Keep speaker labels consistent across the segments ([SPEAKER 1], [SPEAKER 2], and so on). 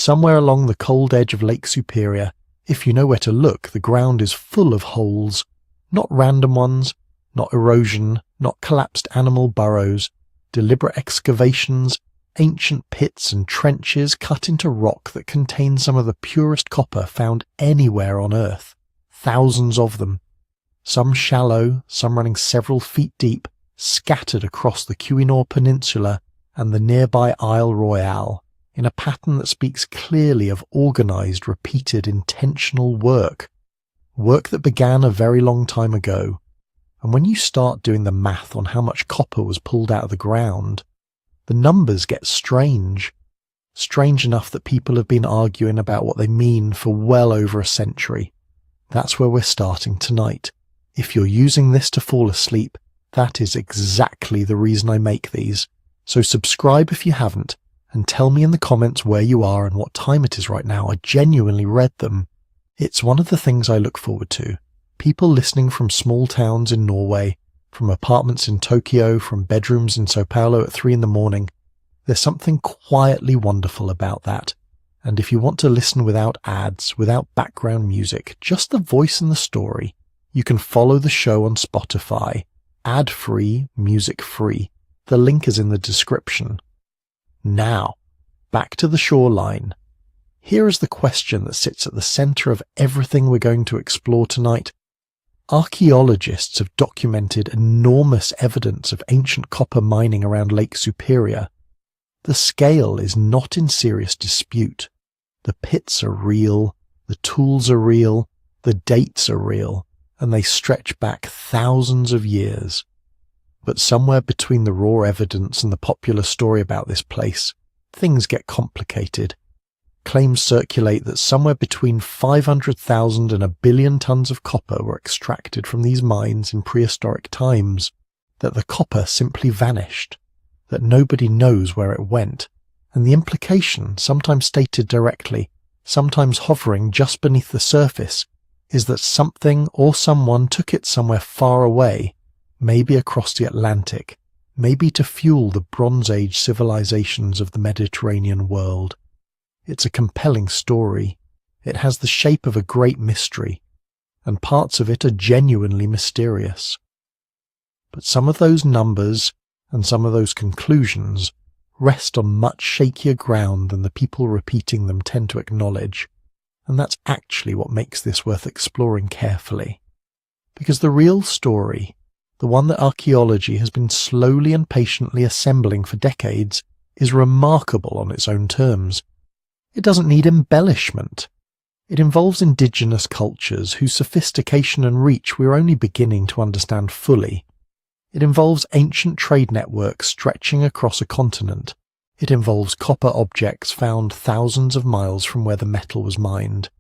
[SPEAKER 1] Somewhere along the cold edge of Lake Superior, if you know where to look, the ground is full of holes. Not random ones, not erosion, not collapsed animal burrows, deliberate excavations, ancient pits and trenches cut into rock that contain some of the purest copper found anywhere on Earth. Thousands of them. Some shallow, some running several feet deep, scattered across the Keweenaw Peninsula and the nearby Isle Royale, in a pattern that speaks clearly of organised, repeated, intentional work. Work that began a very long time ago. And when you start doing the math on how much copper was pulled out of the ground, the numbers get strange. Strange enough that people have been arguing about what they mean for well over a century. That's where we're starting tonight. If you're using this to fall asleep, that is exactly the reason I make these. So subscribe if you haven't, and tell me in the comments where you are and what time it is right now. I genuinely read them. It's one of the things I look forward to. People listening from small towns in Norway, from apartments in Tokyo, from bedrooms in Sao Paulo at 3 a.m. There's something quietly wonderful about that. And if you want to listen without ads, without background music, just the voice and the story, you can follow the show on Spotify. Ad-free, music-free. The link is in the description. Now, back to the shoreline. Here is the question that sits at the centre of everything we're going to explore tonight. Archaeologists have documented enormous evidence of ancient copper mining around Lake Superior. The scale is not in serious dispute. The pits are real, the tools are real, the dates are real, and they stretch back thousands of years. But somewhere between the raw evidence and the popular story about this place, things get complicated. Claims circulate that somewhere between 500,000 and 1 billion tons of copper were extracted from these mines in prehistoric times, that the copper simply vanished, that nobody knows where it went, and the implication, sometimes stated directly, sometimes hovering just beneath the surface, is that something or someone took it somewhere far away, maybe across the Atlantic, maybe to fuel the Bronze Age civilizations of the Mediterranean world. It's a compelling story. It has the shape of a great mystery, and parts of it are genuinely mysterious. But some of those numbers and some of those conclusions rest on much shakier ground than the people repeating them tend to acknowledge, and that's actually what makes this worth exploring carefully. Because the real story, the one that archaeology has been slowly and patiently assembling for decades, is remarkable on its own terms. It doesn't need embellishment. It involves indigenous cultures whose sophistication and reach we're only beginning to understand fully. It involves ancient trade networks stretching across a continent. It involves copper objects found thousands of miles from where the metal was mined.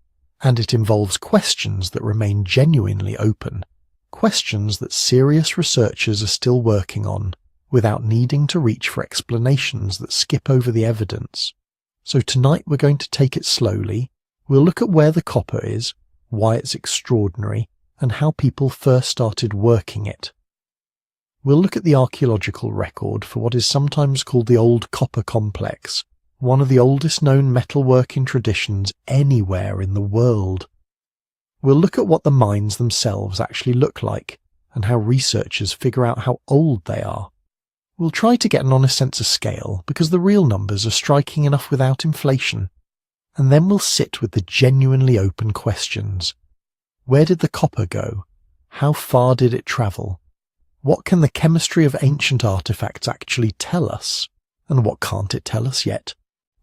[SPEAKER 1] And it involves questions that remain genuinely open. Questions that serious researchers are still working on, without needing to reach for explanations that skip over the evidence. So tonight we're going to take it slowly. We'll look at where the copper is, why it's extraordinary, and how people first started working it. We'll look at the archaeological record for what is sometimes called the Old Copper Complex, one of the oldest known metalworking traditions anywhere in the world. We'll look at what the mines themselves actually look like, and how researchers figure out how old they are. We'll try to get an honest sense of scale, because the real numbers are striking enough without inflation. And then we'll sit with the genuinely open questions. Where did the copper go? How far did it travel? What can the chemistry of ancient artifacts actually tell us? And what can't it tell us yet?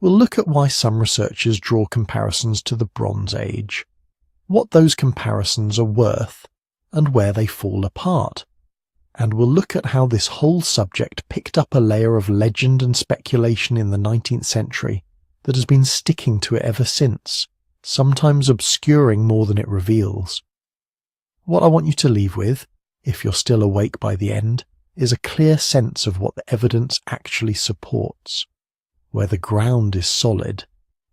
[SPEAKER 1] We'll look at why some researchers draw comparisons to the Bronze Age, what those comparisons are worth, and where they fall apart. And we'll look at how this whole subject picked up a layer of legend and speculation in the 19th century that has been sticking to it ever since, sometimes obscuring more than it reveals. What I want you to leave with, if you're still awake by the end, is a clear sense of what the evidence actually supports, where the ground is solid,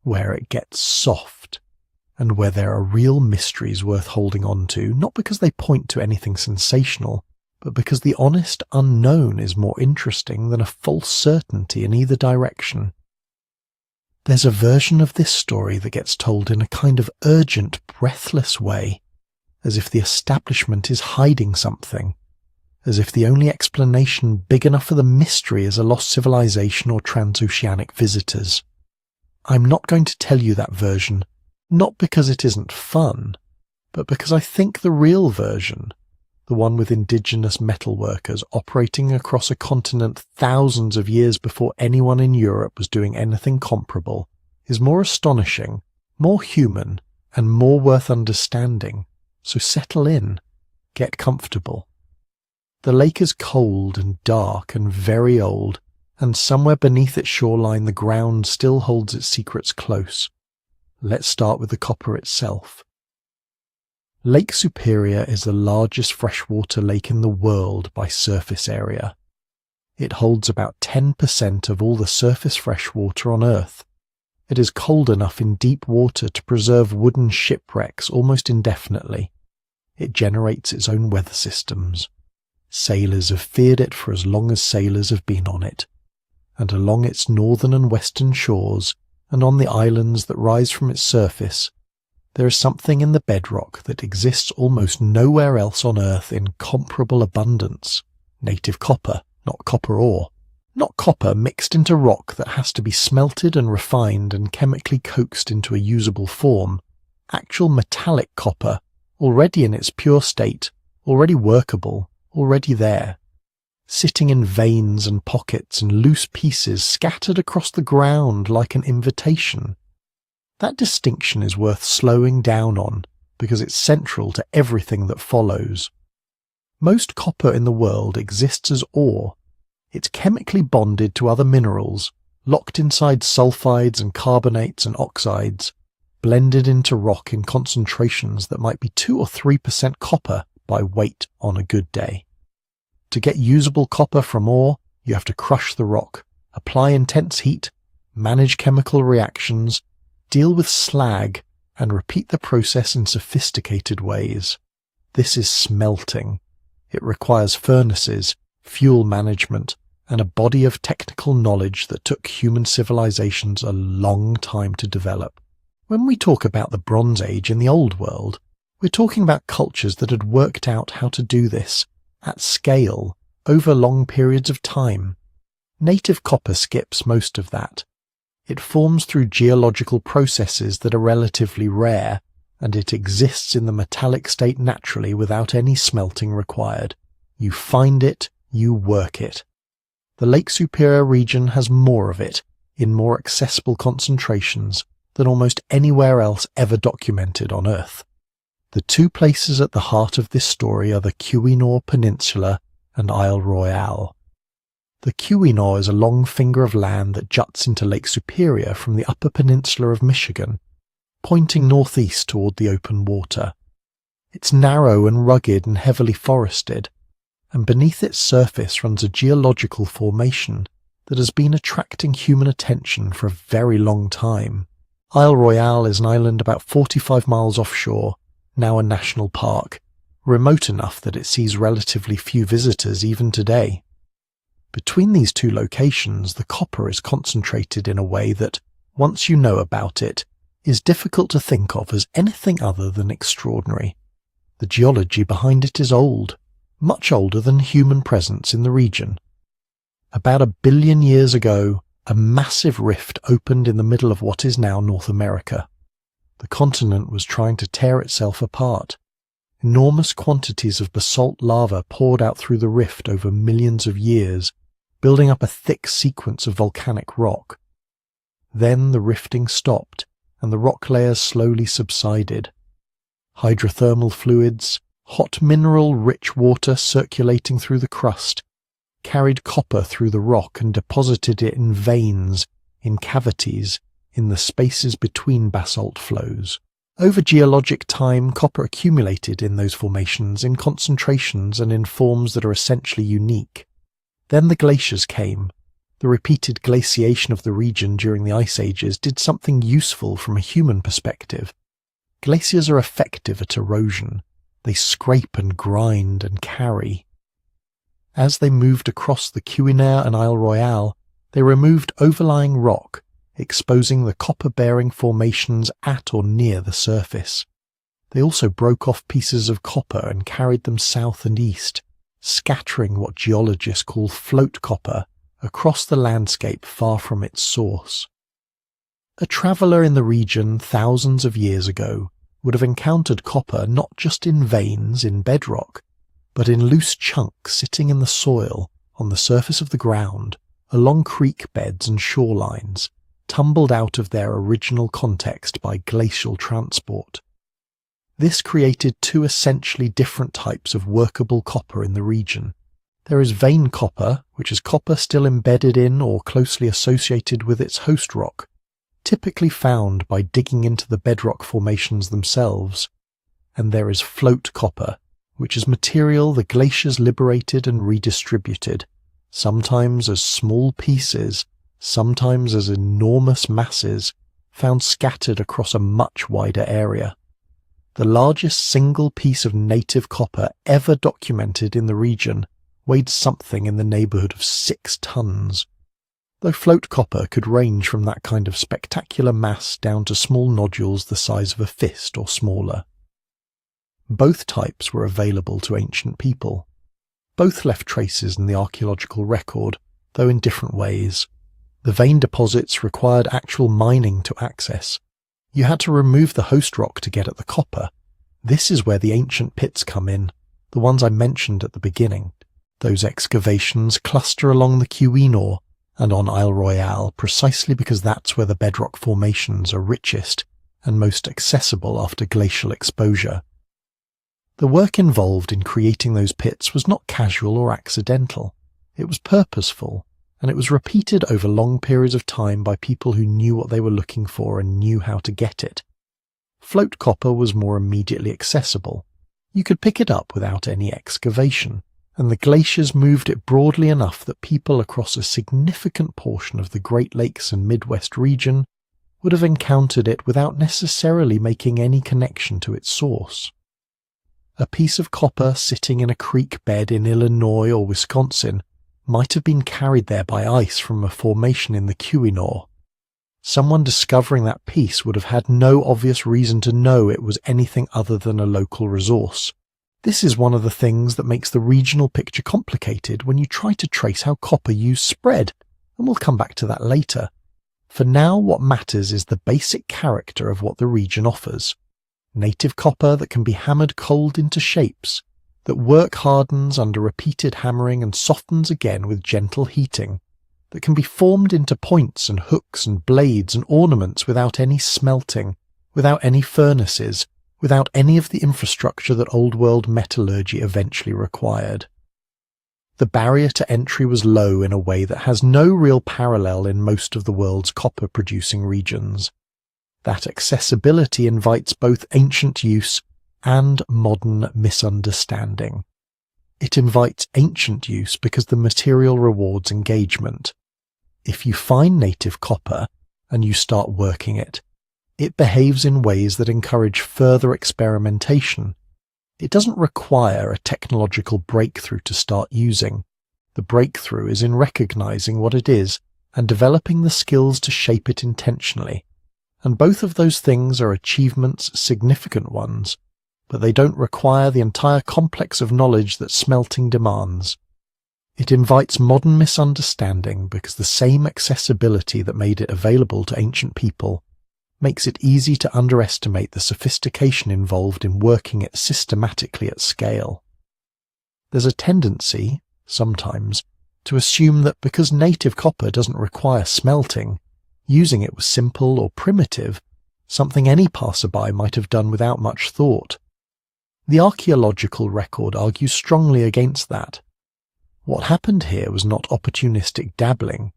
[SPEAKER 1] where it gets soft, and where there are real mysteries worth holding on to, not because they point to anything sensational, but because the honest unknown is more interesting than a false certainty in either direction. There's a version of this story that gets told in a kind of urgent, breathless way, as if the establishment is hiding something, as if the only explanation big enough for the mystery is a lost civilization or transoceanic visitors. I'm not going to tell you that version, not because it isn't fun, but because I think the real version, the one with indigenous metalworkers operating across a continent thousands of years before anyone in Europe was doing anything comparable, is more astonishing, more human, and more worth understanding. So settle in, get comfortable. The lake is cold and dark and very old, and somewhere beneath its shoreline the ground still holds its secrets close. Let's start with the copper itself. Lake Superior is the largest freshwater lake in the world by surface area. It holds about 10% of all the surface freshwater on Earth. It is cold enough in deep water to preserve wooden shipwrecks almost indefinitely. It generates its own weather systems. Sailors have feared it for as long as sailors have been on it. And along its northern and western shores, and on the islands that rise from its surface, there is something in the bedrock that exists almost nowhere else on Earth in comparable abundance. Native copper, not copper ore. Not copper mixed into rock that has to be smelted and refined and chemically coaxed into a usable form. Actual metallic copper, already in its pure state, already workable, already there. Sitting in veins and pockets and loose pieces scattered across the ground like an invitation. That distinction is worth slowing down on, because it's central to everything that follows. Most copper in the world exists as ore. It's chemically bonded to other minerals, locked inside sulfides and carbonates and oxides, blended into rock in concentrations that might be 2 or 3% copper by weight on a good day. To get usable copper from ore, you have to crush the rock, apply intense heat, manage chemical reactions, deal with slag, and repeat the process in sophisticated ways. This is smelting. It requires furnaces, fuel management, and a body of technical knowledge that took human civilizations a long time to develop. When we talk about the Bronze Age in the Old World, we're talking about cultures that had worked out how to do this, at scale, over long periods of time. Native copper skips most of that. It forms through geological processes that are relatively rare, and it exists in the metallic state naturally without any smelting required. You find it, you work it. The Lake Superior region has more of it, in more accessible concentrations, than almost anywhere else ever documented on Earth. The two places at the heart of this story are the Keweenaw Peninsula and Isle Royale. The Keweenaw is a long finger of land that juts into Lake Superior from the upper peninsula of Michigan, pointing northeast toward the open water. It's narrow and rugged and heavily forested, and beneath its surface runs a geological formation that has been attracting human attention for a very long time. Isle Royale is an island about 45 miles offshore, now a national park, remote enough that it sees relatively few visitors even today. Between these two locations, the copper is concentrated in a way that, once you know about it, is difficult to think of as anything other than extraordinary. The geology behind it is old, much older than human presence in the region. About 1 billion years ago, a massive rift opened in the middle of what is now North America. The continent was trying to tear itself apart. Enormous quantities of basalt lava poured out through the rift over millions of years, building up a thick sequence of volcanic rock. Then the rifting stopped, and the rock layers slowly subsided. Hydrothermal fluids, hot mineral-rich water circulating through the crust, carried copper through the rock and deposited it in veins, in cavities, in the spaces between basalt flows. Over geologic time, copper accumulated in those formations in concentrations and in forms that are essentially unique. Then the glaciers came. The repeated glaciation of the region during the ice ages did something useful from a human perspective. Glaciers are effective at erosion. They scrape and grind and carry. As they moved across the Keweenaw and Isle Royale, they removed overlying rock, exposing the copper-bearing formations at or near the surface. They also broke off pieces of copper and carried them south and east, scattering what geologists call float copper across the landscape far from its source. A traveller in the region thousands of years ago would have encountered copper not just in veins in bedrock, but in loose chunks sitting in the soil on the surface of the ground, along creek beds and shorelines, tumbled out of their original context by glacial transport. This created two essentially different types of workable copper in the region. There is vein copper, which is copper still embedded in or closely associated with its host rock, typically found by digging into the bedrock formations themselves. And there is float copper, which is material the glaciers liberated and redistributed, sometimes as small pieces, sometimes as enormous masses, found scattered across a much wider area. The largest single piece of native copper ever documented in the region weighed something in the neighbourhood of 6 tons. Though float copper could range from that kind of spectacular mass down to small nodules the size of a fist or smaller. Both types were available to ancient people. Both left traces in the archaeological record, though in different ways. The vein deposits required actual mining to access. You had to remove the host rock to get at the copper. This is where the ancient pits come in, the ones I mentioned at the beginning. Those excavations cluster along the Keweenaw and on Royale precisely because that's where the bedrock formations are richest and most accessible after glacial exposure. The work involved in creating those pits was not casual or accidental. It was purposeful, and it was repeated over long periods of time by people who knew what they were looking for and knew how to get it. Float copper was more immediately accessible. You could pick it up without any excavation, and the glaciers moved it broadly enough that people across a significant portion of the Great Lakes and Midwest region would have encountered it without necessarily making any connection to its source. A piece of copper sitting in a creek bed in Illinois or Wisconsin might have been carried there by ice from a formation in the Keweenaw. Someone discovering that piece would have had no obvious reason to know it was anything other than a local resource. This is one of the things that makes the regional picture complicated when you try to trace how copper use spread, and we'll come back to that later. For now, what matters is the basic character of what the region offers. Native copper that can be hammered cold into shapes, that work hardens under repeated hammering and softens again with gentle heating, that can be formed into points and hooks and blades and ornaments without any smelting, without any furnaces, without any of the infrastructure that Old World metallurgy eventually required. The barrier to entry was low in a way that has no real parallel in most of the world's copper-producing regions. That accessibility invites both ancient use and modern misunderstanding. It invites ancient use because the material rewards engagement. If you find native copper and you start working it, it behaves in ways that encourage further experimentation. It doesn't require a technological breakthrough to start using. The breakthrough is in recognizing what it is and developing the skills to shape it intentionally. And both of those things are achievements, significant ones, but they don't require the entire complex of knowledge that smelting demands. It invites modern misunderstanding because the same accessibility that made it available to ancient people makes it easy to underestimate the sophistication involved in working it systematically at scale. There's a tendency, sometimes, to assume that because native copper doesn't require smelting, using it was simple or primitive, something any passerby might have done without much thought. The archaeological record argues strongly against that. What happened here was not opportunistic dabbling.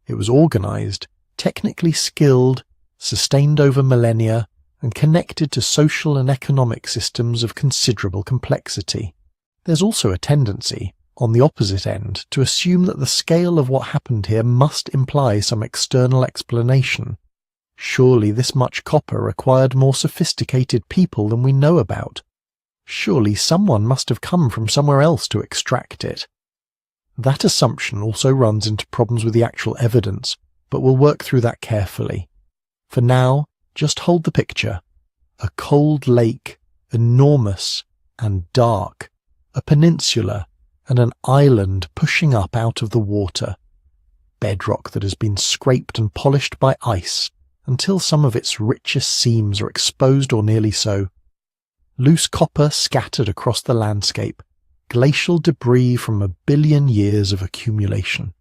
[SPEAKER 1] It was organized, technically skilled, sustained over millennia, and connected to social and economic systems of considerable complexity. There's also a tendency, on the opposite end, to assume that the scale of what happened here must imply some external explanation. Surely this much copper required more sophisticated people than we know about. Surely someone must have come from somewhere else to extract it. That assumption also runs into problems with the actual evidence, but we'll work through that carefully. For now, just hold the picture. A cold lake, enormous and dark, a peninsula and an island pushing up out of the water. Bedrock that has been scraped and polished by ice until some of its richest seams are exposed or nearly so. Loose copper scattered across the landscape, glacial debris from 1 billion years of accumulation.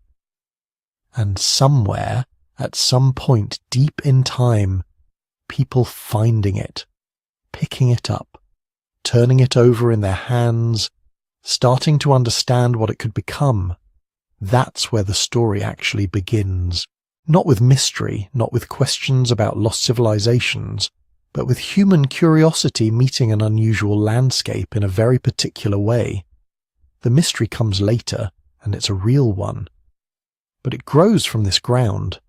[SPEAKER 1] And somewhere, at some point deep in time, people finding it, picking it up, turning it over in their hands, starting to understand what it could become. That's where the story actually begins. Not with mystery, not with questions about lost civilizations, but with human curiosity meeting an unusual landscape in a very particular way. The mystery comes later, and it's a real one. But it grows from this ground,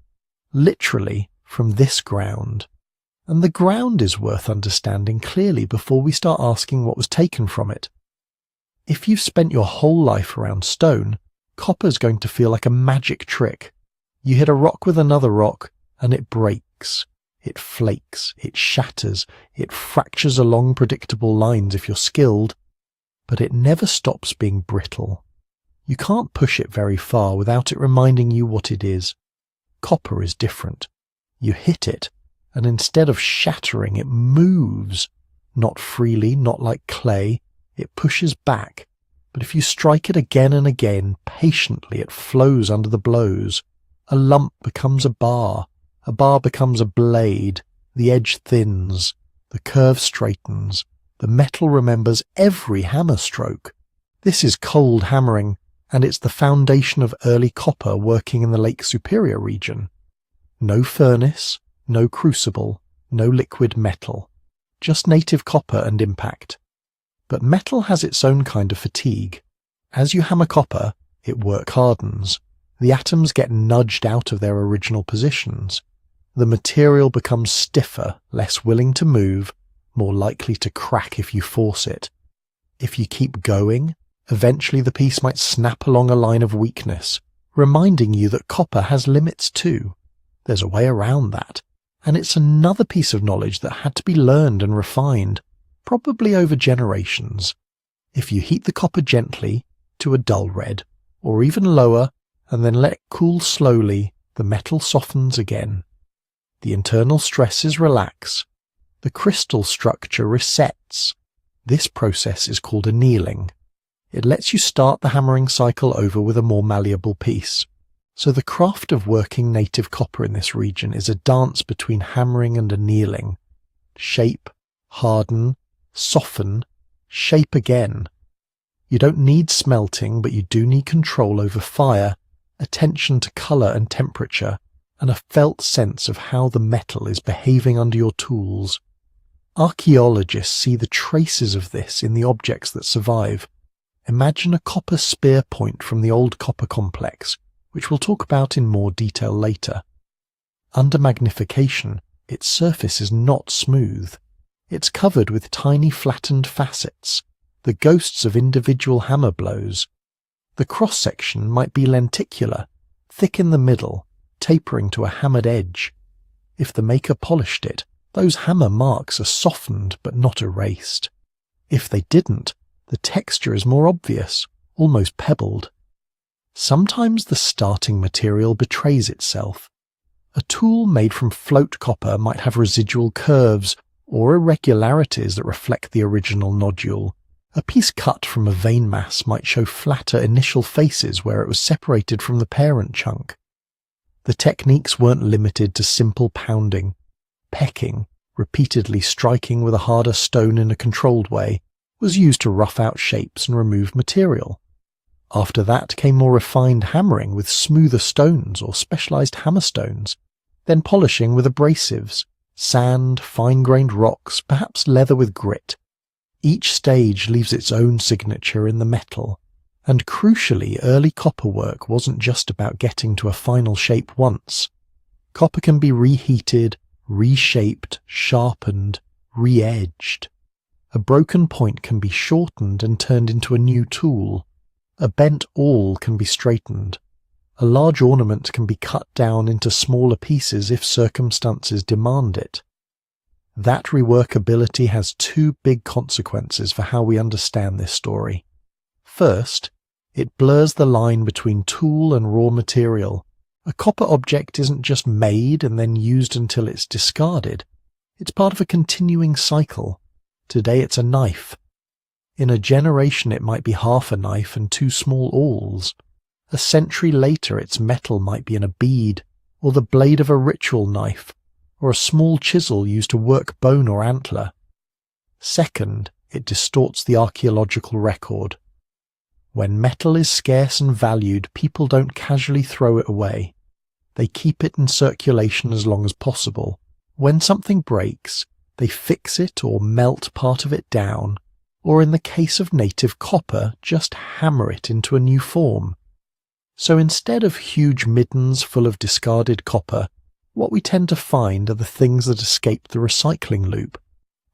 [SPEAKER 1] literally from this ground. And the ground is worth understanding clearly before we start asking what was taken from it. If you've spent your whole life around stone, copper's going to feel like a magic trick. You hit a rock with another rock, and it breaks, it flakes, it shatters, it fractures along predictable lines if you're skilled, but it never stops being brittle. You can't push it very far without it reminding you what it is. Copper is different. You hit it, and instead of shattering, it moves. Not freely, not like clay. It pushes back. But if you strike it again and again, patiently it flows under the blows. A lump becomes a bar becomes a blade, the edge thins, the curve straightens, the metal remembers every hammer stroke. This is cold hammering, and it's the foundation of early copper working in the Lake Superior region. No furnace, no crucible, no liquid metal, just native copper and impact. But metal has its own kind of fatigue. As you hammer copper, it work hardens. The atoms get nudged out of their original positions. The material becomes stiffer, less willing to move, more likely to crack if you force it. If you keep going, eventually the piece might snap along a line of weakness, reminding you that copper has limits too. There's a way around that, and it's another piece of knowledge that had to be learned and refined, probably over generations. If you heat the copper gently to a dull red, or even lower, and then let it cool slowly, the metal softens again. The internal stresses relax. The crystal structure resets. This process is called annealing. It lets you start the hammering cycle over with a more malleable piece. So the craft of working native copper in this region is a dance between hammering and annealing. Shape, harden, soften, shape again. You don't need smelting, but you do need control over fire, attention to colour and temperature, and a felt sense of how the metal is behaving under your tools. Archaeologists see the traces of this in the objects that survive. Imagine a copper spear point from the old copper complex, which we'll talk about in more detail later. Under magnification, its surface is not smooth. It's covered with tiny flattened facets, the ghosts of individual hammer blows. The cross-section might be lenticular, thick in the middle, tapering to a hammered edge. If the maker polished it, those hammer marks are softened but not erased. If they didn't, the texture is more obvious, almost pebbled. Sometimes the starting material betrays itself. A tool made from float copper might have residual curves or irregularities that reflect the original nodule. A piece cut from a vein mass might show flatter initial faces where it was separated from the parent chunk. The techniques weren't limited to simple pounding. Pecking, repeatedly striking with a harder stone in a controlled way, was used to rough out shapes and remove material. After that came more refined hammering with smoother stones or specialized hammerstones, then polishing with abrasives, sand, fine-grained rocks, perhaps leather with grit. Each stage leaves its own signature in the metal, and crucially, early copper work wasn't just about getting to a final shape once. Copper can be reheated, reshaped, sharpened, re-edged. A broken point can be shortened and turned into a new tool. A bent awl can be straightened. A large ornament can be cut down into smaller pieces if circumstances demand it. That reworkability has two big consequences for how we understand this story. First, it blurs the line between tool and raw material. A copper object isn't just made and then used until it's discarded. It's part of a continuing cycle. Today it's a knife. In a generation it might be half a knife and two small awls. A century later its metal might be in a bead, or the blade of a ritual knife, or a small chisel used to work bone or antler. Second, it distorts the archaeological record. When metal is scarce and valued, people don't casually throw it away. They keep it in circulation as long as possible. When something breaks, they fix it or melt part of it down, or in the case of native copper, just hammer it into a new form. So instead of huge middens full of discarded copper, what we tend to find are the things that escape the recycling loop.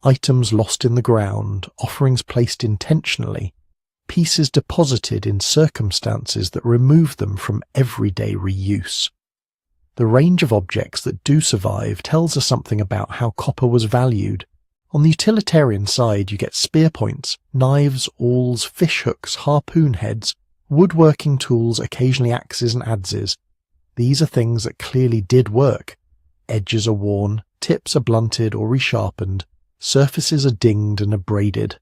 [SPEAKER 1] Items lost in the ground, offerings placed intentionally, pieces deposited in circumstances that remove them from everyday reuse. The range of objects that do survive tells us something about how copper was valued. On the utilitarian side, you get spear points, knives, awls, fish hooks, harpoon heads, woodworking tools, occasionally axes and adzes. These are things that clearly did work. Edges are worn, tips are blunted or resharpened, surfaces are dinged and abraded.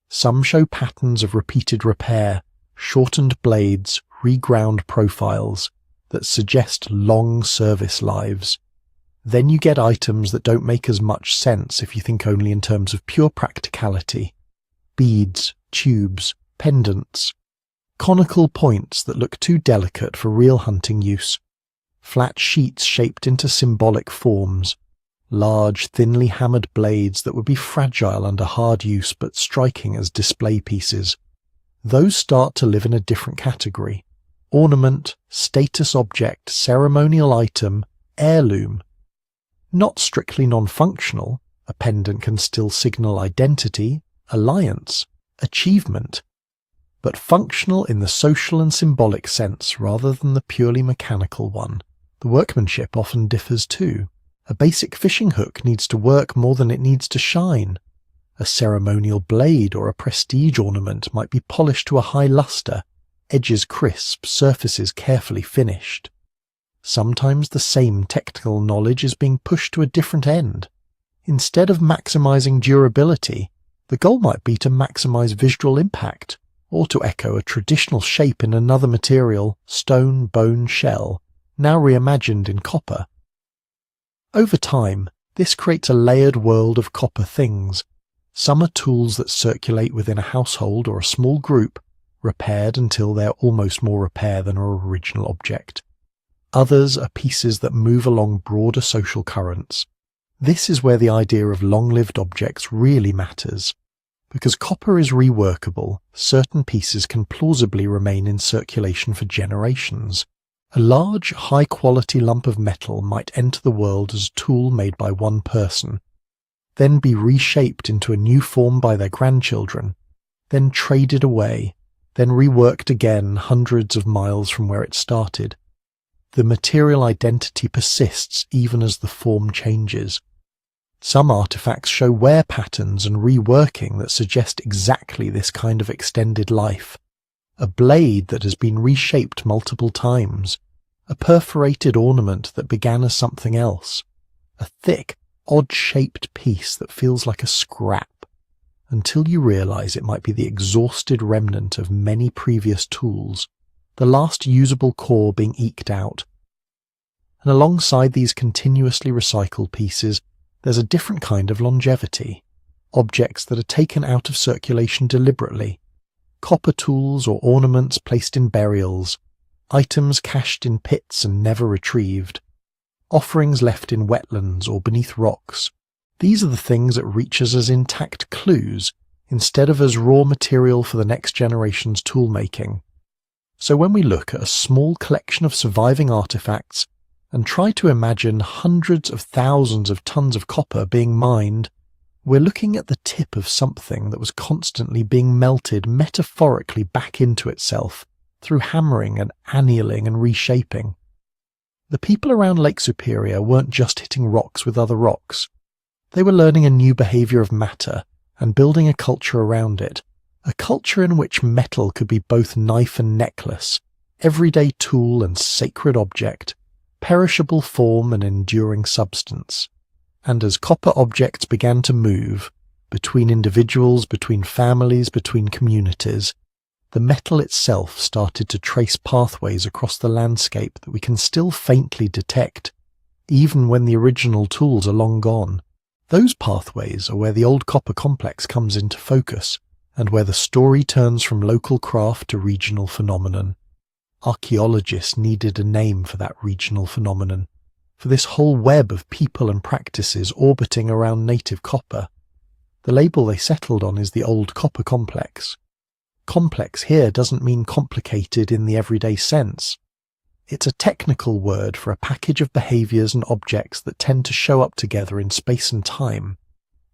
[SPEAKER 1] Some show patterns of repeated repair, shortened blades, reground profiles that suggest long service lives. Then you get items that don't make as much sense if you think only in terms of pure practicality. Beads, tubes, pendants, conical points that look too delicate for real hunting use, flat sheets shaped into symbolic forms, large, thinly hammered blades that would be fragile under hard use but striking as display pieces. Those start to live in a different category. Ornament, status object, ceremonial item, heirloom. Not strictly non-functional, a pendant can still signal identity, alliance, achievement, but functional in the social and symbolic sense rather than the purely mechanical one. The workmanship often differs too. A basic fishing hook needs to work more than it needs to shine. A ceremonial blade or a prestige ornament might be polished to a high luster, edges crisp, surfaces carefully finished. Sometimes the same technical knowledge is being pushed to a different end. Instead of maximizing durability, the goal might be to maximize visual impact, or to echo a traditional shape in another material, stone, bone, shell, now reimagined in copper. Over time, this creates a layered world of copper things. Some are tools that circulate within a household or a small group, repaired until they're almost more repair than our original object. Others are pieces that move along broader social currents. This is where the idea of long-lived objects really matters. Because copper is reworkable, certain pieces can plausibly remain in circulation for generations. A large, high-quality lump of metal might enter the world as a tool made by one person, then be reshaped into a new form by their grandchildren, then traded away, then reworked again hundreds of miles from where it started. The material identity persists even as the form changes. Some artifacts show wear patterns and reworking that suggest exactly this kind of extended life. A blade that has been reshaped multiple times. A perforated ornament that began as something else. A thick, odd-shaped piece that feels like a scrap, until you realize it might be the exhausted remnant of many previous tools, the last usable core being eked out. And alongside these continuously recycled pieces, there's a different kind of longevity. Objects that are taken out of circulation deliberately. Copper tools or ornaments placed in burials. Items cached in pits and never retrieved. Offerings left in wetlands or beneath rocks. These are the things that reach us as intact clues, instead of as raw material for the next generation's tool-making. So when we look at a small collection of surviving artifacts, and try to imagine hundreds of thousands of tons of copper being mined, we're looking at the tip of something that was constantly being melted metaphorically back into itself, through hammering and annealing and reshaping. The people around Lake Superior weren't just hitting rocks with other rocks. They were learning a new behaviour of matter and building a culture around it, a culture in which metal could be both knife and necklace, everyday tool and sacred object, perishable form and enduring substance. And as copper objects began to move, between individuals, between families, between communities, the metal itself started to trace pathways across the landscape that we can still faintly detect, even when the original tools are long gone. Those pathways are where the old copper complex comes into focus, and where the story turns from local craft to regional phenomenon. Archaeologists needed a name for that regional phenomenon, for this whole web of people and practices orbiting around native copper. The label they settled on is the old copper complex. Complex here doesn't mean complicated in the everyday sense. It's a technical word for a package of behaviours and objects that tend to show up together in space and time.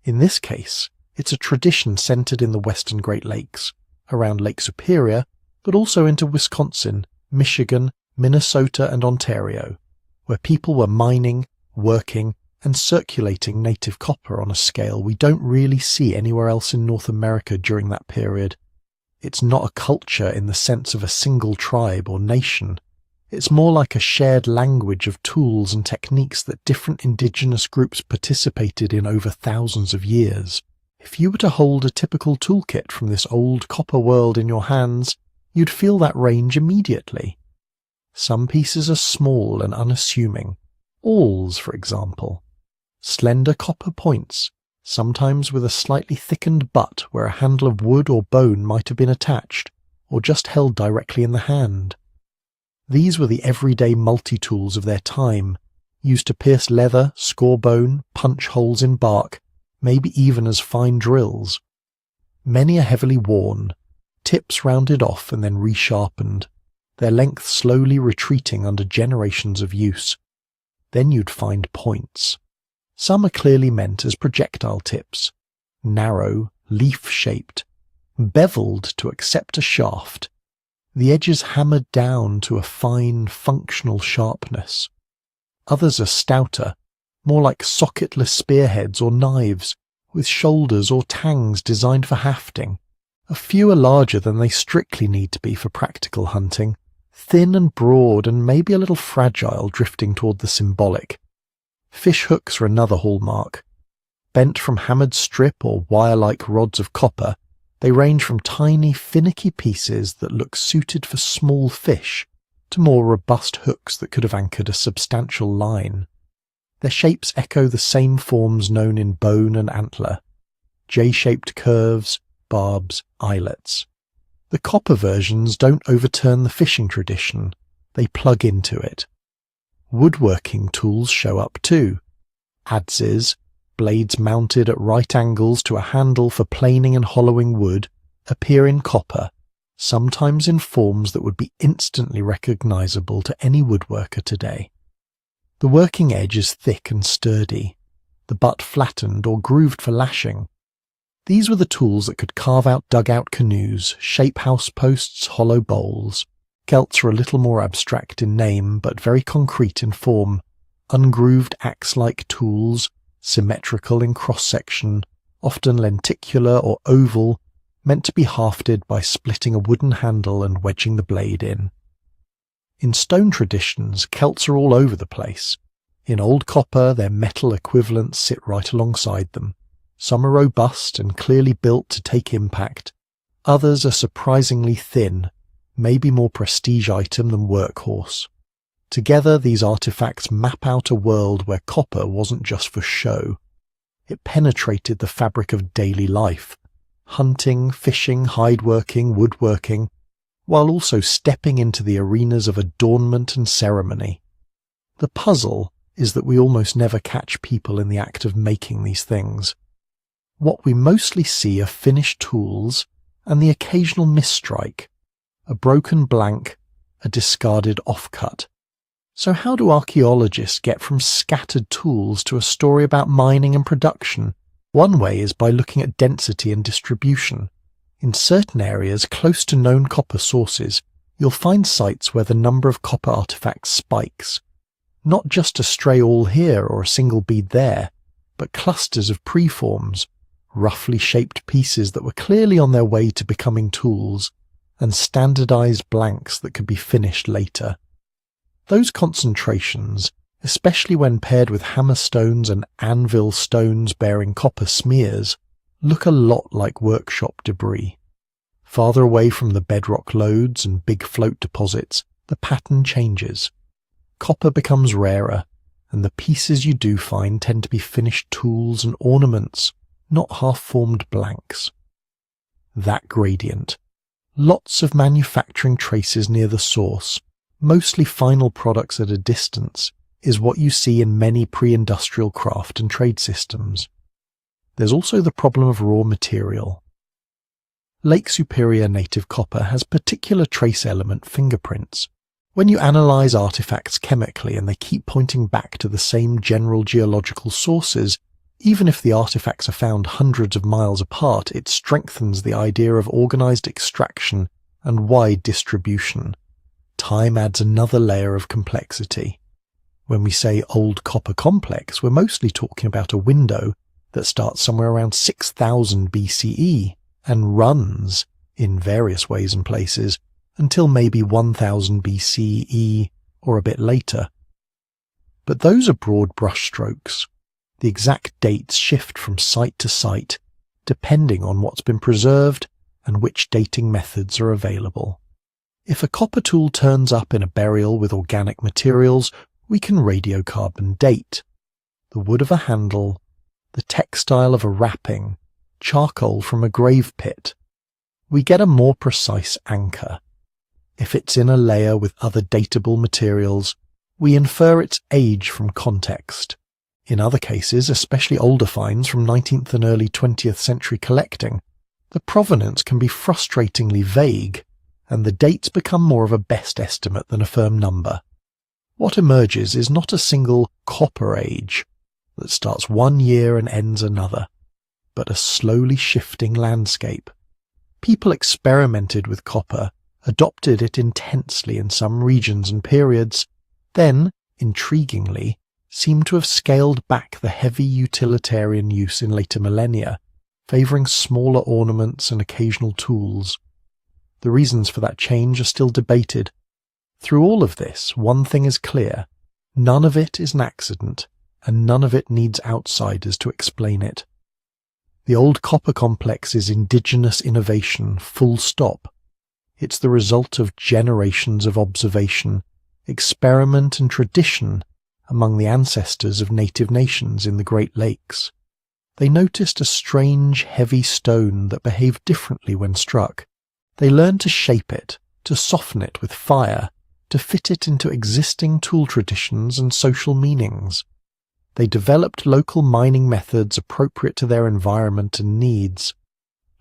[SPEAKER 1] In this case, it's a tradition centred in the western Great Lakes, around Lake Superior, but also into Wisconsin, Michigan, Minnesota and Ontario, where people were mining, working, and circulating native copper on a scale we don't really see anywhere else in North America during that period. It's not a culture in the sense of a single tribe or nation. It's more like a shared language of tools and techniques that different indigenous groups participated in over thousands of years. If you were to hold a typical toolkit from this old copper world in your hands, you'd feel that range immediately. Some pieces are small and unassuming, awls for example. Slender copper points, sometimes with a slightly thickened butt where a handle of wood or bone might have been attached, or just held directly in the hand. These were the everyday multi-tools of their time, used to pierce leather, score bone, punch holes in bark, maybe even as fine drills. Many are heavily worn, tips rounded off and then resharpened, their length slowly retreating under generations of use. Then you'd find points. Some are clearly meant as projectile tips, narrow, leaf-shaped, beveled to accept a shaft, the edges hammered down to a fine, functional sharpness. Others are stouter, more like socketless spearheads or knives, with shoulders or tangs designed for hafting. A few are larger than they strictly need to be for practical hunting, thin and broad and maybe a little fragile, drifting toward the symbolic. Fish hooks are another hallmark. Bent from hammered strip or wire-like rods of copper, they range from tiny, finicky pieces that look suited for small fish to more robust hooks that could have anchored a substantial line. Their shapes echo the same forms known in bone and antler, J-shaped curves, barbs, eyelets. The copper versions don't overturn the fishing tradition, they plug into it. Woodworking tools show up too. Adzes, blades mounted at right angles to a handle for planing and hollowing wood, appear in copper, sometimes in forms that would be instantly recognizable to any woodworker today. The working edge is thick and sturdy, the butt flattened or grooved for lashing. These were the tools that could carve out dugout canoes, shape house posts, hollow bowls. Celts are a little more abstract in name, but very concrete in form. Ungrooved axe-like tools, symmetrical in cross-section, often lenticular or oval, meant to be hafted by splitting a wooden handle and wedging the blade in. In stone traditions, Celts are all over the place. In old copper, their metal equivalents sit right alongside them. Some are robust and clearly built to take impact. Others are surprisingly thin, maybe more prestige item than workhorse. Together, these artifacts map out a world where copper wasn't just for show. It penetrated the fabric of daily life, hunting, fishing, hideworking, woodworking, while also stepping into the arenas of adornment and ceremony. The puzzle is that we almost never catch people in the act of making these things. What we mostly see are finished tools and the occasional misstrike, a broken blank, a discarded offcut. So how do archaeologists get from scattered tools to a story about mining and production? One way is by looking at density and distribution. In certain areas close to known copper sources, you'll find sites where the number of copper artifacts spikes. Not just a stray awl here or a single bead there, but clusters of preforms, roughly shaped pieces that were clearly on their way to becoming tools, and standardized blanks that could be finished later. Those concentrations, especially when paired with hammerstones and anvil stones bearing copper smears, look a lot like workshop debris. Farther away from the bedrock lodes and big float deposits, the pattern changes. Copper becomes rarer, and the pieces you do find tend to be finished tools and ornaments, not half-formed blanks. That gradient. Lots of manufacturing traces near the source, mostly final products at a distance, is what you see in many pre-industrial craft and trade systems. There's also the problem of raw material. Lake Superior native copper has particular trace element fingerprints. When you analyze artifacts chemically and they keep pointing back to the same general geological sources, even if the artifacts are found hundreds of miles apart, it strengthens the idea of organized extraction and wide distribution. Time adds another layer of complexity. When we say old copper complex, we're mostly talking about a window that starts somewhere around 6000 BCE and runs, in various ways and places, until maybe 1000 BCE or a bit later. But those are broad brushstrokes. The exact dates shift from site to site, depending on what's been preserved and which dating methods are available. If a copper tool turns up in a burial with organic materials, we can radiocarbon date. The wood of a handle, the textile of a wrapping, charcoal from a grave pit. We get a more precise anchor. If it's in a layer with other datable materials, we infer its age from context. In other cases, especially older finds from 19th and early 20th century collecting, the provenance can be frustratingly vague, and the dates become more of a best estimate than a firm number. What emerges is not a single copper age that starts one year and ends another, but a slowly shifting landscape. People experimented with copper, adopted it intensely in some regions and periods, then, intriguingly, seem to have scaled back the heavy utilitarian use in later millennia, favouring smaller ornaments and occasional tools. The reasons for that change are still debated. Through all of this, one thing is clear: none of it is an accident, and none of it needs outsiders to explain it. The old copper complex is indigenous innovation, full stop. It's the result of generations of observation, experiment and tradition among the ancestors of native nations in the Great Lakes. They noticed a strange, heavy stone that behaved differently when struck. They learned to shape it, to soften it with fire, to fit it into existing tool traditions and social meanings. They developed local mining methods appropriate to their environment and needs.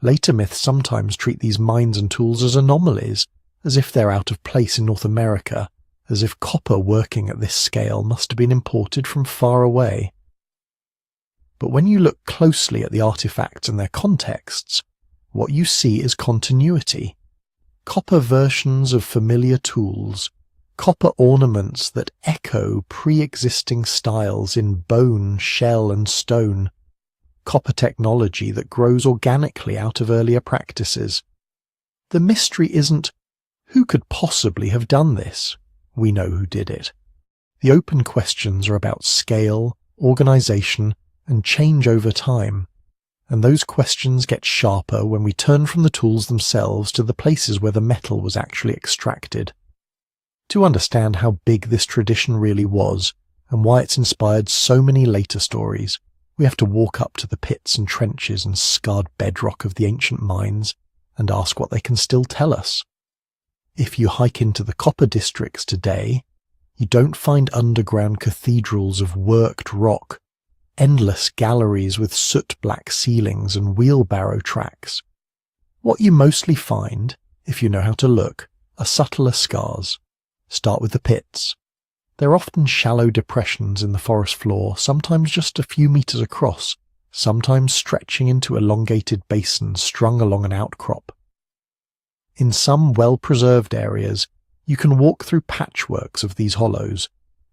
[SPEAKER 1] Later myths sometimes treat these mines and tools as anomalies, as if they're out of place in North America, as if copper working at this scale must have been imported from far away. But when you look closely at the artifacts and their contexts, what you see is continuity. Copper versions of familiar tools, copper ornaments that echo pre-existing styles in bone, shell and stone, copper technology that grows organically out of earlier practices. The mystery isn't, who could possibly have done this? We know who did it. The open questions are about scale, organization, and change over time, and those questions get sharper when we turn from the tools themselves to the places where the metal was actually extracted. To understand how big this tradition really was, and why it's inspired so many later stories, we have to walk up to the pits and trenches and scarred bedrock of the ancient mines and ask what they can still tell us. If you hike into the copper districts today, you don't find underground cathedrals of worked rock, endless galleries with soot-black ceilings and wheelbarrow tracks. What you mostly find, if you know how to look, are subtler scars. Start with the pits. They're often shallow depressions in the forest floor, sometimes just a few meters across, sometimes stretching into elongated basins strung along an outcrop. In some well-preserved areas, you can walk through patchworks of these hollows,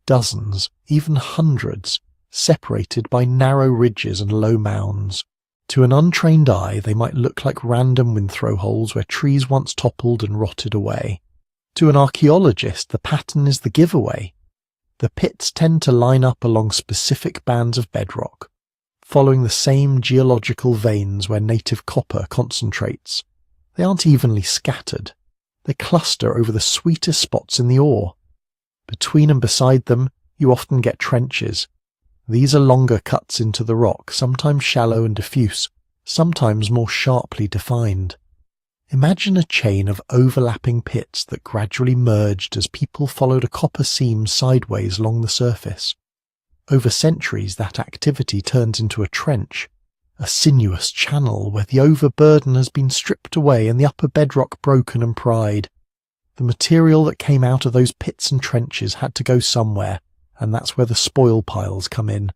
[SPEAKER 1] dozens, even hundreds, separated by narrow ridges and low mounds. To an untrained eye, they might look like random windthrow holes where trees once toppled and rotted away. To an archaeologist, the pattern is the giveaway. The pits tend to line up along specific bands of bedrock, following the same geological veins where native copper concentrates. They aren't evenly scattered. They cluster over the sweetest spots in the ore. Between and beside them, you often get trenches. These are longer cuts into the rock, sometimes shallow and diffuse, sometimes more sharply defined. Imagine a chain of overlapping pits that gradually merged as people followed a copper seam sideways along the surface. Over centuries, that activity turns into a trench, a sinuous channel where the overburden has been stripped away and the upper bedrock broken and pried. The material that came out of those pits and trenches had to go somewhere, and that's where the spoil piles come in.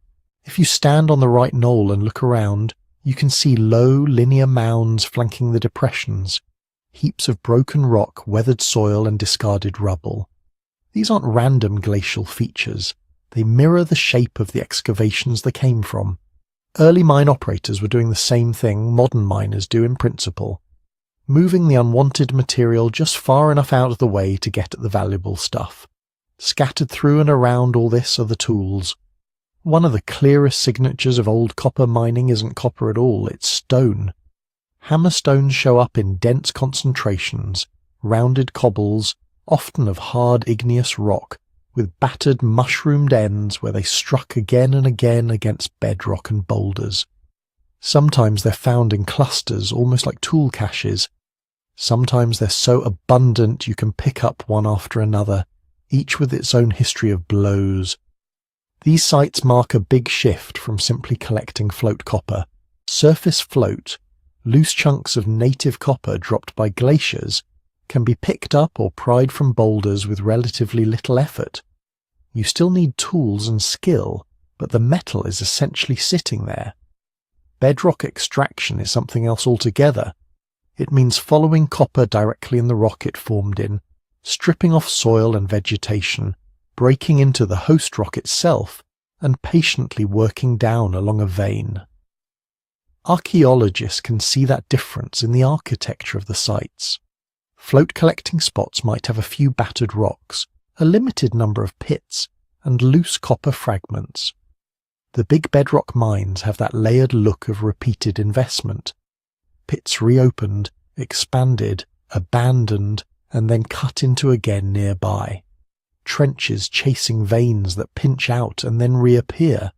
[SPEAKER 1] If you stand on the right knoll and look around, you can see low, linear mounds flanking the depressions, heaps of broken rock, weathered soil and discarded rubble. These aren't random glacial features. They mirror the shape of the excavations they came from. Early mine operators were doing the same thing modern miners do in principle, moving the unwanted material just far enough out of the way to get at the valuable stuff. Scattered through and around all this are the tools. One of the clearest signatures of old copper mining isn't copper at all, it's stone. Hammerstones show up in dense concentrations, rounded cobbles, often of hard igneous rock, with battered mushroomed ends where they struck again and again against bedrock and boulders. Sometimes they're found in clusters, almost like tool caches. Sometimes they're so abundant you can pick up one after another, each with its own history of blows. These sites mark a big shift from simply collecting float copper. Surface float, loose chunks of native copper dropped by glaciers, can be picked up or pried from boulders with relatively little effort. You still need tools and skill, but the metal is essentially sitting there. Bedrock extraction is something else altogether. It means following copper directly in the rock it formed in, stripping off soil and vegetation, breaking into the host rock itself, and patiently working down along a vein. Archaeologists can see that difference in the architecture of the sites. Float collecting spots might have a few battered rocks, a limited number of pits, and loose copper fragments. The big bedrock mines have that layered look of repeated investment. Pits reopened, expanded, abandoned, and then cut into again nearby. Trenches chasing veins that pinch out and then reappear.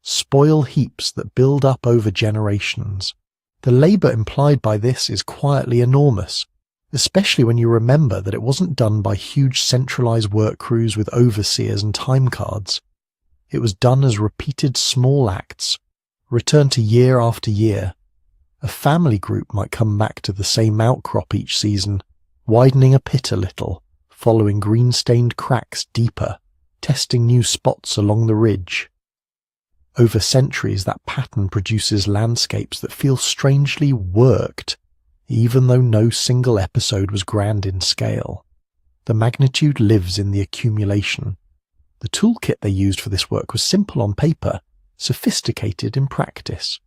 [SPEAKER 1] Spoil heaps that build up over generations. The labour implied by this is quietly enormous, especially when you remember that it wasn't done by huge centralised work crews with overseers and time cards. It was done as repeated small acts, returned to year after year. A family group might come back to the same outcrop each season, widening a pit a little, following green-stained cracks deeper, testing new spots along the ridge. Over centuries, that pattern produces landscapes that feel strangely worked, even though no single episode was grand in scale. The magnitude lives in the accumulation. The toolkit they used for this work was simple on paper, sophisticated in practice.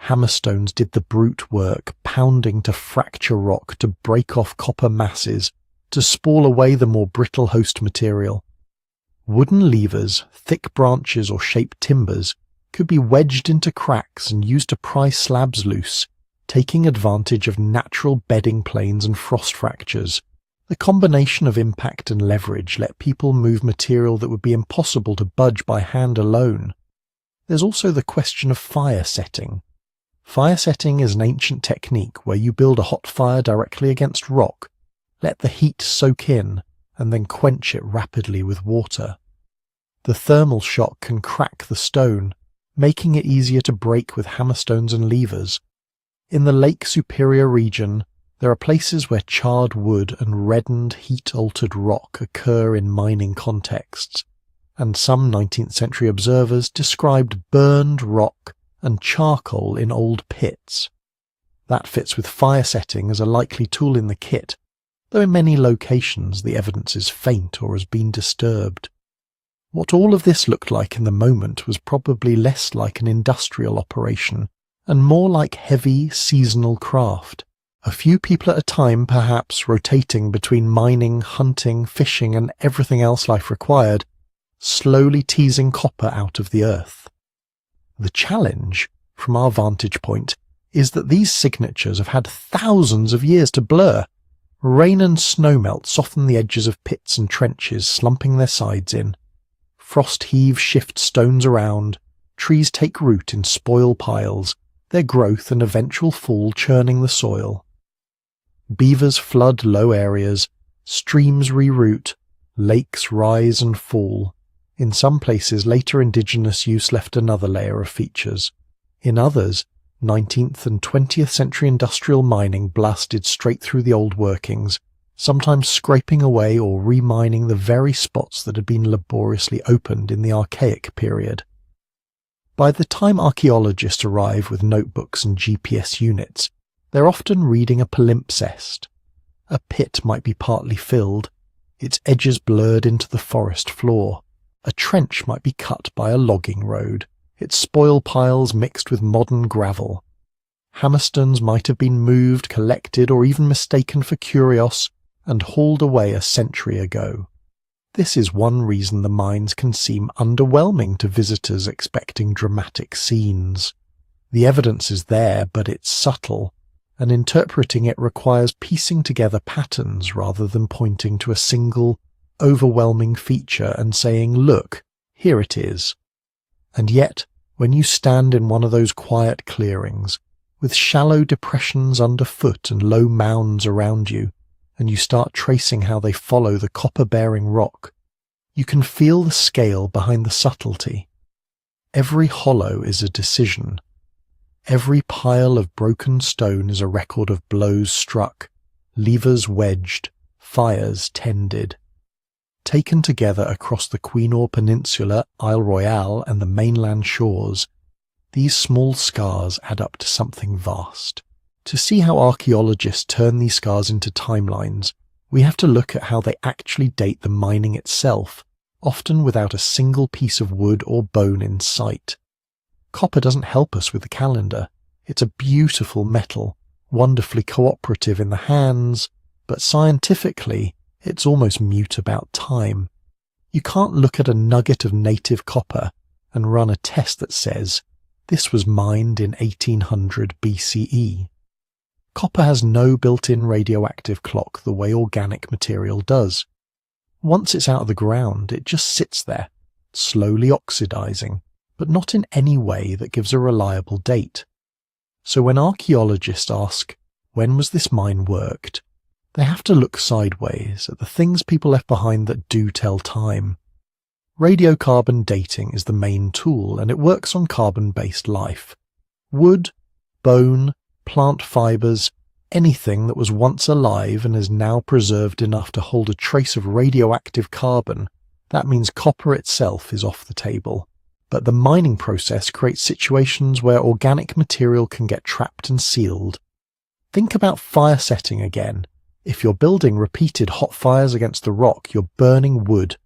[SPEAKER 1] Hammerstones did the brute work, pounding to fracture rock, to break off copper masses, to spoil away the more brittle host material. Wooden levers, thick branches or shaped timbers could be wedged into cracks and used to pry slabs loose, taking advantage of natural bedding planes and frost fractures. The combination of impact and leverage let people move material that would be impossible to budge by hand alone. There's also the question of fire setting. Fire setting is an ancient technique where you build a hot fire directly against rock, let the heat soak in, and then quench it rapidly with water. The thermal shock can crack the stone, making it easier to break with hammerstones and levers. In the Lake Superior region, there are places where charred wood and reddened, heat-altered rock occur in mining contexts, and some 19th century observers described burned rock and charcoal in old pits. That fits with fire setting as a likely tool in the kit, though in many locations the evidence is faint or has been disturbed. What all of this looked like in the moment was probably less like an industrial operation and more like heavy, seasonal craft. A few people at a time, perhaps, rotating between mining, hunting, fishing and everything else life required, slowly teasing copper out of the earth. The challenge, from our vantage point, is that these signatures have had thousands of years to blur. Rain and snowmelt soften the edges of pits and trenches, slumping their sides in. Frost heaves shift stones around, trees take root in spoil piles, their growth and eventual fall churning the soil. Beavers flood low areas, streams reroute, lakes rise and fall. In some places, later indigenous use left another layer of features. In others, 19th and 20th century industrial mining blasted straight through the old workings, sometimes scraping away or remining the very spots that had been laboriously opened in the Archaic period. By the time archaeologists arrive with notebooks and GPS units, they're often reading a palimpsest. A pit might be partly filled, its edges blurred into the forest floor. A trench might be cut by a logging road, its spoil piles mixed with modern gravel. Hammerstones might have been moved, collected, or even mistaken for curios and hauled away a century ago. This is one reason the mines can seem underwhelming to visitors expecting dramatic scenes. The evidence is there, but it's subtle, and interpreting it requires piecing together patterns rather than pointing to a single, overwhelming feature and saying, "Look, here it is." And yet, when you stand in one of those quiet clearings, with shallow depressions underfoot and low mounds around you, and you start tracing how they follow the copper-bearing rock, you can feel the scale behind the subtlety. Every hollow is a decision. Every pile of broken stone is a record of blows struck, levers wedged, fires tended. Taken together across the Keweenaw Peninsula, Isle Royale and the mainland shores, these small scars add up to something vast. To see how archaeologists turn these scars into timelines, we have to look at how they actually date the mining itself, often without a single piece of wood or bone in sight. Copper doesn't help us with the calendar. It's a beautiful metal, wonderfully cooperative in the hands, but scientifically, it's almost mute about time. You can't look at a nugget of native copper and run a test that says, this was mined in 1800 BCE. Copper has no built-in radioactive clock the way organic material does. Once it's out of the ground, it just sits there, slowly oxidizing, but not in any way that gives a reliable date. So when archaeologists ask, when was this mine worked, they have to look sideways at the things people left behind that do tell time. Radiocarbon dating is the main tool, and it works on carbon-based life. Wood, bone, plant fibers, anything that was once alive and is now preserved enough to hold a trace of radioactive carbon, that means copper itself is off the table. But the mining process creates situations where organic material can get trapped and sealed. Think about fire setting again. If you're building repeated hot fires against the rock, you're burning wood.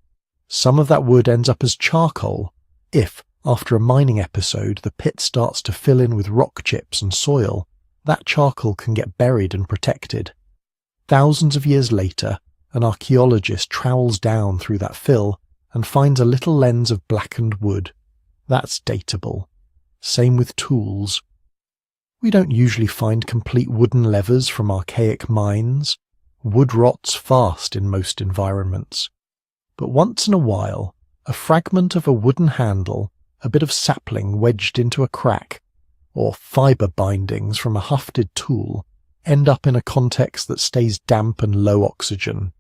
[SPEAKER 1] Some of that wood ends up as charcoal. If, after a mining episode, the pit starts to fill in with rock chips and soil, that charcoal can get buried and protected. Thousands of years later, an archaeologist trowels down through that fill and finds a little lens of blackened wood. That's dateable. Same with tools. We don't usually find complete wooden levers from archaic mines. Wood rots fast in most environments. But once in a while, a fragment of a wooden handle, a bit of sapling wedged into a crack, or fibre bindings from a hafted tool end up in a context that stays damp and low oxygen.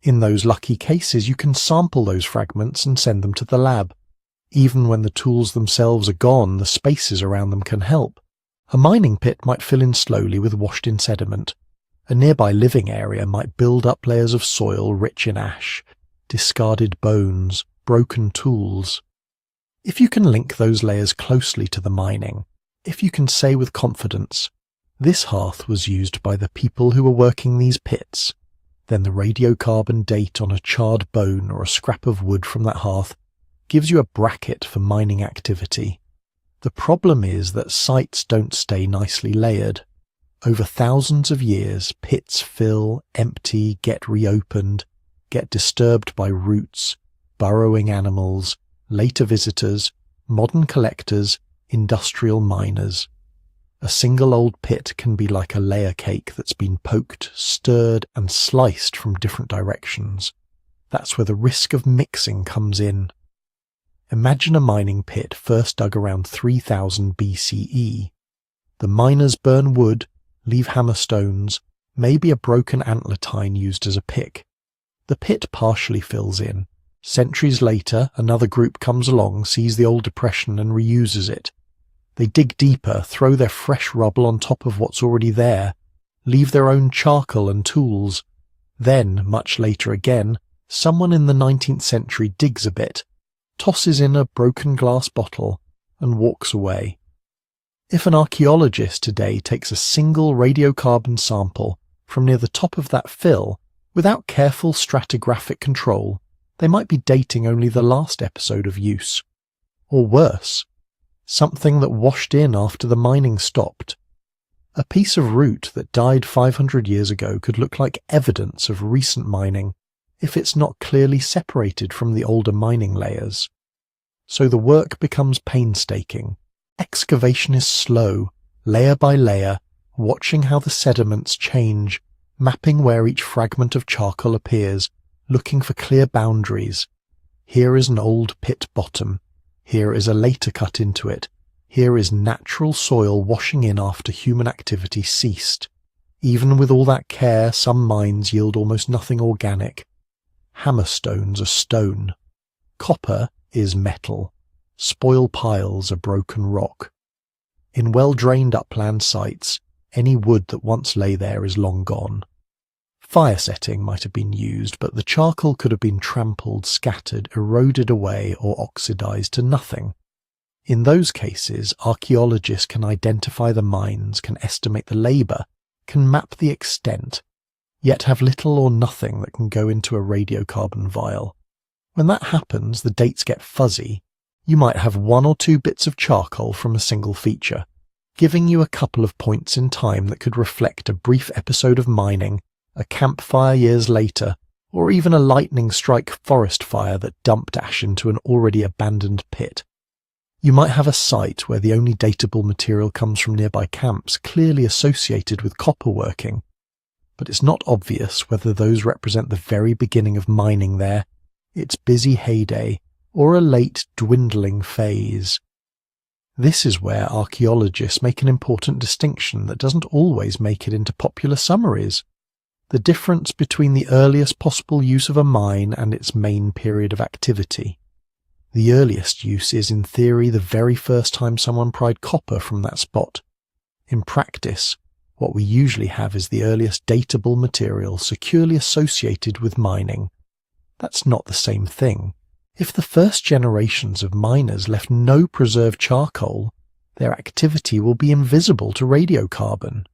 [SPEAKER 1] In those lucky cases, you can sample those fragments and send them to the lab. Even when the tools themselves are gone, the spaces around them can help. A mining pit might fill in slowly with washed-in sediment. A nearby living area might build up layers of soil rich in ash, discarded bones, broken tools. If you can link those layers closely to the mining, if you can say with confidence, This hearth was used by the people who were working these pits. Then the radiocarbon date on a charred bone or a scrap of wood from that hearth gives you a bracket for mining activity. The problem is that sites don't stay nicely layered. Over thousands of years, pits fill, empty, get reopened, get disturbed by roots, burrowing animals, later visitors, modern collectors, industrial miners. A single old pit can be like a layer cake that's been poked, stirred, and sliced from different directions. That's where the risk of mixing comes in. Imagine a mining pit first dug around 3000 BCE. The miners burn wood, leave hammerstones, maybe a broken antler tine used as a pick. The pit partially fills in. Centuries later, another group comes along, sees the old depression and reuses it. They dig deeper, throw their fresh rubble on top of what's already there, leave their own charcoal and tools. Then, much later again, someone in the 19th century digs a bit, tosses in a broken glass bottle, and walks away. If an archaeologist today takes a single radiocarbon sample from near the top of that fill, without careful stratigraphic control, they might be dating only the last episode of use. Or worse, something that washed in after the mining stopped. A piece of root that died 500 years ago could look like evidence of recent mining if it's not clearly separated from the older mining layers. So the work becomes painstaking. Excavation is slow, layer by layer, watching how the sediments change, mapping where each fragment of charcoal appears, looking for clear boundaries. Here is an old pit bottom. Here is a later cut into it. Here is natural soil washing in after human activity ceased. Even with all that care, some mines yield almost nothing organic. Hammerstones are stone. Copper is metal. Spoil piles are broken rock. In well-drained upland sites, any wood that once lay there is long gone. Fire setting might have been used, but the charcoal could have been trampled, scattered, eroded away, or oxidized to nothing. In those cases, archaeologists can identify the mines, can estimate the labor, can map the extent, yet have little or nothing that can go into a radiocarbon vial. When that happens, the dates get fuzzy. You might have one or two bits of charcoal from a single feature, giving you a couple of points in time that could reflect a brief episode of mining, a campfire years later, or even a lightning strike forest fire that dumped ash into an already abandoned pit. You might have a site where the only datable material comes from nearby camps clearly associated with copper working, but it's not obvious whether those represent the very beginning of mining there, its busy heyday, or a late dwindling phase. This is where archaeologists make an important distinction that doesn't always make it into popular summaries. The difference between the earliest possible use of a mine and its main period of activity. The earliest use is, in theory, the very first time someone pried copper from that spot. In practice, what we usually have is the earliest datable material securely associated with mining. That's not the same thing. If the first generations of miners left no preserved charcoal, their activity will be invisible to radiocarbon.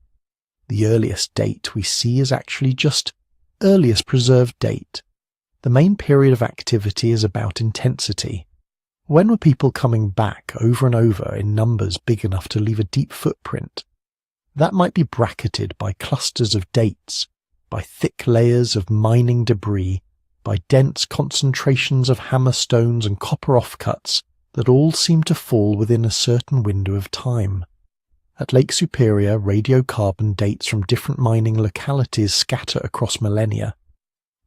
[SPEAKER 1] The earliest date we see is actually just earliest preserved date. The main period of activity is about intensity. When were people coming back over and over in numbers big enough to leave a deep footprint? That might be bracketed by clusters of dates, by thick layers of mining debris, by dense concentrations of hammerstones and copper offcuts that all seem to fall within a certain window of time. At Lake Superior, radiocarbon dates from different mining localities scatter across millennia.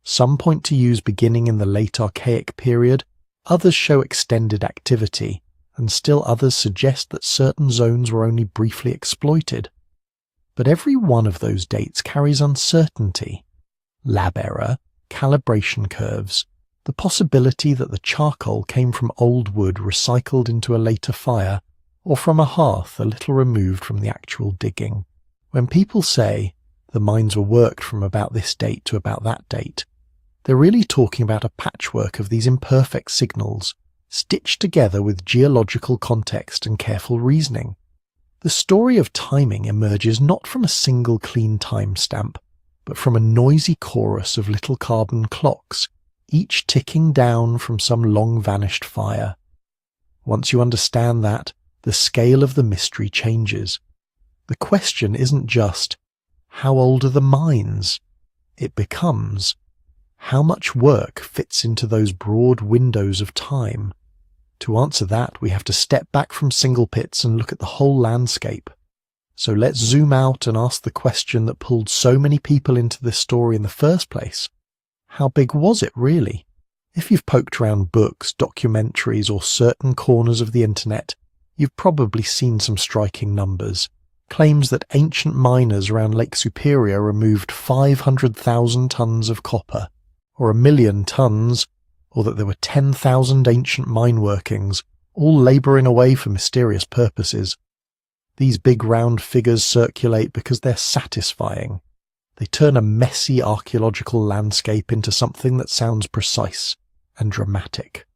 [SPEAKER 1] Some point to use beginning in the late Archaic period, others show extended activity, and still others suggest that certain zones were only briefly exploited. But every one of those dates carries uncertainty, lab error, calibration curves, the possibility that the charcoal came from old wood recycled into a later fire, or from a hearth a little removed from the actual digging. When people say the mines were worked from about this date to about that date, they're really talking about a patchwork of these imperfect signals, stitched together with geological context and careful reasoning. The story of timing emerges not from a single clean timestamp, but from a noisy chorus of little carbon clocks, each ticking down from some long-vanished fire. Once you understand that, the scale of the mystery changes. The question isn't just, how old are the mines? It becomes, how much work fits into those broad windows of time? To answer that, we have to step back from single pits and look at the whole landscape. So let's zoom out and ask the question that pulled so many people into this story in the first place. How big was it really? If you've poked around books, documentaries, or certain corners of the internet, you've probably seen some striking numbers. Claims that ancient miners around Lake Superior removed 500,000 tons of copper, or 1 million tons, or that there were 10,000 ancient mine workings, all labouring away for mysterious purposes. These big round figures circulate because they're satisfying. They turn a messy archaeological landscape into something that sounds precise and dramatic.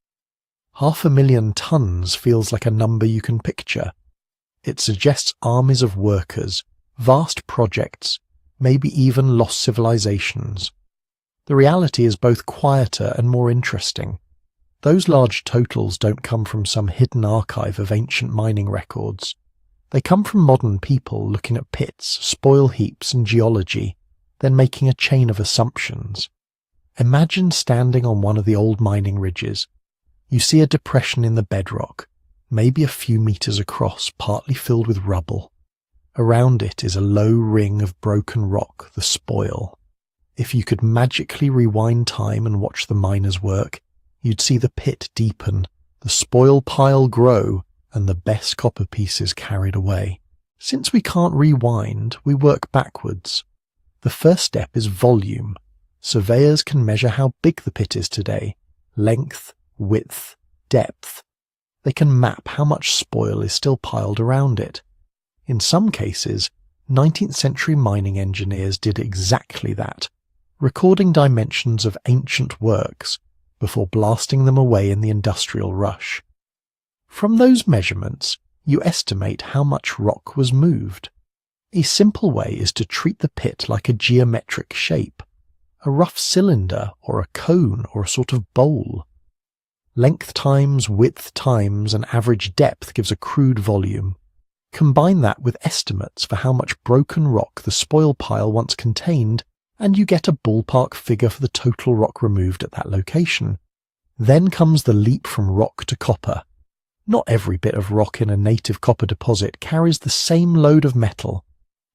[SPEAKER 1] 500,000 tons feels like a number you can picture. It suggests armies of workers, vast projects, maybe even lost civilizations. The reality is both quieter and more interesting. Those large totals don't come from some hidden archive of ancient mining records. They come from modern people looking at pits, spoil heaps and geology, then making a chain of assumptions. Imagine standing on one of the old mining ridges. You see a depression in the bedrock, maybe a few meters across, partly filled with rubble. Around it is a low ring of broken rock, the spoil. If you could magically rewind time and watch the miners work, you'd see the pit deepen, the spoil pile grow, and the best copper pieces carried away. Since we can't rewind, we work backwards. The first step is volume. Surveyors can measure how big the pit is today, length, width, depth. They can map how much spoil is still piled around it. In some cases, 19th century mining engineers did exactly that, recording dimensions of ancient works before blasting them away in the industrial rush. From those measurements, you estimate how much rock was moved. A simple way is to treat the pit like a geometric shape, a rough cylinder or a cone or a sort of bowl. Length times width times an average depth gives a crude volume. Combine that with estimates for how much broken rock the spoil pile once contained, and you get a ballpark figure for the total rock removed at that location. Then comes the leap from rock to copper. Not every bit of rock in a native copper deposit carries the same load of metal.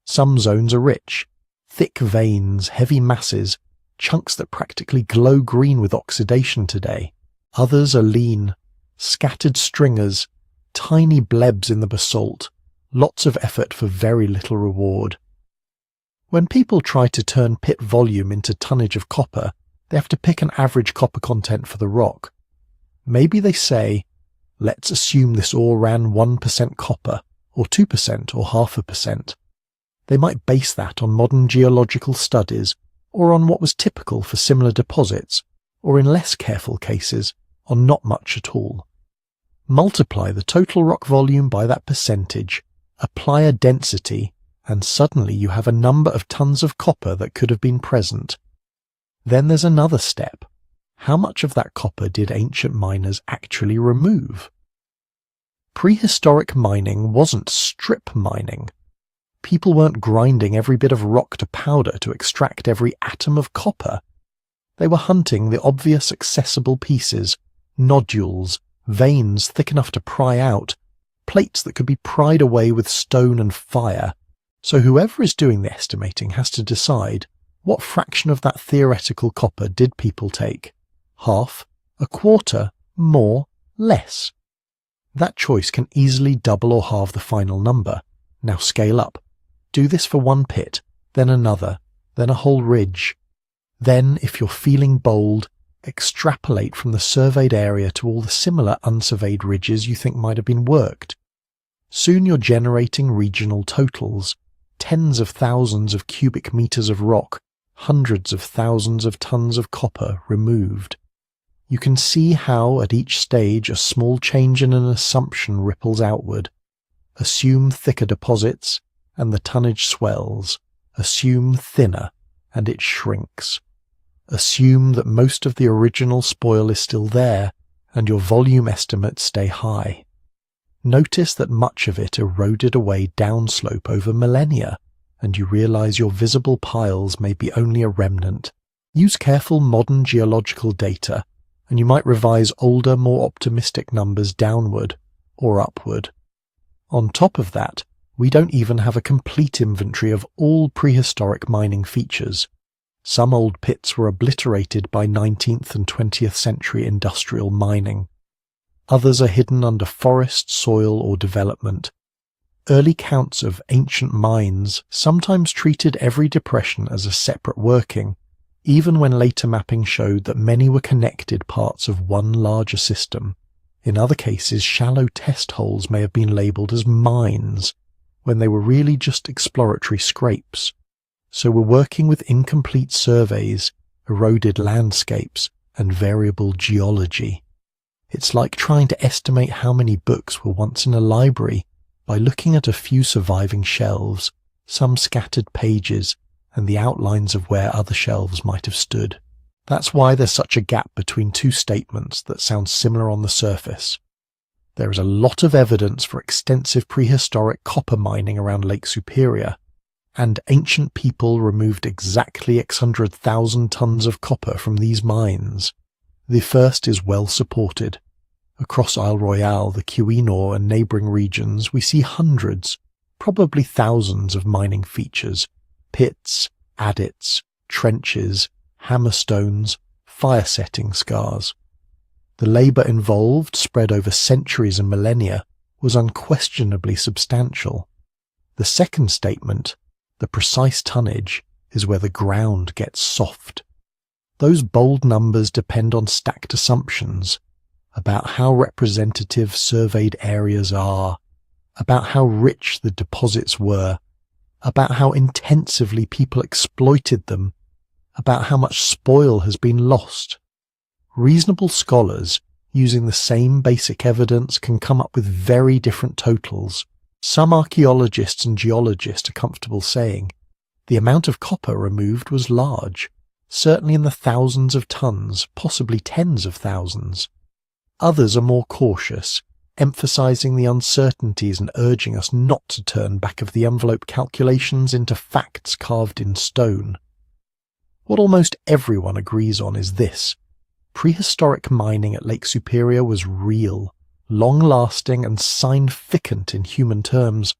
[SPEAKER 1] Some zones are rich, thick veins, heavy masses, chunks that practically glow green with oxidation today. Others are lean, scattered stringers, tiny blebs in the basalt, lots of effort for very little reward. When people try to turn pit volume into tonnage of copper, they have to pick an average copper content for the rock. Maybe they say, let's assume this ore ran 1% copper, or 2%, or 0.5%. They might base that on modern geological studies, or on what was typical for similar deposits, or in less careful cases, on not much at all. Multiply the total rock volume by that percentage, apply a density, and suddenly you have a number of tons of copper that could have been present. Then there's another step. How much of that copper did ancient miners actually remove? Prehistoric mining wasn't strip mining. People weren't grinding every bit of rock to powder to extract every atom of copper. They were hunting the obvious accessible pieces, nodules, veins thick enough to pry out, plates that could be pried away with stone and fire. So whoever is doing the estimating has to decide, what fraction of that theoretical copper did people take? Half, a quarter, more, less? That choice can easily double or halve the final number. Now scale up. Do this for one pit, then another, then a whole ridge. Then, if you're feeling bold, extrapolate from the surveyed area to all the similar unsurveyed ridges you think might have been worked. Soon you're generating regional totals, tens of thousands of cubic meters of rock, hundreds of thousands of tons of copper removed. You can see how, at each stage, a small change in an assumption ripples outward. Assume thicker deposits, and the tonnage swells. Assume thinner, and it shrinks. Assume that most of the original spoil is still there, and your volume estimates stay high. Notice that much of it eroded away downslope over millennia, and you realize your visible piles may be only a remnant. Use careful modern geological data, and you might revise older, more optimistic numbers downward or upward. On top of that, we don't even have a complete inventory of all prehistoric mining features. Some old pits were obliterated by 19th and 20th century industrial mining. Others are hidden under forest, soil, or development. Early counts of ancient mines sometimes treated every depression as a separate working, even when later mapping showed that many were connected parts of one larger system. In other cases, shallow test holes may have been labelled as mines, when they were really just exploratory scrapes. So we're working with incomplete surveys, eroded landscapes, and variable geology. It's like trying to estimate how many books were once in a library by looking at a few surviving shelves, some scattered pages, and the outlines of where other shelves might have stood. That's why there's such a gap between two statements that sound similar on the surface. There is a lot of evidence for extensive prehistoric copper mining around Lake Superior, and ancient people removed exactly 600,000 tons of copper from these mines. The first is well supported. Across Isle Royale, the Keweenaw and neighbouring regions, we see hundreds, probably thousands of mining features: pits, adits, trenches, hammerstones, fire-setting scars. The labour involved, spread over centuries and millennia, was unquestionably substantial. The second statement, the precise tonnage, is where the ground gets soft. Those bold numbers depend on stacked assumptions about how representative surveyed areas are, about how rich the deposits were, about how intensively people exploited them, about how much spoil has been lost. Reasonable scholars, using the same basic evidence, can come up with very different totals. Some archaeologists and geologists are comfortable saying the amount of copper removed was large, certainly in the thousands of tons, possibly tens of thousands. Others are more cautious, emphasizing the uncertainties and urging us not to turn back-of-the-envelope calculations into facts carved in stone. What almost everyone agrees on is this: prehistoric mining at Lake Superior was real, long-lasting and significant in human terms.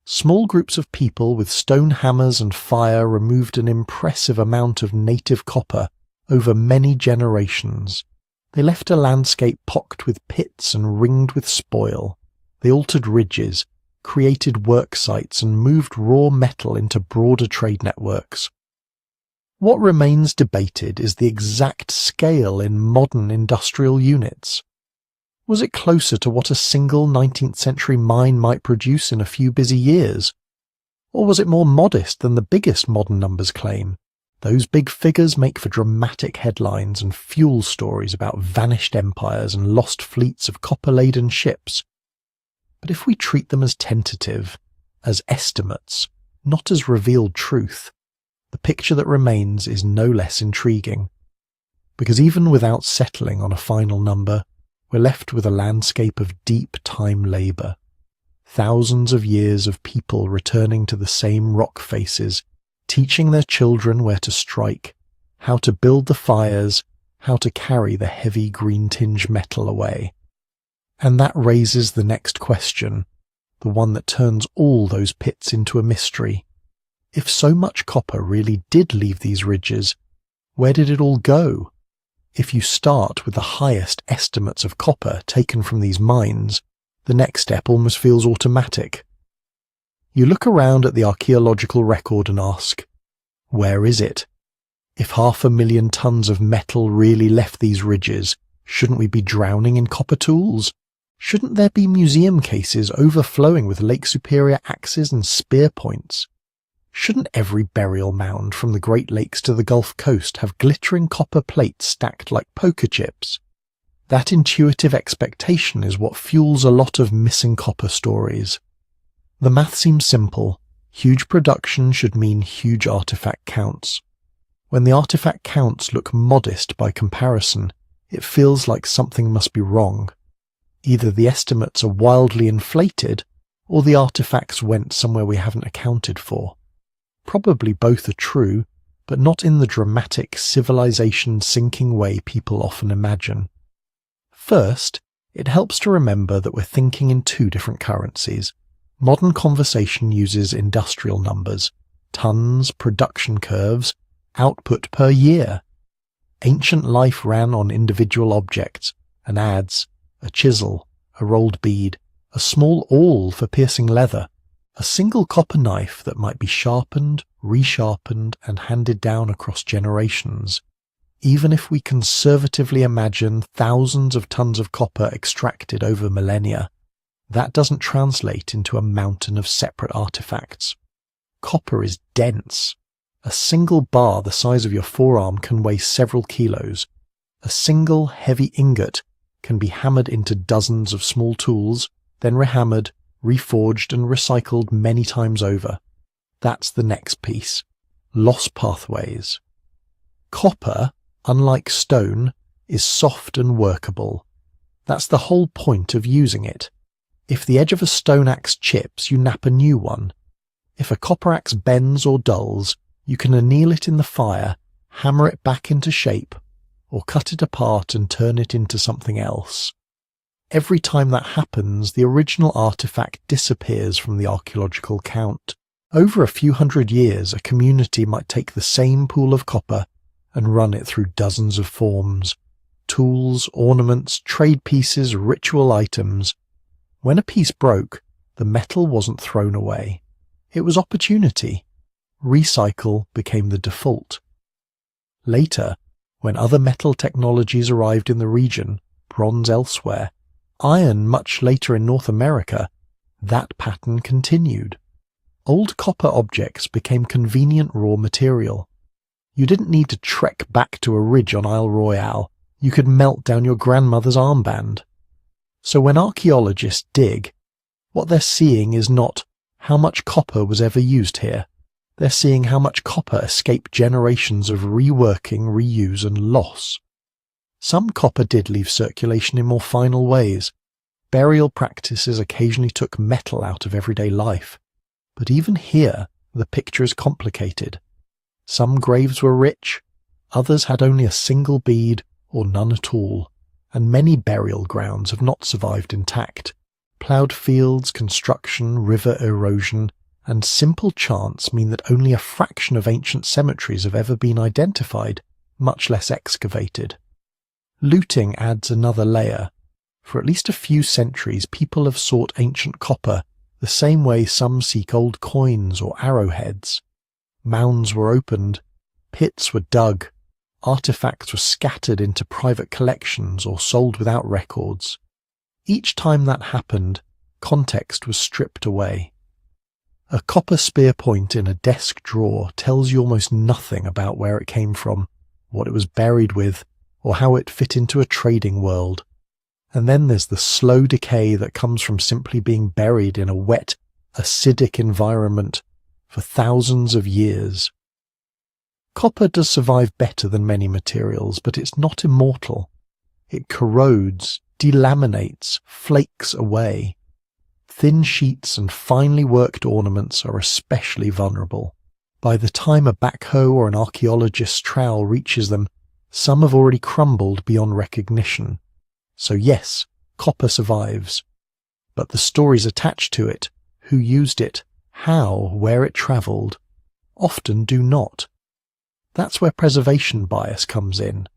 [SPEAKER 1] Small groups of people with stone hammers and fire removed an impressive amount of native copper over many generations. They left a landscape pocked with pits and ringed with spoil. They altered ridges, created work sites, and moved raw metal into broader trade networks. What remains debated is the exact scale in modern industrial units. Was it closer to what a single 19th century mine might produce in a few busy years? Or was it more modest than the biggest modern numbers claim? Those big figures make for dramatic headlines and fuel stories about vanished empires and lost fleets of copper-laden ships. But if we treat them as tentative, as estimates, not as revealed truth, the picture that remains is no less intriguing. Because even without settling on a final number, we're left with a landscape of deep time labour. Thousands of years of people returning to the same rock faces, teaching their children where to strike, how to build the fires, how to carry the heavy green-tinged metal away. And that raises the next question, the one that turns all those pits into a mystery. If so much copper really did leave these ridges, where did it all go? If you start with the highest estimates of copper taken from these mines, the next step almost feels automatic. You look around at the archaeological record and ask, where is it? If 500,000 tons of metal really left these ridges, shouldn't we be drowning in copper tools? Shouldn't there be museum cases overflowing with Lake Superior axes and spear points? Shouldn't every burial mound from the Great Lakes to the Gulf Coast have glittering copper plates stacked like poker chips? That intuitive expectation is what fuels a lot of missing copper stories. The math seems simple. Huge production should mean huge artifact counts. When the artifact counts look modest by comparison, it feels like something must be wrong. Either the estimates are wildly inflated, or the artifacts went somewhere we haven't accounted for. Probably both are true, but not in the dramatic civilization-sinking way people often imagine. First, it helps to remember that we're thinking in two different currencies. Modern conversation uses industrial numbers, tons, production curves, output per year. Ancient life ran on individual objects, an adze, a chisel, a rolled bead, a small awl for piercing leather, a single copper knife that might be sharpened, resharpened, and handed down across generations. Even if we conservatively imagine thousands of tons of copper extracted over millennia, that doesn't translate into a mountain of separate artifacts. Copper is dense. A single bar the size of your forearm can weigh several kilos. A single heavy ingot can be hammered into dozens of small tools, then rehammered, reforged and recycled many times over. That's the next piece. Loss pathways. Copper, unlike stone, is soft and workable. That's the whole point of using it. If the edge of a stone axe chips, you nap a new one. If a copper axe bends or dulls, you can anneal it in the fire, hammer it back into shape, or cut it apart and turn it into something else. Every time that happens, the original artifact disappears from the archaeological count. Over a few hundred years, a community might take the same pool of copper and run it through dozens of forms. Tools, ornaments, trade pieces, ritual items. When a piece broke, the metal wasn't thrown away. It was opportunity. Recycle became the default. Later, when other metal technologies arrived in the region, bronze elsewhere, iron much later in North America, that pattern continued. Old copper objects became convenient raw material. You didn't need to trek back to a ridge on Isle Royale. You could melt down your grandmother's armband. So when archaeologists dig, what they're seeing is not how much copper was ever used here. They're seeing how much copper escaped generations of reworking, reuse and loss. Some copper did leave circulation in more final ways. Burial practices occasionally took metal out of everyday life. But even here, the picture is complicated. Some graves were rich, others had only a single bead or none at all, and many burial grounds have not survived intact. Ploughed fields, construction, river erosion, and simple chance mean that only a fraction of ancient cemeteries have ever been identified, much less excavated. Looting adds another layer. For at least a few centuries, people have sought ancient copper the same way some seek old coins or arrowheads. Mounds were opened, pits were dug, artifacts were scattered into private collections or sold without records. Each time that happened, context was stripped away. A copper spear point in a desk drawer tells you almost nothing about where it came from, what it was buried with, or how it fit into a trading world. And then there's the slow decay that comes from simply being buried in a wet, acidic environment for thousands of years. Copper does survive better than many materials, but it's not immortal. It corrodes, delaminates, flakes away. Thin sheets and finely worked ornaments are especially vulnerable. By the time a backhoe or an archaeologist's trowel reaches them, some have already crumbled beyond recognition. So yes, copper survives. But the stories attached to it, who used it, how, where it travelled, often do not. That's where preservation bias comes in.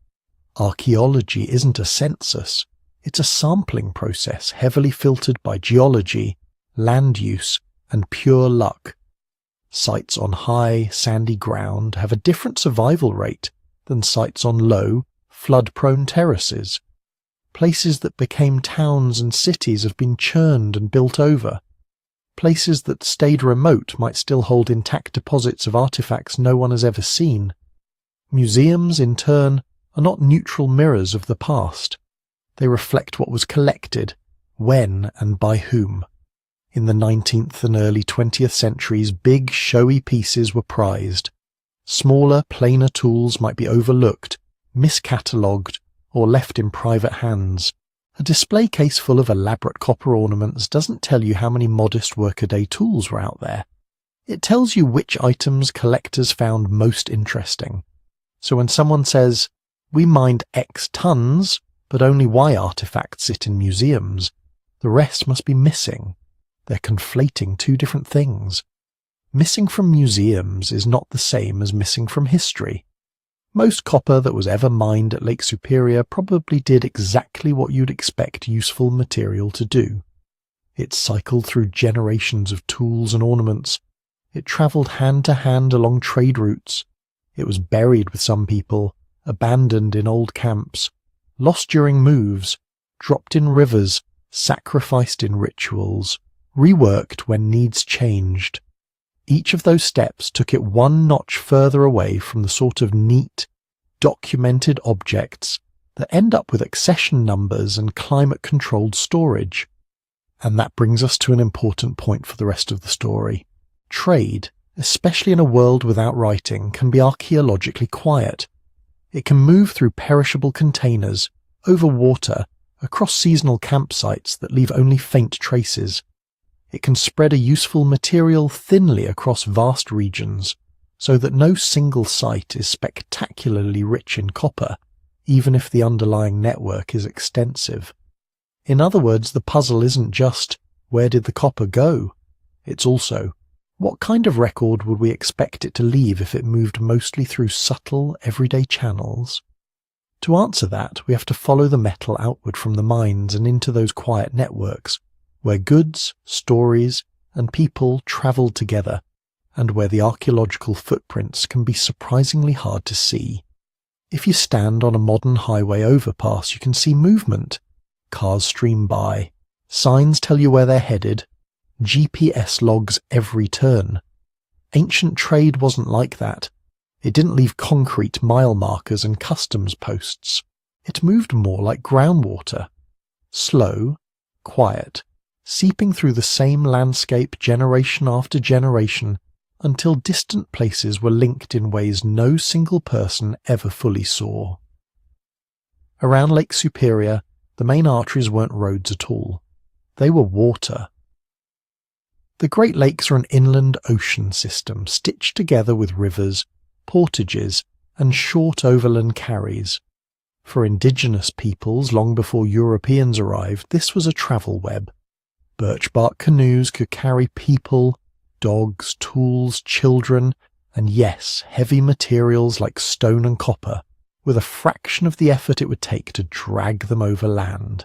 [SPEAKER 1] Archaeology isn't a census. It's a sampling process heavily filtered by geology, land use, and pure luck. Sites on high, sandy ground have a different survival rate than sites on low, flood-prone terraces. Places that became towns and cities have been churned and built over. Places that stayed remote might still hold intact deposits of artifacts no one has ever seen. Museums, in turn, are not neutral mirrors of the past. They reflect what was collected, when and by whom. In the 19th and early 20th centuries, big, showy pieces were prized. Smaller, plainer tools might be overlooked, miscatalogued, or left in private hands. A display case full of elaborate copper ornaments doesn't tell you how many modest workaday tools were out there. It tells you which items collectors found most interesting. So when someone says, "We mined X tons, but only Y artifacts sit in museums," the rest must be missing. They're conflating two different things. Missing from museums is not the same as missing from history. Most copper that was ever mined at Lake Superior probably did exactly what you'd expect useful material to do. It cycled through generations of tools and ornaments. It travelled hand to hand along trade routes. It was buried with some people, abandoned in old camps, lost during moves, dropped in rivers, sacrificed in rituals, reworked when needs changed. Each of those steps took it one notch further away from the sort of neat, documented objects that end up with accession numbers and climate-controlled storage. And that brings us to an important point for the rest of the story. Trade, especially in a world without writing, can be archaeologically quiet. It can move through perishable containers, over water, across seasonal campsites that leave only faint traces. It can spread a useful material thinly across vast regions, so that no single site is spectacularly rich in copper, even if the underlying network is extensive. In other words, the puzzle isn't just, where did the copper go? It's also, what kind of record would we expect it to leave if it moved mostly through subtle, everyday channels? To answer that, we have to follow the metal outward from the mines and into those quiet networks, where goods, stories, and people travelled together, and where the archaeological footprints can be surprisingly hard to see. If you stand on a modern highway overpass, you can see movement. Cars stream by. Signs tell you where they're headed. GPS logs every turn. Ancient trade wasn't like that. It didn't leave concrete mile markers and customs posts. It moved more like groundwater. Slow, quiet, seeping through the same landscape generation after generation until distant places were linked in ways no single person ever fully saw. Around Lake Superior, the main arteries weren't roads at all. They were water. The Great Lakes are an inland ocean system stitched together with rivers, portages, and short overland carries. For indigenous peoples long before Europeans arrived, this was a travel web. Birch bark canoes could carry people, dogs, tools, children, and yes, heavy materials like stone and copper, with a fraction of the effort it would take to drag them over land.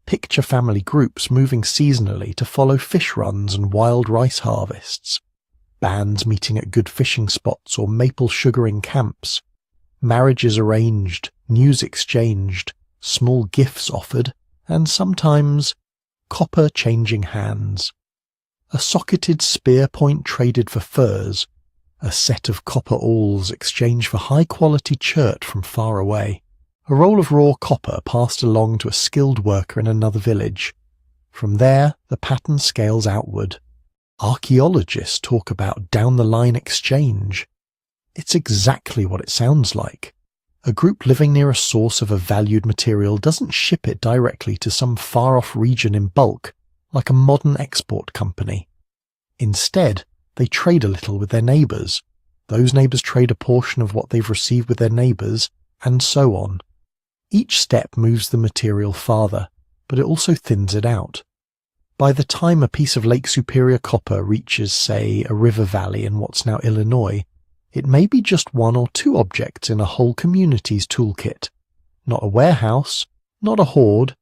[SPEAKER 1] Picture family groups moving seasonally to follow fish runs and wild rice harvests, bands meeting at good fishing spots or maple sugaring camps, marriages arranged, news exchanged, small gifts offered, and sometimes copper changing hands. A socketed spear point traded for furs, a set of copper awls exchanged for high-quality chert from far away, a roll of raw copper passed along to a skilled worker in another village. From there, the pattern scales outward. Archaeologists talk about down-the-line exchange. It's exactly what it sounds like. A group living near a source of a valued material doesn't ship it directly to some far-off region in bulk, like a modern export company. Instead, they trade a little with their neighbours. Those neighbours trade a portion of what they've received with their neighbours, and so on. Each step moves the material farther, but it also thins it out. By the time a piece of Lake Superior copper reaches, say, a river valley in what's now Illinois, it may be just one or two objects in a whole community's toolkit. Not a warehouse, not a hoard,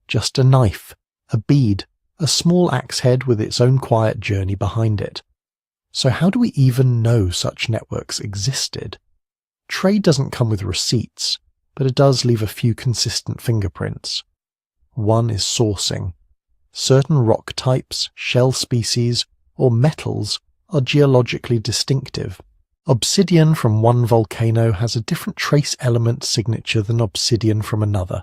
[SPEAKER 1] just a knife, a bead, a small axe head with its own quiet journey behind it. So how do we even know such networks existed? Trade doesn't come with receipts, but it does leave a few consistent fingerprints. One is sourcing. Certain rock types, shell species, or metals are geologically distinctive. Obsidian from one volcano has a different trace element signature than obsidian from another.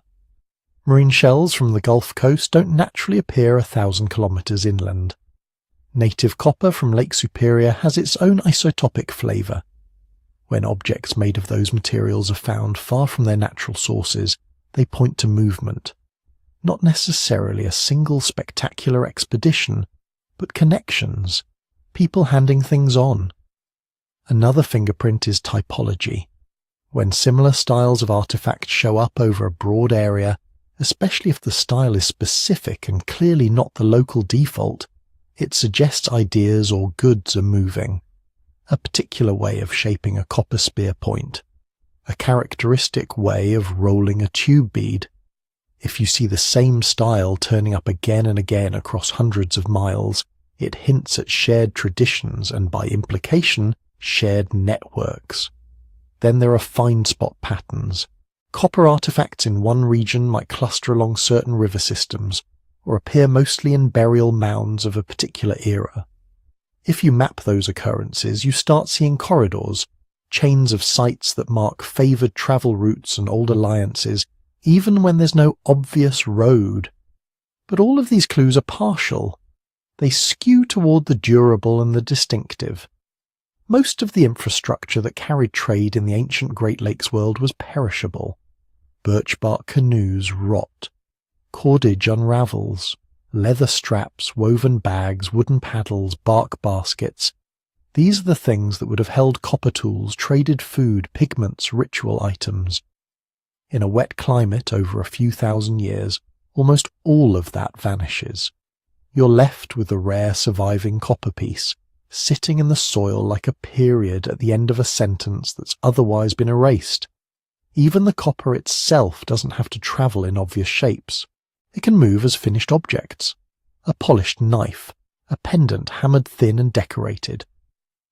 [SPEAKER 1] Marine shells from the Gulf Coast don't naturally appear 1,000 kilometres inland. Native copper from Lake Superior has its own isotopic flavour. When objects made of those materials are found far from their natural sources, they point to movement. Not necessarily a single spectacular expedition, but connections, people handing things on. Another fingerprint is typology. When similar styles of artifacts show up over a broad area, especially if the style is specific and clearly not the local default, it suggests ideas or goods are moving. A particular way of shaping a copper spear point. A characteristic way of rolling a tube bead. If you see the same style turning up again and again across hundreds of miles, it hints at shared traditions and, by implication, shared networks. Then there are find spot patterns. Copper artifacts in one region might cluster along certain river systems, or appear mostly in burial mounds of a particular era. If you map those occurrences, you start seeing corridors, chains of sites that mark favoured travel routes and old alliances, even when there's no obvious road. But all of these clues are partial. They skew toward the durable and the distinctive. Most of the infrastructure that carried trade in the ancient Great Lakes world was perishable. Birch bark canoes rot. Cordage unravels. Leather straps, woven bags, wooden paddles, bark baskets. These are the things that would have held copper tools, traded food, pigments, ritual items. In a wet climate over a few thousand years, almost all of that vanishes. You're left with the rare surviving copper piece, sitting in the soil like a period at the end of a sentence that's otherwise been erased. Even the copper itself doesn't have to travel in obvious shapes. It can move as finished objects. A polished knife, a pendant hammered thin and decorated.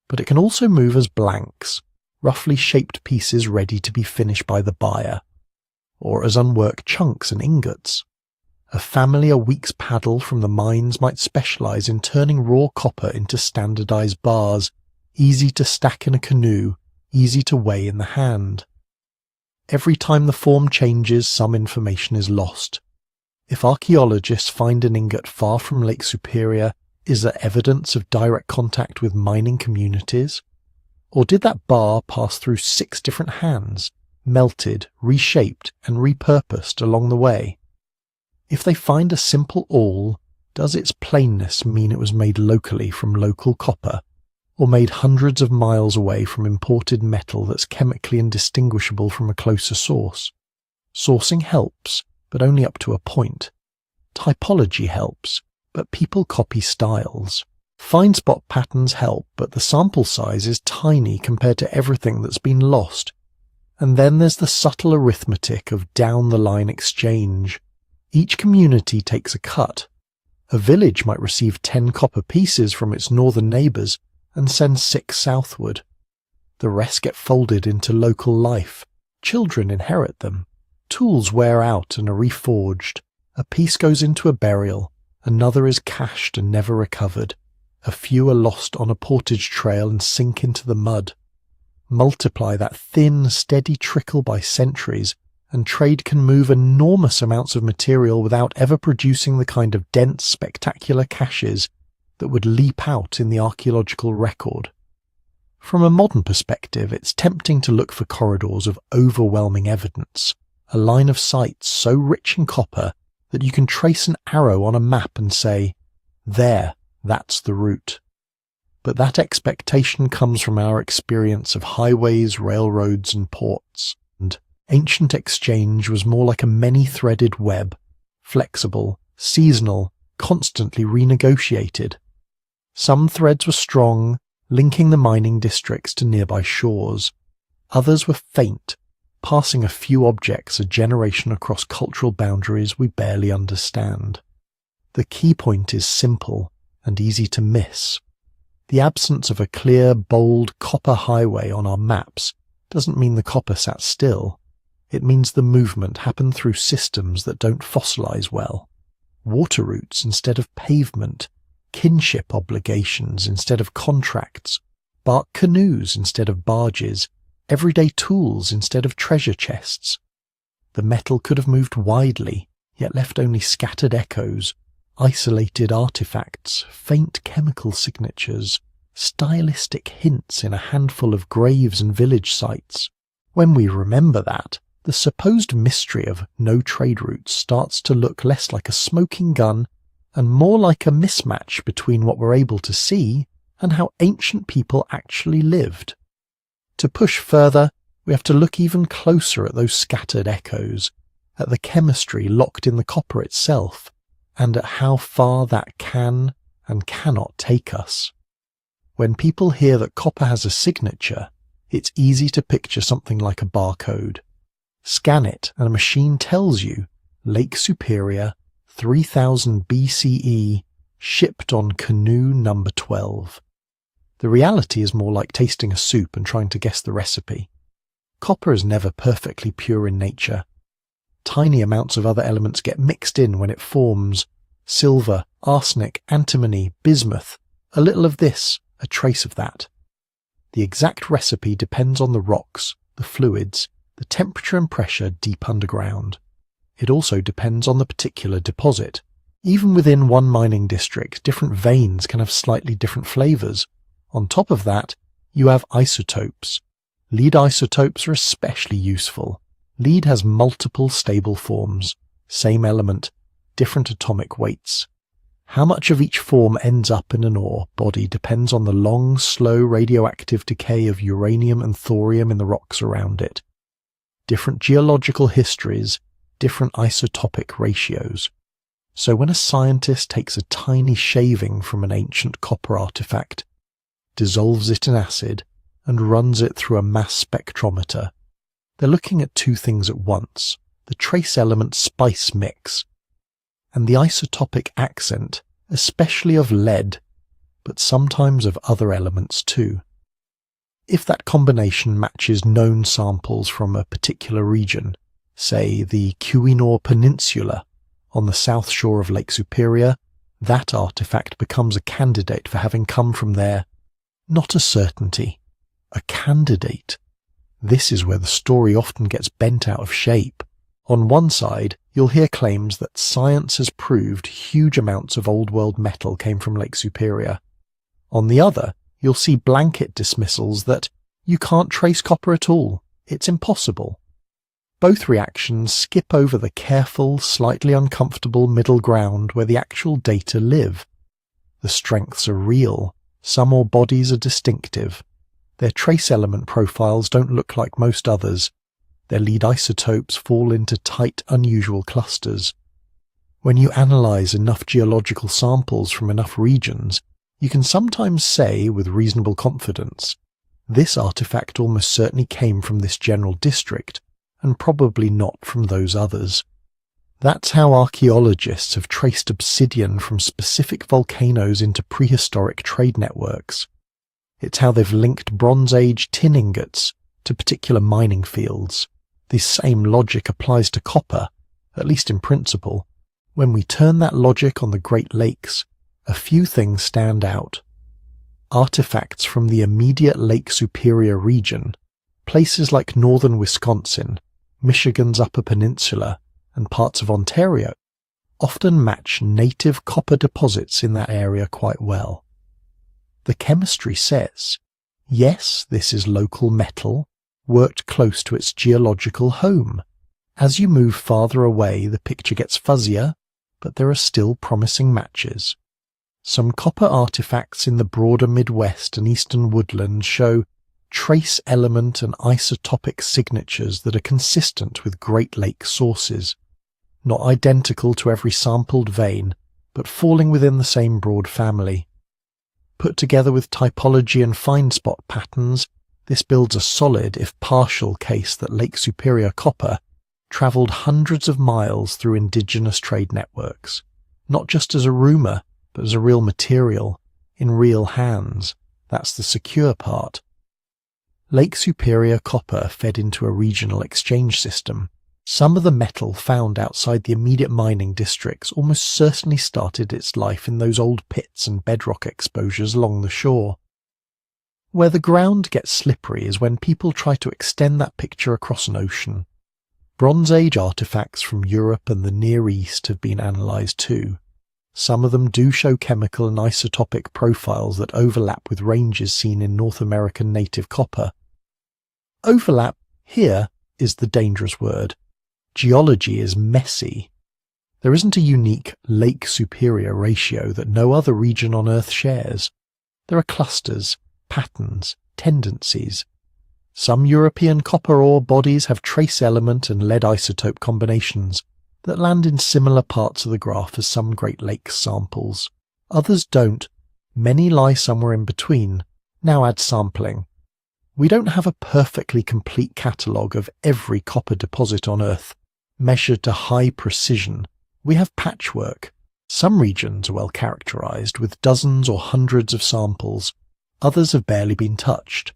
[SPEAKER 1] But it can also move as blanks, roughly shaped pieces ready to be finished by the buyer, or as unworked chunks and ingots. A family a week's paddle from the mines might specialize in turning raw copper into standardized bars, easy to stack in a canoe, easy to weigh in the hand. Every time the form changes, some information is lost. If archaeologists find an ingot far from Lake Superior, is there evidence of direct contact with mining communities? Or did that bar pass through 6 different hands, melted, reshaped, and repurposed along the way? If they find a simple awl, does its plainness mean it was made locally from local copper, or made hundreds of miles away from imported metal that's chemically indistinguishable from a closer source? Sourcing helps, but only up to a point. Typology helps, but people copy styles. Find spot patterns help, but the sample size is tiny compared to everything that's been lost. And then there's the subtle arithmetic of down-the-line exchange. Each community takes a cut. A village might receive 10 copper pieces from its northern neighbours and send 6 southward. The rest get folded into local life. Children inherit them. Tools wear out and are reforged. A piece goes into a burial, another is cached and never recovered. A few are lost on a portage trail and sink into the mud. Multiply that thin, steady trickle by centuries, and trade can move enormous amounts of material without ever producing the kind of dense, spectacular caches that would leap out in the archaeological record. From a modern perspective, it's tempting to look for corridors of overwhelming evidence, a line of sight so rich in copper that you can trace an arrow on a map and say, there, that's the route. But that expectation comes from our experience of highways, railroads, and ports, and ancient exchange was more like a many-threaded web, flexible, seasonal, constantly renegotiated. Some threads were strong, linking the mining districts to nearby shores. Others were faint, passing a few objects a generation across cultural boundaries we barely understand. The key point is simple and easy to miss. The absence of a clear, bold copper highway on our maps doesn't mean the copper sat still. It means the movement happened through systems that don't fossilize well. Water routes instead of pavement, kinship obligations instead of contracts, bark canoes instead of barges, everyday tools instead of treasure chests. The metal could have moved widely, yet left only scattered echoes, isolated artifacts, faint chemical signatures, stylistic hints in a handful of graves and village sites. When we remember that, the supposed mystery of no trade routes starts to look less like a smoking gun and more like a mismatch between what we're able to see and how ancient people actually lived. To push further, we have to look even closer at those scattered echoes, at the chemistry locked in the copper itself, and at how far that can and cannot take us. When people hear that copper has a signature, it's easy to picture something like a barcode. Scan it and a machine tells you Lake Superior, 3000 BCE, shipped on canoe number 12. The reality is more like tasting a soup and trying to guess the recipe. Copper is never perfectly pure in nature. Tiny amounts of other elements get mixed in when it forms. Silver, arsenic, antimony, bismuth, a little of this, a trace of that. The exact recipe depends on the rocks, the fluids, the temperature and pressure deep underground. It also depends on the particular deposit. Even within one mining district, different veins can have slightly different flavors. On top of that, you have isotopes. Lead isotopes are especially useful. Lead has multiple stable forms, same element, different atomic weights. How much of each form ends up in an ore body depends on the long, slow radioactive decay of uranium and thorium in the rocks around it. Different geological histories, different isotopic ratios. So when a scientist takes a tiny shaving from an ancient copper artifact, dissolves it in acid, and runs it through a mass spectrometer, they're looking at two things at once: the trace element spice mix, and the isotopic accent, especially of lead, but sometimes of other elements too. If that combination matches known samples from a particular region, say the Keweenaw Peninsula on the south shore of Lake Superior, that artifact becomes a candidate for having come from there. Not a certainty, a candidate. This is where the story often gets bent out of shape. On one side, you'll hear claims that science has proved huge amounts of old world metal came from Lake Superior. On the other, you'll see blanket dismissals that you can't trace copper at all, it's impossible. Both reactions skip over the careful, slightly uncomfortable middle ground where the actual data live. The strengths are real, some ore bodies are distinctive. Their trace element profiles don't look like most others. Their lead isotopes fall into tight, unusual clusters. When you analyze enough geological samples from enough regions, you can sometimes say with reasonable confidence, this artifact almost certainly came from this general district, and probably not from those others. That's how archaeologists have traced obsidian from specific volcanoes into prehistoric trade networks. It's how they've linked Bronze Age tin ingots to particular mining fields. This same logic applies to copper, at least in principle. When we turn that logic on the Great Lakes, a few things stand out. Artifacts from the immediate Lake Superior region, places like northern Wisconsin, Michigan's Upper Peninsula, and parts of Ontario, often match native copper deposits in that area quite well. The chemistry says, yes, this is local metal, worked close to its geological home. As you move farther away, the picture gets fuzzier, but there are still promising matches. Some copper artifacts in the broader Midwest and eastern woodlands show trace element and isotopic signatures that are consistent with Great Lake sources, not identical to every sampled vein, but falling within the same broad family. Put together with typology and find spot patterns, this builds a solid, if partial, case that Lake Superior copper travelled hundreds of miles through indigenous trade networks, not just as a rumour, but as a real material, in real hands. That's the secure part. Lake Superior copper fed into a regional exchange system. Some of the metal found outside the immediate mining districts almost certainly started its life in those old pits and bedrock exposures along the shore. Where the ground gets slippery is when people try to extend that picture across an ocean. Bronze Age artifacts from Europe and the Near East have been analysed too. Some of them do show chemical and isotopic profiles that overlap with ranges seen in North American native copper. Overlap here is the dangerous word. Geology is messy. There isn't a unique Lake Superior ratio that no other region on Earth shares. There are clusters, patterns, tendencies. Some European copper ore bodies have trace element and lead isotope combinations that land in similar parts of the graph as some Great Lakes samples. Others don't. Many lie somewhere in between. Now add sampling. We don't have a perfectly complete catalogue of every copper deposit on Earth, measured to high precision. We have patchwork. Some regions are well characterised with dozens or hundreds of samples. Others have barely been touched.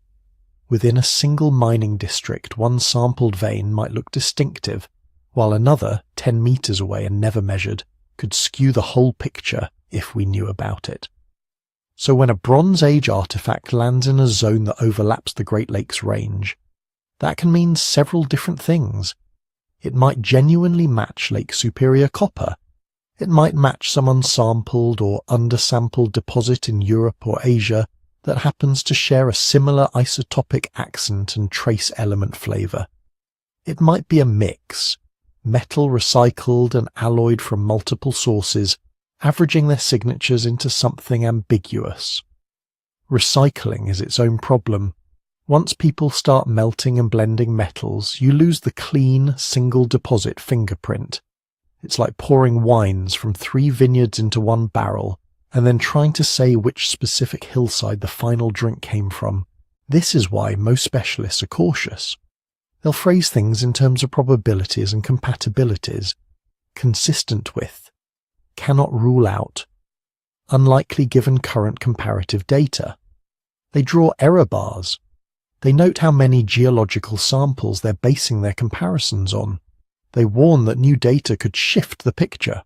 [SPEAKER 1] Within a single mining district, one sampled vein might look distinctive, while another, 10 metres away and never measured, could skew the whole picture if we knew about it. So when a Bronze Age artefact lands in a zone that overlaps the Great Lakes range, that can mean several different things. It might genuinely match Lake Superior copper. It might match some unsampled or undersampled deposit in Europe or Asia that happens to share a similar isotopic accent and trace element flavour. It might be a mix, metal recycled and alloyed from multiple sources, averaging their signatures into something ambiguous. Recycling is its own problem. Once people start melting and blending metals, you lose the clean, single deposit fingerprint. It's like pouring wines from 3 vineyards into one barrel, and then trying to say which specific hillside the final drink came from. This is why most specialists are cautious. They'll phrase things in terms of probabilities and compatibilities. Consistent with, cannot rule out, unlikely given current comparative data. They draw error bars. They note how many geological samples they're basing their comparisons on. They warn that new data could shift the picture.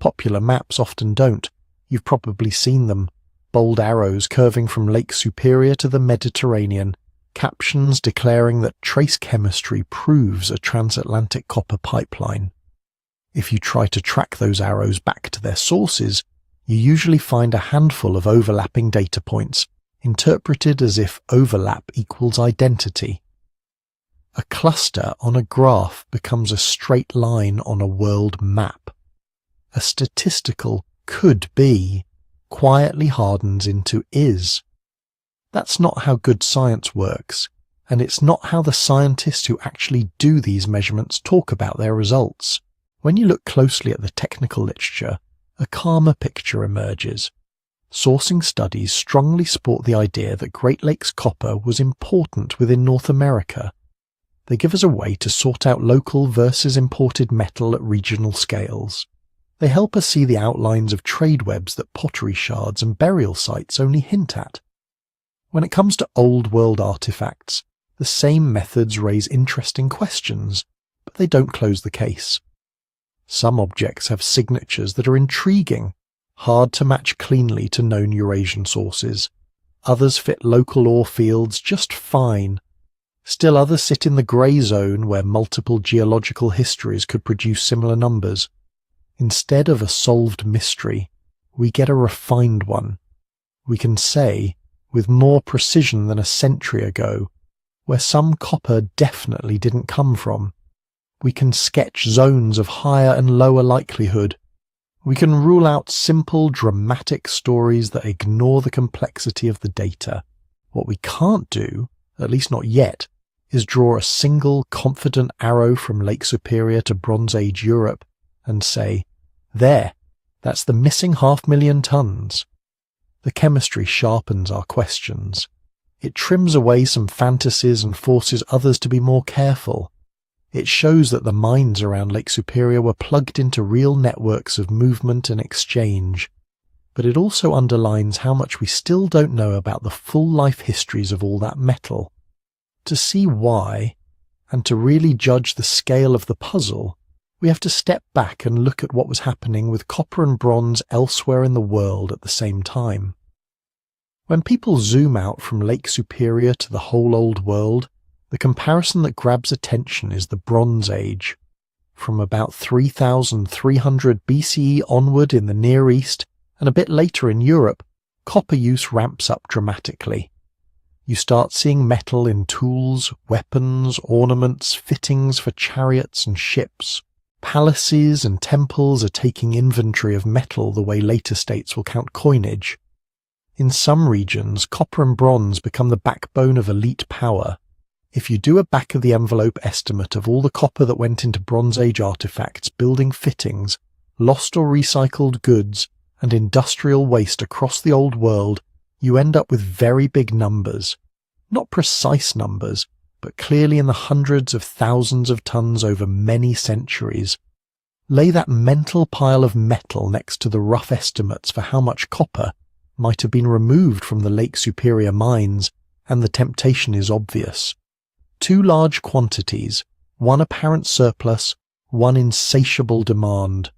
[SPEAKER 1] Popular maps often don't. You've probably seen them. Bold arrows curving from Lake Superior to the Mediterranean, captions declaring that trace chemistry proves a transatlantic copper pipeline. If you try to track those arrows back to their sources, you usually find a handful of overlapping data points, interpreted as if overlap equals identity. A cluster on a graph becomes a straight line on a world map. A statistical could be quietly hardens into is. That's not how good science works, and it's not how the scientists who actually do these measurements talk about their results. When you look closely at the technical literature, a calmer picture emerges. Sourcing studies strongly support the idea that Great Lakes copper was important within North America. They give us a way to sort out local versus imported metal at regional scales. They help us see the outlines of trade webs that pottery shards and burial sites only hint at. When it comes to old world artifacts, the same methods raise interesting questions, but they don't close the case. Some objects have signatures that are intriguing, hard to match cleanly to known Eurasian sources. Others fit local ore fields just fine. Still others sit in the grey zone where multiple geological histories could produce similar numbers. Instead of a solved mystery, we get a refined one. We can say, with more precision than a century ago, where some copper definitely didn't come from. We can sketch zones of higher and lower likelihood. We can rule out simple, dramatic stories that ignore the complexity of the data. What we can't do, at least not yet, is draw a single, confident arrow from Lake Superior to Bronze Age Europe and say, there, that's the missing 500,000 tons. The chemistry sharpens our questions. It trims away some fantasies and forces others to be more careful. It shows that the mines around Lake Superior were plugged into real networks of movement and exchange, but it also underlines how much we still don't know about the full life histories of all that metal. To see why, and to really judge the scale of the puzzle, we have to step back and look at what was happening with copper and bronze elsewhere in the world at the same time. When people zoom out from Lake Superior to the whole old world, The comparison that grabs attention is the Bronze Age. From about 3300 BCE onward in the Near East, and a bit later in Europe, copper use ramps up dramatically. You start seeing metal in tools, weapons, ornaments, fittings for chariots and ships. Palaces and temples are taking inventory of metal the way later states will count coinage. In some regions, copper and bronze become the backbone of elite power. If you do a back-of-the-envelope estimate of all the copper that went into Bronze Age artifacts, building fittings, lost or recycled goods, and industrial waste across the old world, you end up with very big numbers. Not precise numbers, but clearly in the hundreds of thousands of tons over many centuries. Lay that mental pile of metal next to the rough estimates for how much copper might have been removed from the Lake Superior mines, and the temptation is obvious. Two large quantities, one apparent surplus, one insatiable demand.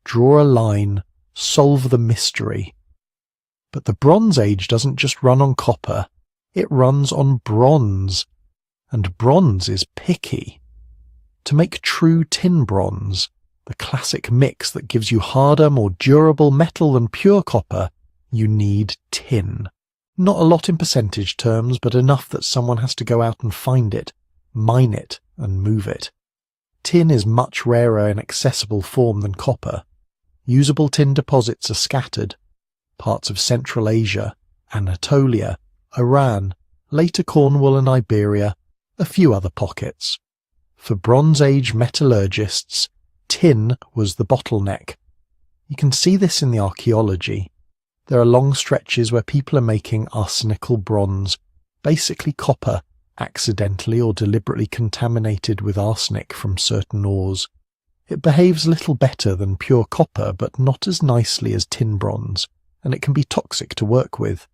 [SPEAKER 1] Draw a line, solve the mystery. But the Bronze Age doesn't just run on copper, it runs on bronze. And bronze is picky. To make true tin bronze, the classic mix that gives you harder, more durable metal than pure copper, you need tin. Not a lot in percentage terms, but enough that someone has to go out and find it, mine it, and move it. Tin is much rarer in accessible form than copper. Usable tin deposits are scattered. Parts of Central Asia, Anatolia, Iran, later Cornwall and Iberia, a few other pockets. For Bronze Age metallurgists, tin was the bottleneck. You can see this in the archaeology. There are long stretches where people are making arsenical bronze, basically copper, accidentally or deliberately contaminated with arsenic from certain ores. It behaves little better than pure copper, but not as nicely as tin bronze, and it can be toxic to work with.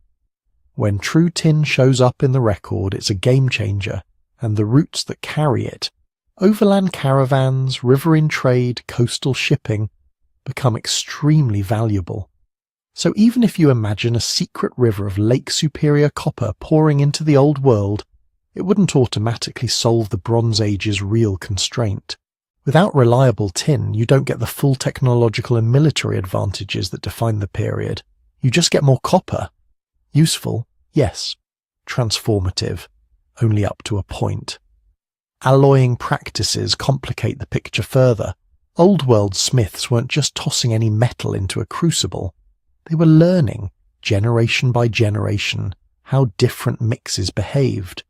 [SPEAKER 1] When true tin shows up in the record, it's a game changer, and the routes that carry it, overland caravans, riverine trade, coastal shipping, become extremely valuable. So even if you imagine a secret river of Lake Superior copper pouring into the old world, it wouldn't automatically solve the Bronze Age's real constraint. Without reliable tin, you don't get the full technological and military advantages that define the period. You just get more copper. Useful, yes. Transformative, only up to a point. Alloying practices complicate the picture further. Old world smiths weren't just tossing any metal into a crucible. They were learning, generation by generation, how different mixes behaved.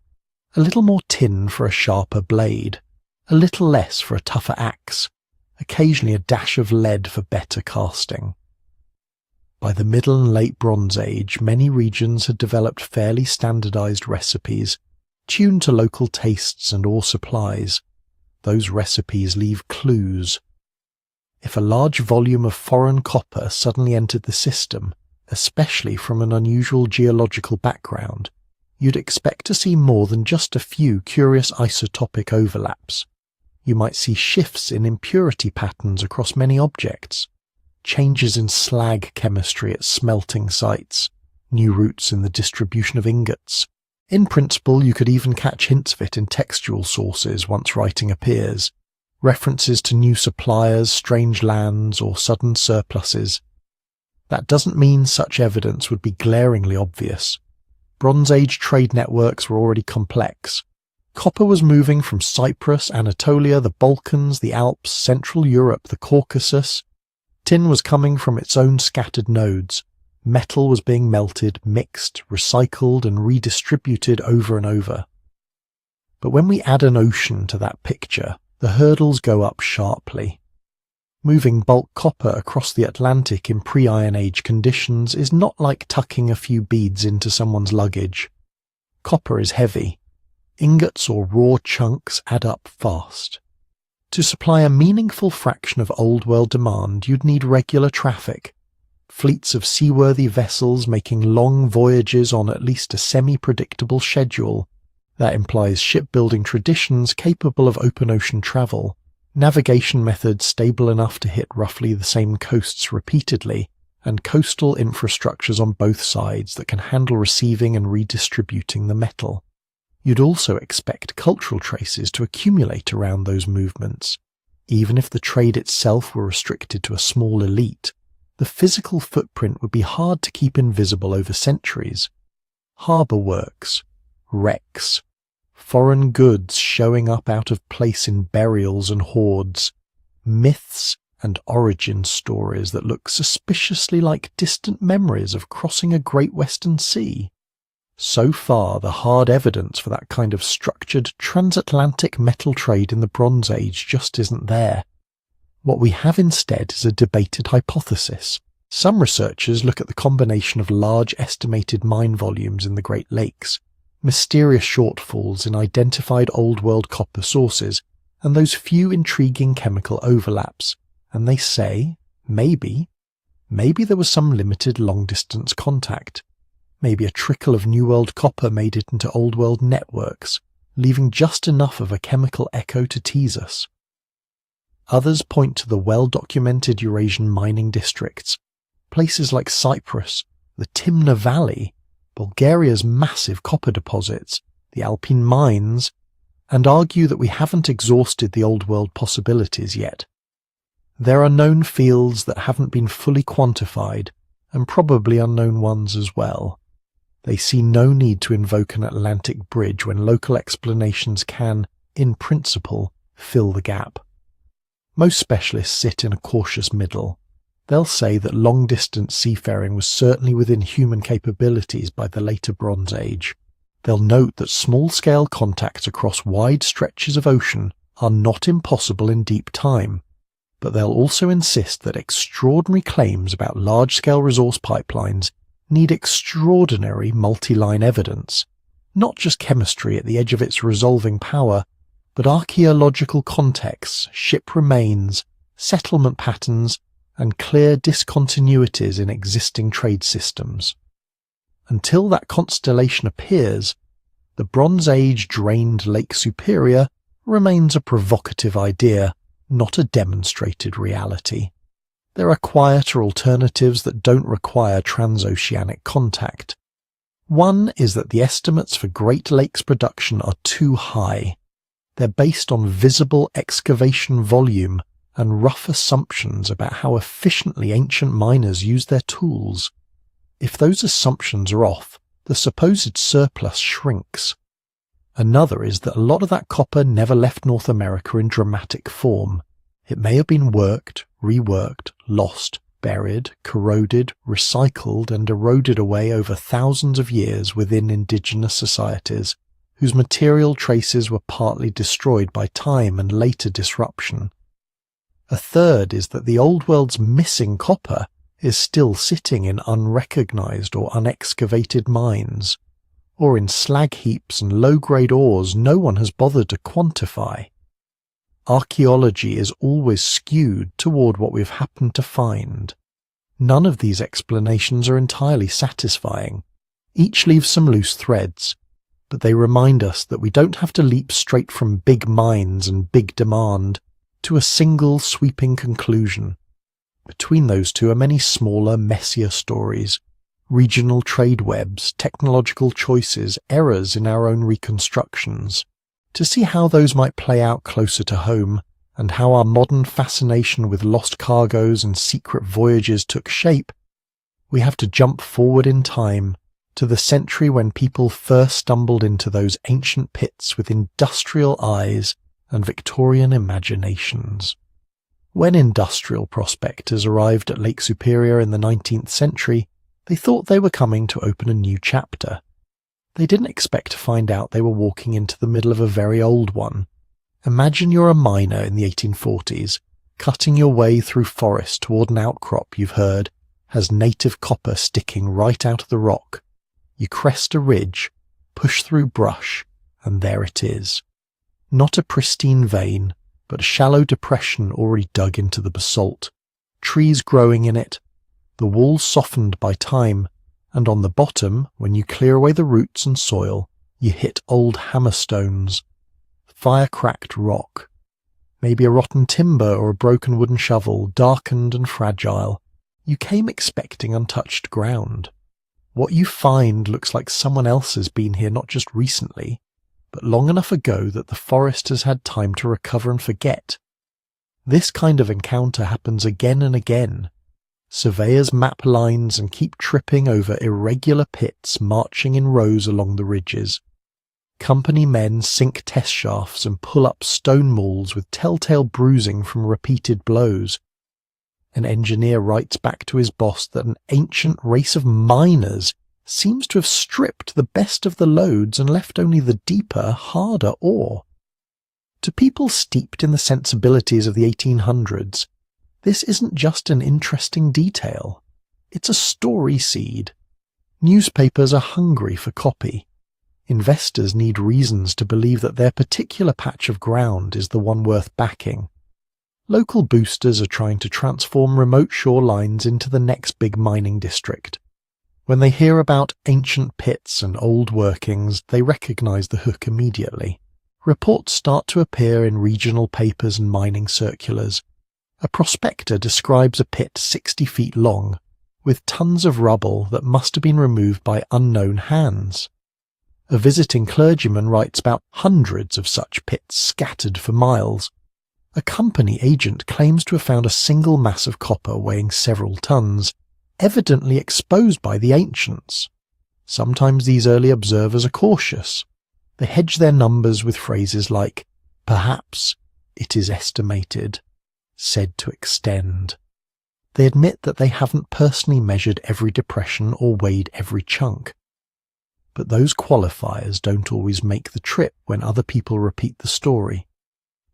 [SPEAKER 1] A little more tin for a sharper blade, a little less for a tougher axe, occasionally a dash of lead for better casting. By the Middle and Late Bronze Age, many regions had developed fairly standardized recipes, tuned to local tastes and ore supplies. Those recipes leave clues. If a large volume of foreign copper suddenly entered the system, especially from an unusual geological background, you'd expect to see more than just a few curious isotopic overlaps. You might see shifts in impurity patterns across many objects, changes in slag chemistry at smelting sites, new routes in the distribution of ingots. In principle, you could even catch hints of it in textual sources once writing appears. References to new suppliers, strange lands, or sudden surpluses. That doesn't mean such evidence would be glaringly obvious. Bronze Age trade networks were already complex. Copper was moving from Cyprus, Anatolia, the Balkans, the Alps, Central Europe, the Caucasus. Tin was coming from its own scattered nodes. Metal was being melted, mixed, recycled, and redistributed over and over. But when we add an ocean to that picture, the hurdles go up sharply. Moving bulk copper across the Atlantic in pre-Iron Age conditions is not like tucking a few beads into someone's luggage. Copper is heavy. Ingots or raw chunks add up fast. To supply a meaningful fraction of Old World demand, you'd need regular traffic. Fleets of seaworthy vessels making long voyages on at least a semi-predictable schedule. That implies shipbuilding traditions capable of open ocean travel, navigation methods stable enough to hit roughly the same coasts repeatedly, and coastal infrastructures on both sides that can handle receiving and redistributing the metal. You'd also expect cultural traces to accumulate around those movements. Even if the trade itself were restricted to a small elite, the physical footprint would be hard to keep invisible over centuries. Harbour works, wrecks, foreign goods showing up out of place in burials and hoards, myths and origin stories that look suspiciously like distant memories of crossing a great western sea. So far, the hard evidence for that kind of structured transatlantic metal trade in the Bronze Age just isn't there. What we have instead is a debated hypothesis. Some researchers look at the combination of large estimated mine volumes in the Great Lakes, mysterious shortfalls in identified Old World copper sources, and those few intriguing chemical overlaps, and they say, maybe there was some limited long-distance contact. Maybe a trickle of New World copper made it into Old World networks, leaving just enough of a chemical echo to tease us. Others point to the well-documented Eurasian mining districts, places like Cyprus, the Timna Valley, Bulgaria's massive copper deposits, the Alpine mines, and argue that we haven't exhausted the Old World possibilities yet. There are known fields that haven't been fully quantified, and probably unknown ones as well. They see no need to invoke an Atlantic bridge when local explanations can, in principle, fill the gap. Most specialists sit in a cautious middle. They'll say that long-distance seafaring was certainly within human capabilities by the later Bronze Age. They'll note that small-scale contacts across wide stretches of ocean are not impossible in deep time, but they'll also insist that extraordinary claims about large-scale resource pipelines need extraordinary multi-line evidence, not just chemistry at the edge of its resolving power, but archaeological contexts, ship remains, settlement patterns, and clear discontinuities in existing trade systems. Until that constellation appears, the Bronze Age drained Lake Superior remains a provocative idea, not a demonstrated reality. There are quieter alternatives that don't require transoceanic contact. One is that the estimates for Great Lakes production are too high. They're based on visible excavation volume and rough assumptions about how efficiently ancient miners used their tools. If those assumptions are off, the supposed surplus shrinks. Another is that a lot of that copper never left North America in dramatic form. It may have been worked, reworked, lost, buried, corroded, recycled, and eroded away over thousands of years within indigenous societies, whose material traces were partly destroyed by time and later disruption. A third is that the Old World's missing copper is still sitting in unrecognized or unexcavated mines, or in slag heaps and low-grade ores no one has bothered to quantify. Archaeology is always skewed toward what we've happened to find. None of these explanations are entirely satisfying. Each leaves some loose threads, but they remind us that we don't have to leap straight from big mines and big demand to a single sweeping conclusion. Between those two are many smaller, messier stories, regional trade webs, technological choices, errors in our own reconstructions. To see how those might play out closer to home, and how our modern fascination with lost cargoes and secret voyages took shape, we have to jump forward in time to the century when people first stumbled into those ancient pits with industrial eyes and Victorian imaginations. When industrial prospectors arrived at Lake Superior in the 19th century, they thought they were coming to open a new chapter. They didn't expect to find out they were walking into the middle of a very old one. Imagine you're a miner in the 1840s, cutting your way through forest toward an outcrop you've heard has native copper sticking right out of the rock. You crest a ridge, push through brush, and there it is. Not a pristine vein, but a shallow depression already dug into the basalt, trees growing in it, the walls softened by time, and on the bottom, when you clear away the roots and soil, you hit old hammerstones, fire-cracked rock, maybe a rotten timber or a broken wooden shovel, darkened and fragile. You came expecting untouched ground. What you find looks like someone else has been here not just recently, but long enough ago that the forest has had time to recover and forget. This kind of encounter happens again and again. Surveyors map lines and keep tripping over irregular pits marching in rows along the ridges. Company men sink test shafts and pull up stone walls with telltale bruising from repeated blows. An engineer writes back to his boss that an ancient race of miners seems to have stripped the best of the loads and left only the deeper, harder ore. To people steeped in the sensibilities of the 1800s, this isn't just an interesting detail. It's a story seed. Newspapers are hungry for copy. Investors need reasons to believe that their particular patch of ground is the one worth backing. Local boosters are trying to transform remote shorelines into the next big mining district. When they hear about ancient pits and old workings, they recognize the hook immediately. Reports start to appear in regional papers and mining circulars. A prospector describes a pit 60 feet long, with tons of rubble that must have been removed by unknown hands. A visiting clergyman writes about hundreds of such pits scattered for miles. A company agent claims to have found a single mass of copper weighing several tons, evidently exposed by the ancients. Sometimes these early observers are cautious. They hedge their numbers with phrases like, "perhaps," "it is estimated," "said to extend." They admit that they haven't personally measured every depression or weighed every chunk. But those qualifiers don't always make the trip when other people repeat the story.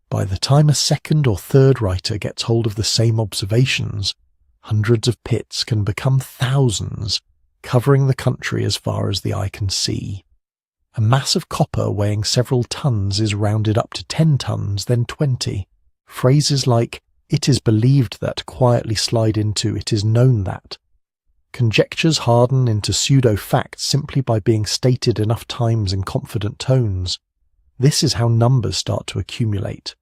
[SPEAKER 1] By the time a second or third writer gets hold of the same observations, hundreds of pits can become thousands, covering the country as far as the eye can see. A mass of copper weighing several tons is rounded up to 10 tons, then 20. Phrases like, "it is believed that" quietly slide into "it is known that." Conjectures harden into pseudo-facts simply by being stated enough times in confident tones. This is how numbers start to accumulate.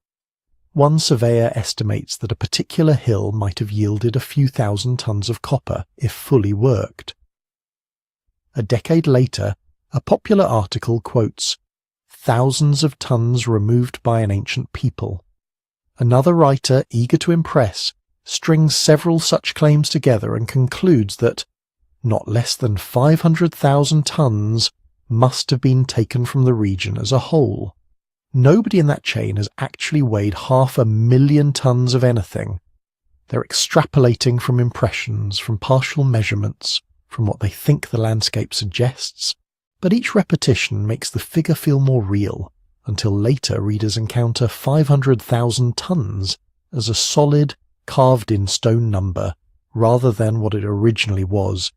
[SPEAKER 1] One surveyor estimates that a particular hill might have yielded a few thousand tons of copper if fully worked. A decade later, a popular article quotes, "thousands of tons removed by an ancient people." Another writer, eager to impress, strings several such claims together and concludes that not less than 500,000 tons must have been taken from the region as a whole. Nobody in that chain has actually weighed 500,000 tons of anything. They're extrapolating from impressions, from partial measurements, from what they think the landscape suggests, but each repetition makes the figure feel more real, until later readers encounter 500,000 tons as a solid, carved-in stone number, rather than what it originally was,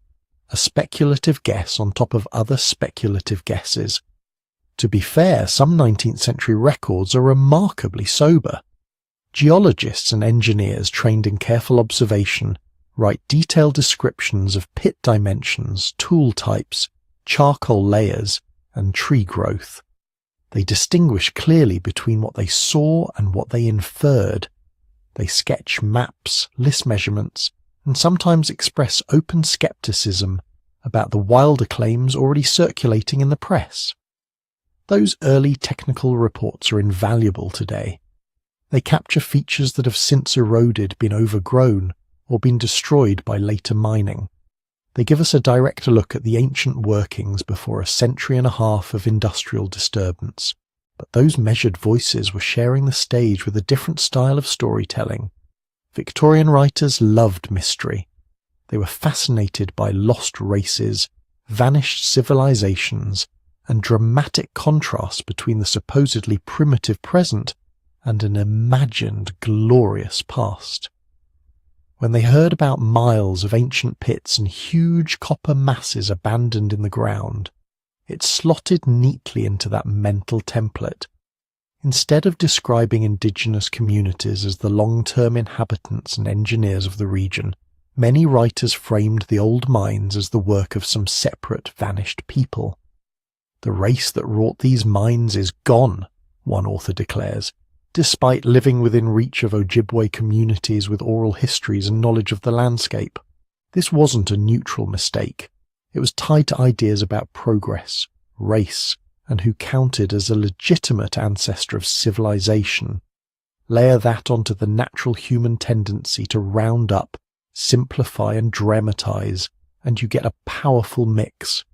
[SPEAKER 1] a speculative guess on top of other speculative guesses. To be fair, some 19th century records are remarkably sober. Geologists and engineers trained in careful observation write detailed descriptions of pit dimensions, tool types, charcoal layers, and tree growth. They distinguish clearly between what they saw and what they inferred. They sketch maps, list measurements, and sometimes express open skepticism about the wilder claims already circulating in the press. Those early technical reports are invaluable today. They capture features that have since eroded, been overgrown, or been destroyed by later mining. They give us a direct look at the ancient workings before a century and a half of industrial disturbance. But those measured voices were sharing the stage with a different style of storytelling. Victorian writers loved mystery. They were fascinated by lost races, vanished civilizations, and dramatic contrast between the supposedly primitive present and an imagined glorious past. When they heard about miles of ancient pits and huge copper masses abandoned in the ground, it slotted neatly into that mental template. Instead of describing indigenous communities as the long-term inhabitants and engineers of the region, many writers framed the old mines as the work of some separate, vanished people. "The race that wrought these mines is gone," one author declares, despite living within reach of Ojibwe communities with oral histories and knowledge of the landscape. This wasn't a neutral mistake. It was tied to ideas about progress, race, and who counted as a legitimate ancestor of civilization. Layer that onto the natural human tendency to round up, simplify and dramatize, and you get a powerful mix.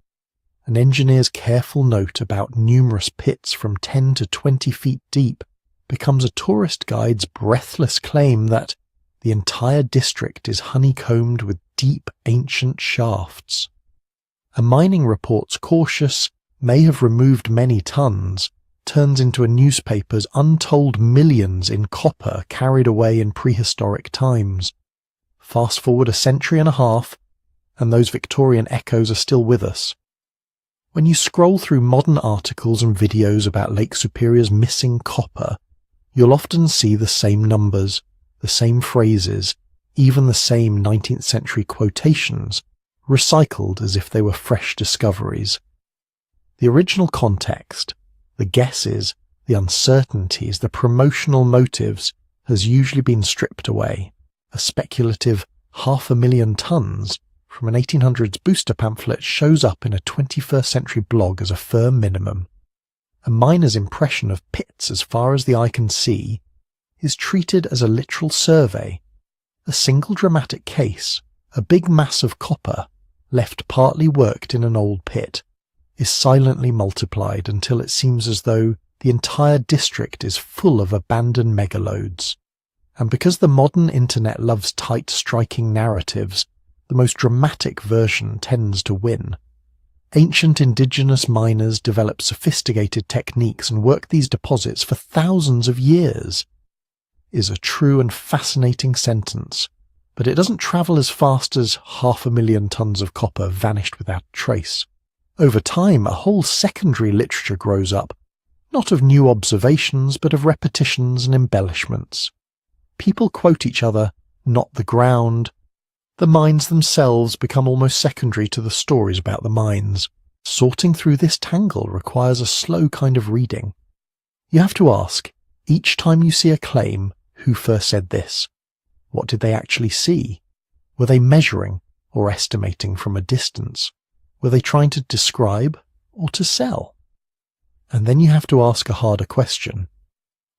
[SPEAKER 1] An engineer's careful note about numerous pits from 10 to 20 feet deep becomes a tourist guide's breathless claim that the entire district is honeycombed with deep ancient shafts. A mining report's cautious, may have removed many tons, turns into a newspaper's untold millions in copper carried away in prehistoric times. Fast forward a century and a half, and those Victorian echoes are still with us. When you scroll through modern articles and videos about Lake Superior's missing copper, you'll often see the same numbers, the same phrases, even the same 19th century quotations, recycled as if they were fresh discoveries. The original context, the guesses, the uncertainties, the promotional motives has usually been stripped away. A speculative 500,000 tons from an 1800s booster pamphlet shows up in a 21st century blog as a firm minimum. A miner's impression of pits as far as the eye can see is treated as a literal survey. A single dramatic case, a big mass of copper, left partly worked in an old pit, is silently multiplied until it seems as though the entire district is full of abandoned megalodes. And because the modern internet loves tight, striking narratives, the most dramatic version tends to win. Ancient indigenous miners developed sophisticated techniques and worked these deposits for thousands of years, is a true and fascinating sentence, but it doesn't travel as fast as 500,000 tons of copper vanished without trace. Over time, a whole secondary literature grows up, not of new observations, but of repetitions and embellishments. People quote each other, not the ground. The mines themselves become almost secondary to the stories about the mines. Sorting through this tangle requires a slow kind of reading. You have to ask, each time you see a claim, who first said this? What did they actually see? Were they measuring or estimating from a distance? Were they trying to describe or to sell? And then you have to ask a harder question.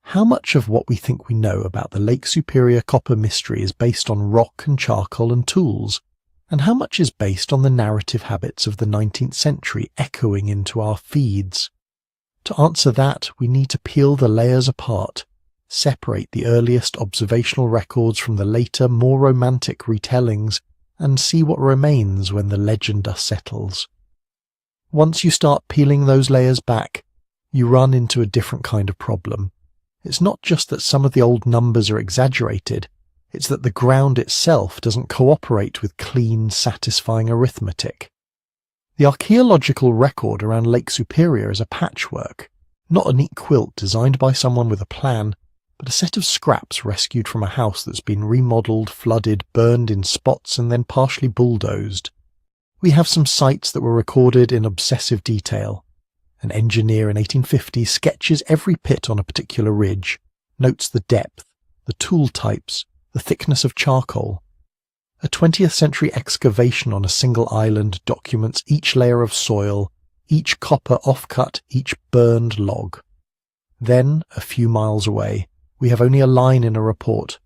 [SPEAKER 1] How much of what we think we know about the Lake Superior copper mystery is based on rock and charcoal and tools, and how much is based on the narrative habits of the 19th century echoing into our feeds? To answer that, we need to peel the layers apart, separate the earliest observational records from the later, more romantic retellings, and see what remains when the legend dust settles. Once you start peeling those layers back, you run into a different kind of problem. It's not just that some of the old numbers are exaggerated, it's that the ground itself doesn't cooperate with clean, satisfying arithmetic. The archaeological record around Lake Superior is a patchwork, not a neat quilt designed by someone with a plan, but a set of scraps rescued from a house that's been remodeled, flooded, burned in spots and then partially bulldozed. We have some sites that were recorded in obsessive detail. An engineer in 1850 sketches every pit on a particular ridge, notes the depth, the tool types, the thickness of charcoal. A 20th century excavation on a single island documents each layer of soil, each copper offcut, each burned log. Then, a few miles away, we have only a line in a report.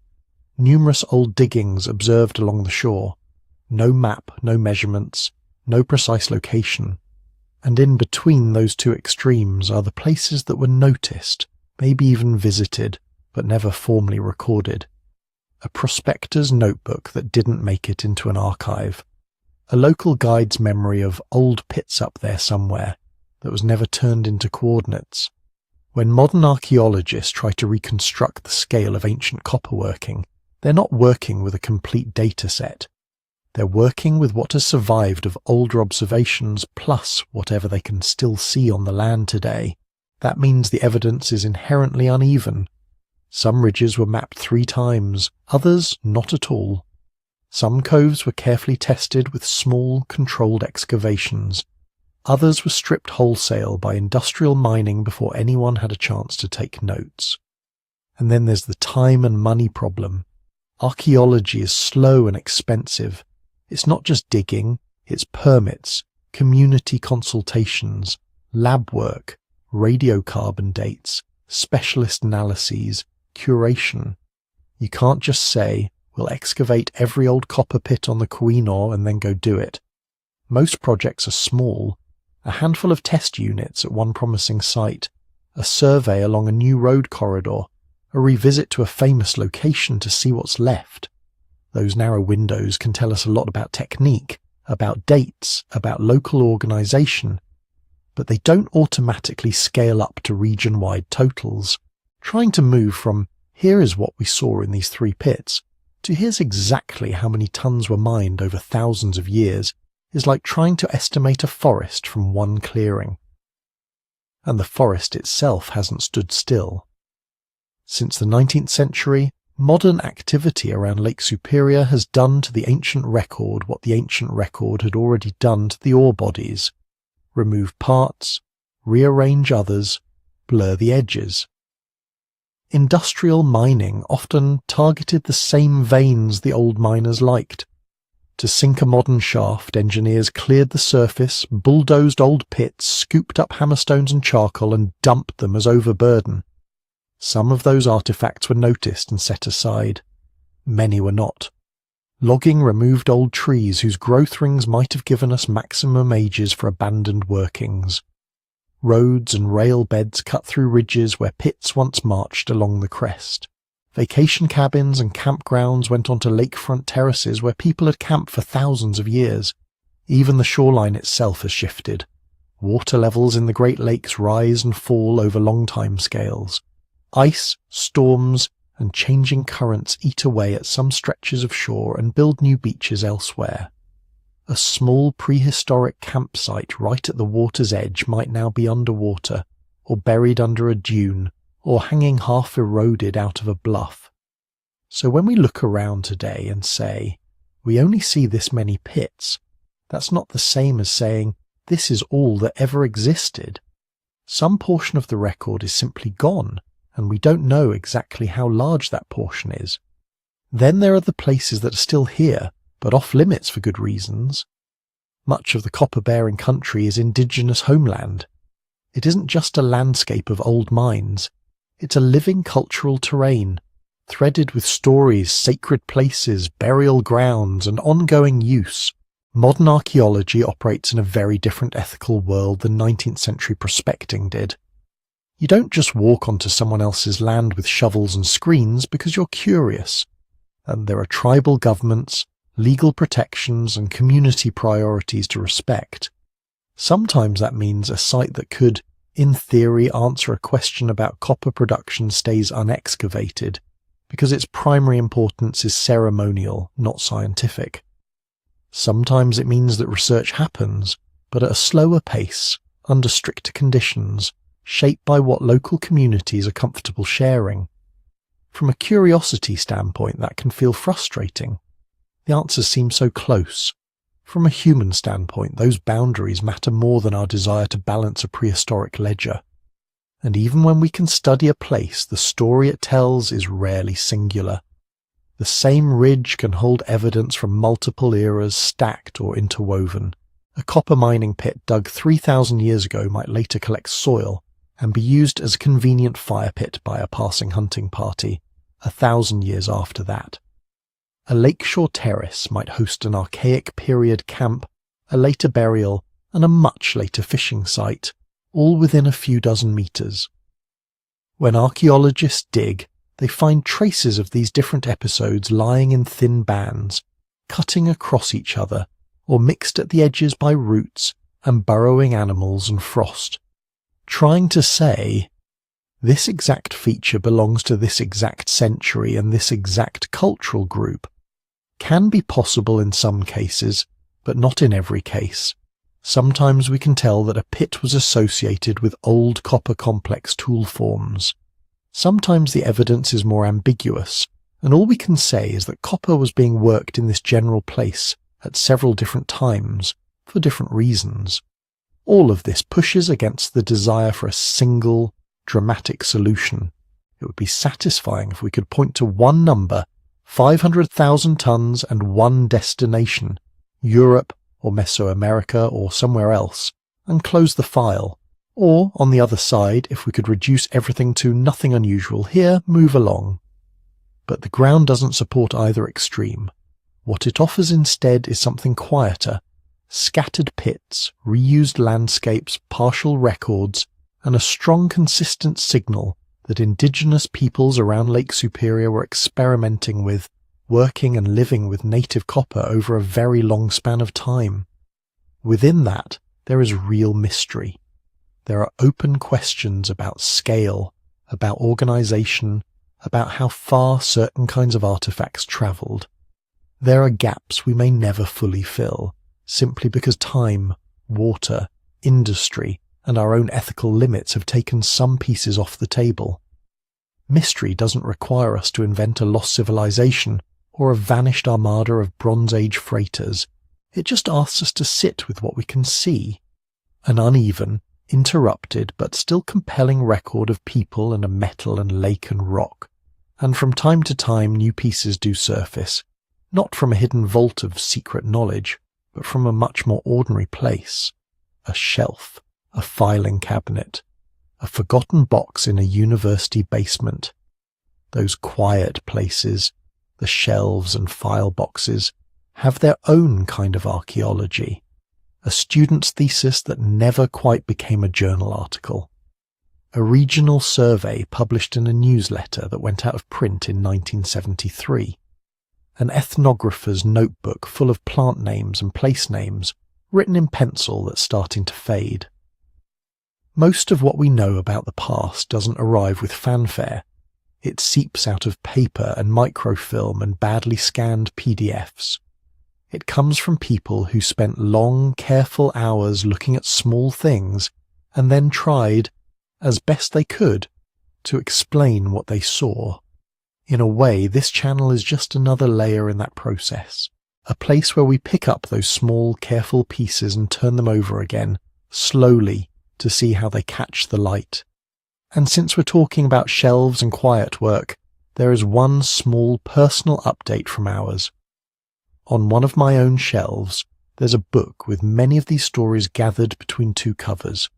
[SPEAKER 1] Numerous old diggings observed along the shore. No map, no measurements, no precise location. And in between those two extremes are the places that were noticed, maybe even visited, but never formally recorded. A prospector's notebook that didn't make it into an archive. A local guide's memory of old pits up there somewhere that was never turned into coordinates. When modern archaeologists try to reconstruct the scale of ancient copperworking, they're not working with a complete data set. They're working with what has survived of older observations plus whatever they can still see on the land today. That means the evidence is inherently uneven. Some ridges were mapped 3 times, others not at all. Some coves were carefully tested with small, controlled excavations. Others were stripped wholesale by industrial mining before anyone had a chance to take notes. And then there's the time and money problem. Archaeology is slow and expensive. It's not just digging, it's permits, community consultations, lab work, radiocarbon dates, specialist analyses, curation. You can't just say, we'll excavate every old copper pit on the Keweenaw and then go do it. Most projects are small, a handful of test units at one promising site, a survey along a new road corridor, a revisit to a famous location to see what's left. Those narrow windows can tell us a lot about technique, about dates, about local organisation, but they don't automatically scale up to region-wide totals. Trying to move from here is what we saw in these 3 pits to here's exactly how many tons were mined over thousands of years is like trying to estimate a forest from one clearing. And the forest itself hasn't stood still. Since the 19th century, modern activity around Lake Superior has done to the ancient record what the ancient record had already done to the ore bodies: remove parts, rearrange others, blur the edges. Industrial mining often targeted the same veins the old miners liked. To sink a modern shaft, engineers cleared the surface, bulldozed old pits, scooped up hammerstones and charcoal and dumped them as overburden. Some of those artifacts were noticed and set aside. Many were not. Logging removed old trees whose growth rings might have given us maximum ages for abandoned workings. Roads and rail beds cut through ridges where pits once marched along the crest. Vacation cabins and campgrounds went onto lakefront terraces where people had camped for thousands of years. Even the shoreline itself has shifted. Water levels in the Great Lakes rise and fall over long time scales. Ice, storms, and changing currents eat away at some stretches of shore and build new beaches elsewhere. A small prehistoric campsite right at the water's edge might now be underwater, or buried under a dune, or hanging half eroded out of a bluff. So when we look around today and say, we only see this many pits, that's not the same as saying, this is all that ever existed. Some portion of the record is simply gone, and we don't know exactly how large that portion is. Then there are the places that are still here, but off limits for good reasons. Much of the copper-bearing country is indigenous homeland. It isn't just a landscape of old mines. It's a living cultural terrain, threaded with stories, sacred places, burial grounds, and ongoing use. Modern archaeology operates in a very different ethical world than 19th century prospecting did. You don't just walk onto someone else's land with shovels and screens because you're curious. And there are tribal governments, legal protections, and community priorities to respect. Sometimes that means a site that could, in theory, answer a question about copper production stays unexcavated, because its primary importance is ceremonial, not scientific. Sometimes it means that research happens, but at a slower pace, under stricter conditions, shaped by what local communities are comfortable sharing. From a curiosity standpoint, that can feel frustrating. The answers seem so close. From a human standpoint, those boundaries matter more than our desire to balance a prehistoric ledger. And even when we can study a place, the story it tells is rarely singular. The same ridge can hold evidence from multiple eras stacked or interwoven. A copper mining pit dug 3,000 years ago might later collect soil and be used as a convenient fire pit by a passing hunting party 1,000 years after that. A lakeshore terrace might host an archaic period camp, a later burial, and a much later fishing site, all within a few dozen meters. When archaeologists dig, they find traces of these different episodes lying in thin bands, cutting across each other, or mixed at the edges by roots and burrowing animals and frost. Trying to say, this exact feature belongs to this exact century and this exact cultural group, can be possible in some cases, but not in every case. Sometimes we can tell that a pit was associated with old copper complex tool forms. Sometimes the evidence is more ambiguous, and all we can say is that copper was being worked in this general place at several different times, for different reasons. All of this pushes against the desire for a single, dramatic solution. It would be satisfying if we could point to one number, 500,000 tons and one destination, Europe or Mesoamerica or somewhere else, and close the file. Or, on the other side, if we could reduce everything to nothing unusual here, move along. But the ground doesn't support either extreme. What it offers instead is something quieter: scattered pits, reused landscapes, partial records, and a strong, consistent signal that indigenous peoples around Lake Superior were experimenting with, working and living with native copper over a very long span of time. Within that, there is real mystery. There are open questions about scale, about organization, about how far certain kinds of artifacts traveled. There are gaps we may never fully fill, simply because time, water, industry, and our own ethical limits have taken some pieces off the table. Mystery doesn't require us to invent a lost civilization or a vanished armada of Bronze Age freighters. It just asks us to sit with what we can see. An uneven, interrupted, but still compelling record of people and a metal and lake and rock. And from time to time new pieces do surface, not from a hidden vault of secret knowledge, but from a much more ordinary place. A shelf, a filing cabinet, a forgotten box in a university basement. Those quiet places, the shelves and file boxes, have their own kind of archaeology. A student's thesis that never quite became a journal article. A regional survey published in a newsletter that went out of print in 1973. An ethnographer's notebook full of plant names and place names, written in pencil that's starting to fade. Most of what we know about the past doesn't arrive with fanfare. It seeps out of paper and microfilm and badly scanned PDFs. It comes from people who spent long, careful hours looking at small things and then tried, as best they could, to explain what they saw. In a way, this channel is just another layer in that process, a place where we pick up those small, careful pieces and turn them over again, slowly, to see how they catch the light. And since we're talking about shelves and quiet work, there is one small personal update from ours. On one of my own shelves, there's a book with many of these stories gathered between two covers.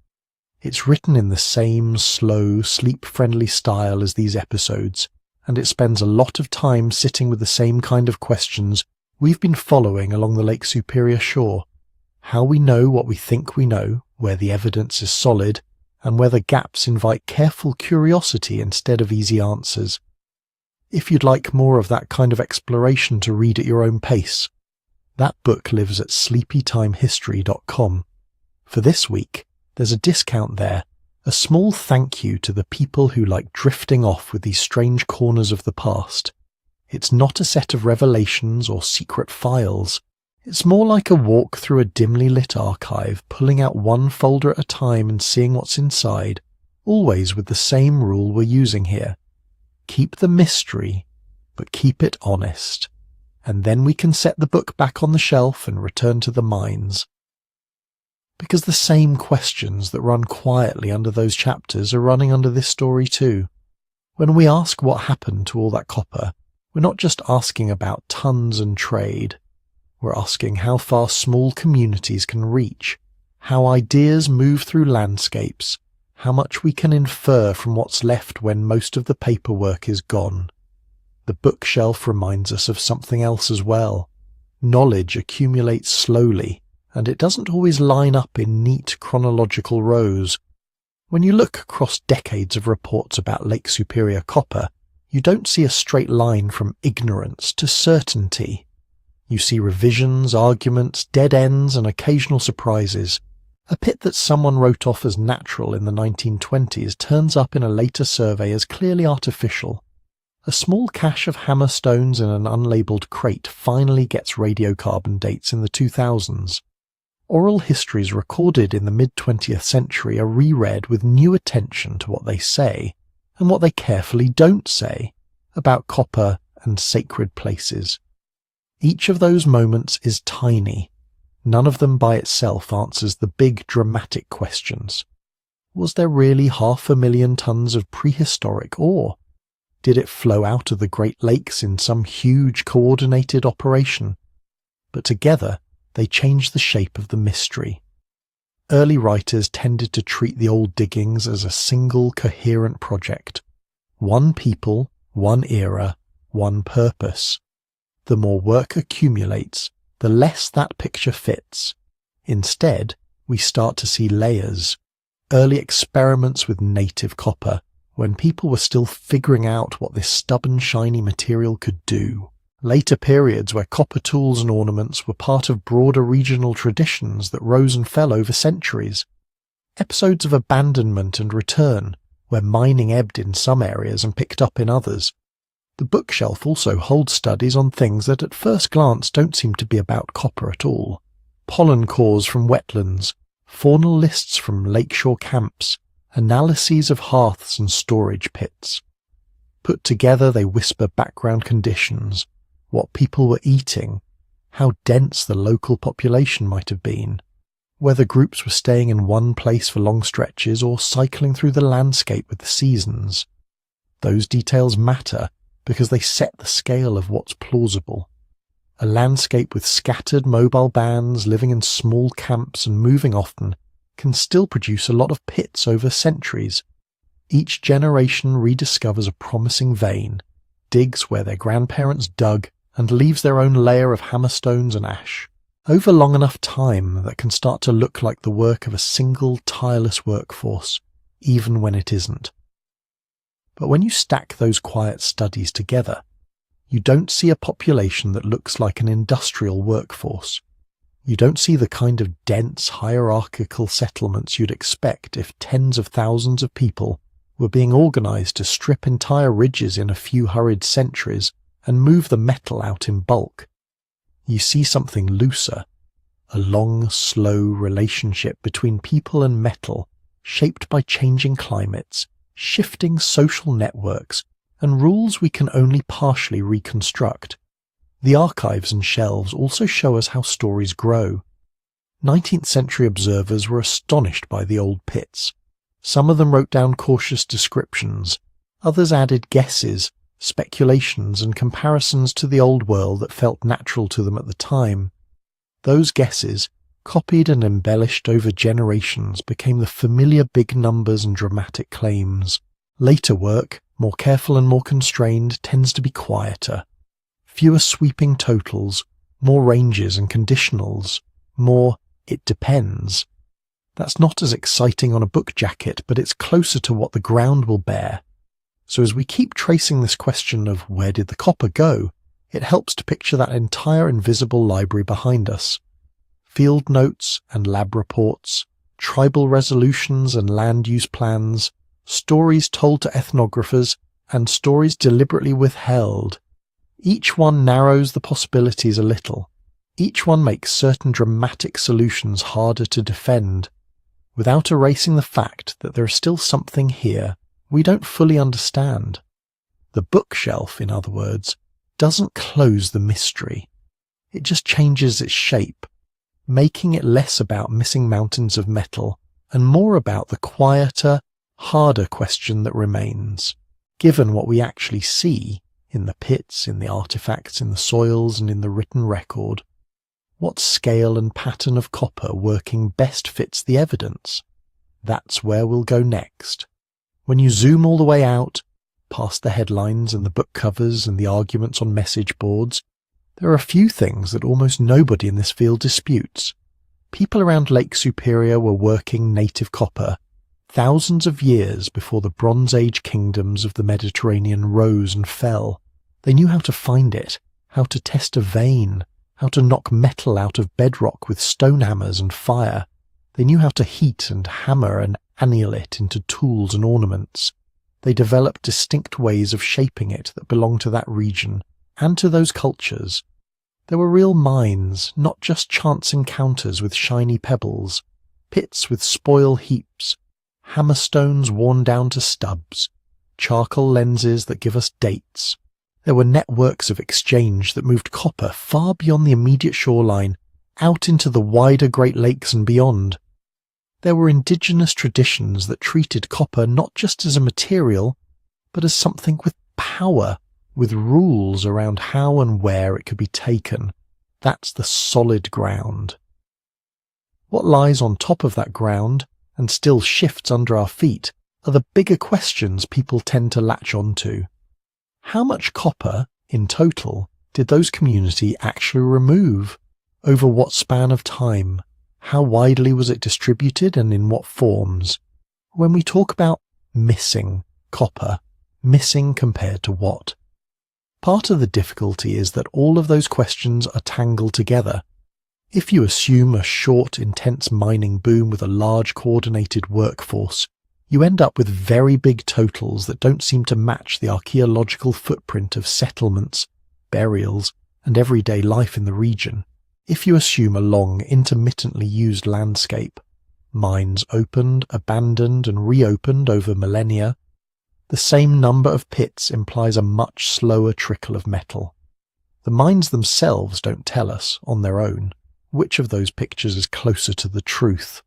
[SPEAKER 1] It's written in the same slow, sleep-friendly style as these episodes, and it spends a lot of time sitting with the same kind of questions we've been following along the Lake Superior shore. How we know what we think we know, where the evidence is solid, and where the gaps invite careful curiosity instead of easy answers. If you'd like more of that kind of exploration to read at your own pace, that book lives at sleepytimehistory.com. For this week, there's a discount there, a small thank you to the people who like drifting off with these strange corners of the past. It's not a set of revelations or secret files. It's more like a walk through a dimly lit archive, pulling out one folder at a time and seeing what's inside, always with the same rule we're using here. Keep the mystery, but keep it honest, and then we can set the book back on the shelf and return to the mines. Because the same questions that run quietly under those chapters are running under this story too. When we ask what happened to all that copper, we're not just asking about tons and trade. We're asking how far small communities can reach, how ideas move through landscapes, how much we can infer from what's left when most of the paperwork is gone. The bookshelf reminds us of something else as well. Knowledge accumulates slowly, and it doesn't always line up in neat chronological rows. When you look across decades of reports about Lake Superior copper, you don't see a straight line from ignorance to certainty. You see revisions, arguments, dead ends, and occasional surprises. A pit that someone wrote off as natural in the 1920s turns up in a later survey as clearly artificial. A small cache of hammerstones in an unlabelled crate finally gets radiocarbon dates in the 2000s. Oral histories recorded in the mid-20th century are reread with new attention to what they say, and what they carefully don't say, about copper and sacred places. Each of those moments is tiny. None of them by itself answers the big dramatic questions. Was there really 500,000 tons of prehistoric ore? Did it flow out of the Great Lakes in some huge coordinated operation? But together they change the shape of the mystery. Early writers tended to treat the old diggings as a single coherent project. One people, one era, one purpose. The more work accumulates, the less that picture fits. Instead, we start to see layers, early experiments with native copper, when people were still figuring out what this stubborn, shiny material could do. Later periods where copper tools and ornaments were part of broader regional traditions that rose and fell over centuries. Episodes of abandonment and return, where mining ebbed in some areas and picked up in others. The bookshelf also holds studies on things that at first glance don't seem to be about copper at all. Pollen cores from wetlands, faunal lists from lakeshore camps, analyses of hearths and storage pits. Put together they whisper background conditions, what people were eating, how dense the local population might have been, whether groups were staying in one place for long stretches or cycling through the landscape with the seasons. Those details matter because they set the scale of what's plausible. A landscape with scattered mobile bands living in small camps and moving often can still produce a lot of pits over centuries. Each generation rediscovers a promising vein, digs where their grandparents dug, and leaves their own layer of hammerstones and ash. Over long enough time, that can start to look like the work of a single tireless workforce, even when it isn't. But when you stack those quiet studies together, you don't see a population that looks like an industrial workforce. You don't see the kind of dense hierarchical settlements you'd expect if tens of thousands of people were being organized to strip entire ridges in a few hurried centuries and move the metal out in bulk. You see something looser, a long, slow relationship between people and metal, shaped by changing climates, shifting social networks, and rules we can only partially reconstruct. The archives and shelves also show us how stories grow. 19th century observers were astonished by the old pits. Some of them wrote down cautious descriptions, others added guesses, speculations and comparisons to the old world that felt natural to them at the time. Those guesses, copied and embellished over generations, became the familiar big numbers and dramatic claims. Later work, more careful and more constrained, tends to be quieter. Fewer sweeping totals, more ranges and conditionals, more "it depends." That's not as exciting on a book jacket, but it's closer to what the ground will bear. So as we keep tracing this question of where did the copper go, it helps to picture that entire invisible library behind us. Field notes and lab reports, tribal resolutions and land use plans, stories told to ethnographers, and stories deliberately withheld. Each one narrows the possibilities a little. Each one makes certain dramatic solutions harder to defend, without erasing the fact that there is still something here we don't fully understand. The bookshelf, in other words, doesn't close the mystery. It just changes its shape, making it less about missing mountains of metal and more about the quieter, harder question that remains. Given what we actually see in the pits, in the artifacts, in the soils and in the written record, what scale and pattern of copper working best fits the evidence? That's where we'll go next. When you zoom all the way out, past the headlines and the book covers and the arguments on message boards, there are a few things that almost nobody in this field disputes. People around Lake Superior were working native copper thousands of years before the Bronze Age kingdoms of the Mediterranean rose and fell. They knew how to find it, how to test a vein, how to knock metal out of bedrock with stone hammers and fire. They knew how to heat and hammer and anneal it into tools and ornaments. They developed distinct ways of shaping it that belonged to that region and to those cultures. There were real mines, not just chance encounters with shiny pebbles, pits with spoil heaps, hammerstones worn down to stubs, charcoal lenses that give us dates. There were networks of exchange that moved copper far beyond the immediate shoreline, out into the wider Great Lakes and beyond. There were indigenous traditions that treated copper not just as a material, but as something with power, with rules around how and where it could be taken. That's the solid ground. What lies on top of that ground and still shifts under our feet are the bigger questions people tend to latch onto. How much copper, in total, did those communities actually remove? Over what span of time? How widely was it distributed and in what forms? When we talk about missing copper, missing compared to what? Part of the difficulty is that all of those questions are tangled together. If you assume a short, intense mining boom with a large coordinated workforce, you end up with very big totals that don't seem to match the archaeological footprint of settlements, burials, and everyday life in the region. If you assume a long, intermittently used landscape, mines opened, abandoned, and reopened over millennia, the same number of pits implies a much slower trickle of metal. The mines themselves don't tell us, on their own, which of those pictures is closer to the truth.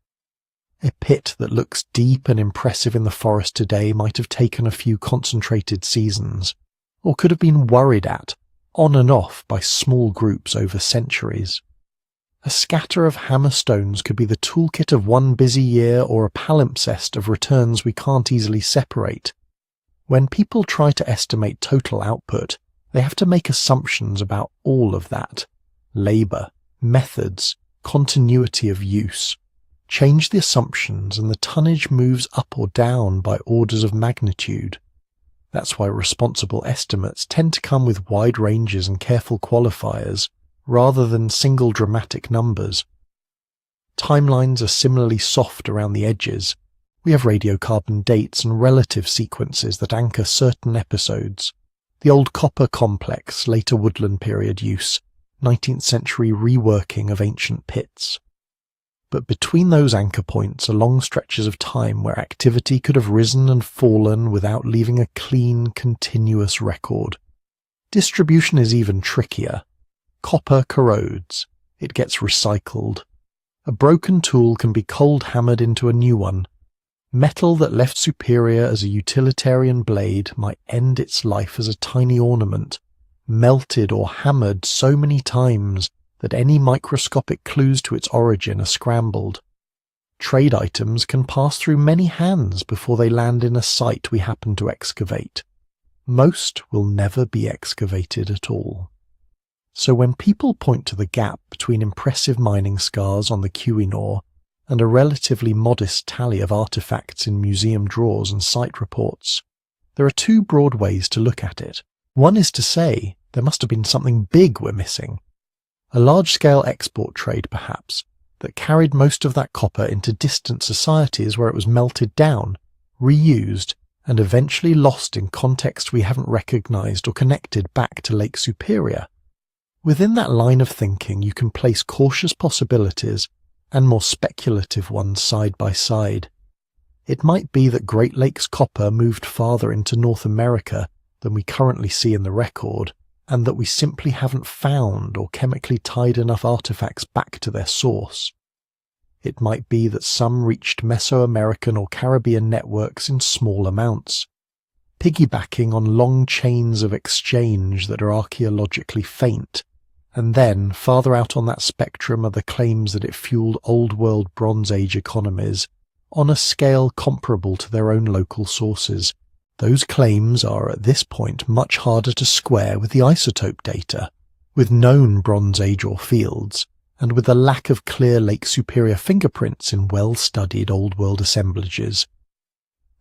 [SPEAKER 1] A pit that looks deep and impressive in the forest today might have taken a few concentrated seasons, or could have been worried at, on and off by small groups over centuries. A scatter of hammerstones could be the toolkit of one busy year or a palimpsest of returns we can't easily separate. When people try to estimate total output, they have to make assumptions about all of that: labour, methods, continuity of use. Change the assumptions and the tonnage moves up or down by orders of magnitude. That's why responsible estimates tend to come with wide ranges and careful qualifiers, rather than single dramatic numbers. Timelines are similarly soft around the edges. We have radiocarbon dates and relative sequences that anchor certain episodes. The old copper complex, later woodland period use, 19th century reworking of ancient pits. But between those anchor points are long stretches of time where activity could have risen and fallen without leaving a clean, continuous record. Distribution is even trickier. Copper corrodes. It gets recycled. A broken tool can be cold hammered into a new one. Metal that left superior as a utilitarian blade might end its life as a tiny ornament, melted or hammered so many times that any microscopic clues to its origin are scrambled. Trade items can pass through many hands before they land in a site we happen to excavate. Most will never be excavated at all. So when people point to the gap between impressive mining scars on the Keweenaw and a relatively modest tally of artifacts in museum drawers and site reports, there are two broad ways to look at it. One is to say there must have been something big we're missing. A large-scale export trade, perhaps, that carried most of that copper into distant societies where it was melted down, reused, and eventually lost in context we haven't recognized or connected back to Lake Superior. Within that line of thinking you can place cautious possibilities and more speculative ones side by side. It might be that Great Lakes copper moved farther into North America than we currently see in the record, and that we simply haven't found or chemically tied enough artifacts back to their source. It might be that some reached Mesoamerican or Caribbean networks in small amounts, piggybacking on long chains of exchange that are archaeologically faint, and then farther out on that spectrum are the claims that it fueled Old World Bronze Age economies on a scale comparable to their own local sources. Those claims are at this point much harder to square with the isotope data, with known Bronze Age ore fields, and with the lack of clear Lake Superior fingerprints in well-studied Old World assemblages.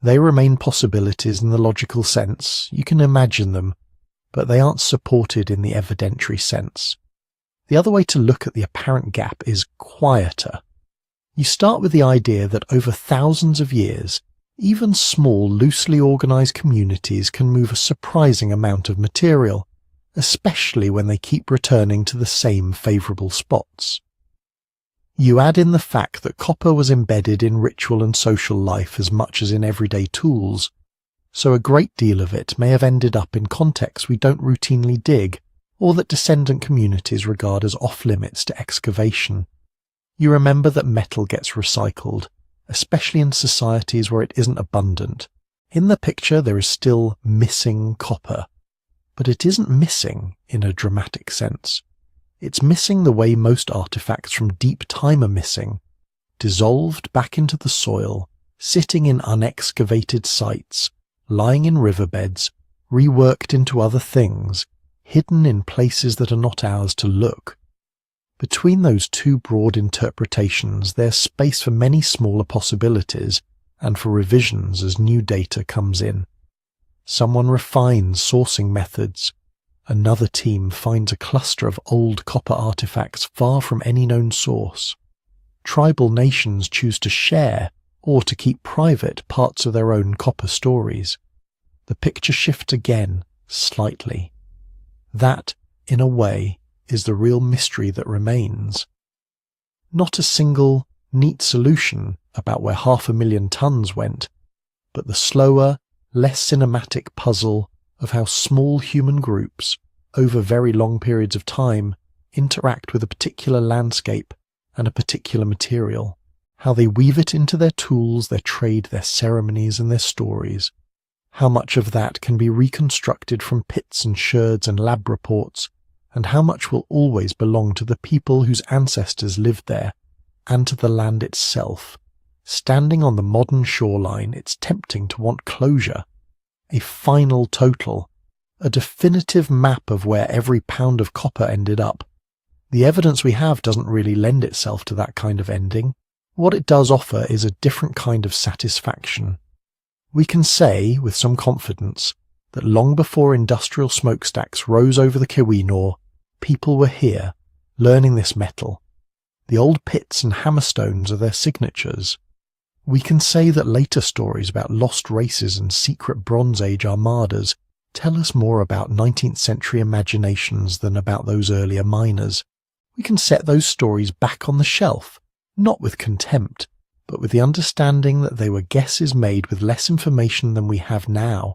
[SPEAKER 1] They remain possibilities in the logical sense, you can imagine them, but they aren't supported in the evidentiary sense. The other way to look at the apparent gap is quieter. You start with the idea that over thousands of years, even small, loosely organized communities can move a surprising amount of material, especially when they keep returning to the same favorable spots. You add in the fact that copper was embedded in ritual and social life as much as in everyday tools, so a great deal of it may have ended up in contexts we don't routinely dig, or that descendant communities regard as off-limits to excavation. You remember that metal gets recycled, especially in societies where it isn't abundant. In the picture there is still missing copper, but it isn't missing in a dramatic sense. It's missing the way most artifacts from deep time are missing, dissolved back into the soil, sitting in unexcavated sites, lying in riverbeds, reworked into other things, hidden in places that are not ours to look. Between those two broad interpretations, there's space for many smaller possibilities and for revisions as new data comes in. Someone refines sourcing methods. Another team finds a cluster of old copper artifacts far from any known source. Tribal nations choose to share or to keep private parts of their own copper stories. The picture shifts again, slightly. That, in a way, is the real mystery that remains. Not a single, neat solution about where 500,000 tons went, but the slower, less cinematic puzzle of how small human groups, over very long periods of time, interact with a particular landscape and a particular material, how they weave it into their tools, their trade, their ceremonies, and their stories. How much of that can be reconstructed from pits and sherds and lab reports, and how much will always belong to the people whose ancestors lived there, and to the land itself. Standing on the modern shoreline, it's tempting to want closure, a final total, a definitive map of where every pound of copper ended up. The evidence we have doesn't really lend itself to that kind of ending. What it does offer is a different kind of satisfaction. We can say, with some confidence, that long before industrial smokestacks rose over the Keweenaw, people were here, learning this metal. The old pits and hammerstones are their signatures. We can say that later stories about lost races and secret Bronze Age armadas tell us more about 19th century imaginations than about those earlier miners. We can set those stories back on the shelf, not with contempt, but with the understanding that they were guesses made with less information than we have now.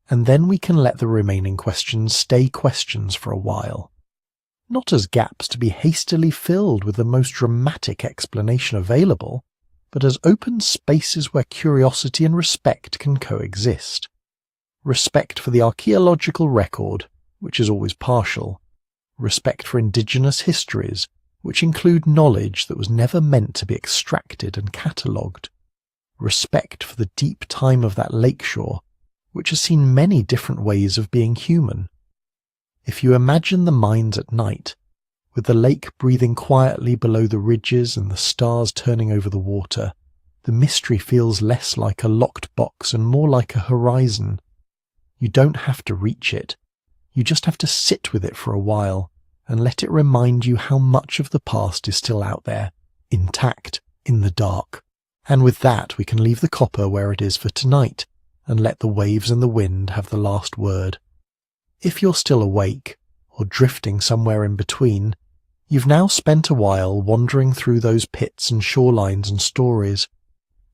[SPEAKER 1] And then we can let the remaining questions stay questions for a while. Not as gaps to be hastily filled with the most dramatic explanation available, but as open spaces where curiosity and respect can coexist. Respect for the archaeological record, which is always partial. Respect for indigenous histories, which include knowledge that was never meant to be extracted and catalogued. Respect for the deep time of that lakeshore, which has seen many different ways of being human. If you imagine the mines at night, with the lake breathing quietly below the ridges and the stars turning over the water, the mystery feels less like a locked box and more like a horizon. You don't have to reach it. You just have to sit with it for a while and let it remind you how much of the past is still out there, intact, in the dark. And with that we can leave the copper where it is for tonight and let the waves and the wind have the last word. If you're still awake, or drifting somewhere in between, you've now spent a while wandering through those pits and shorelines and stories.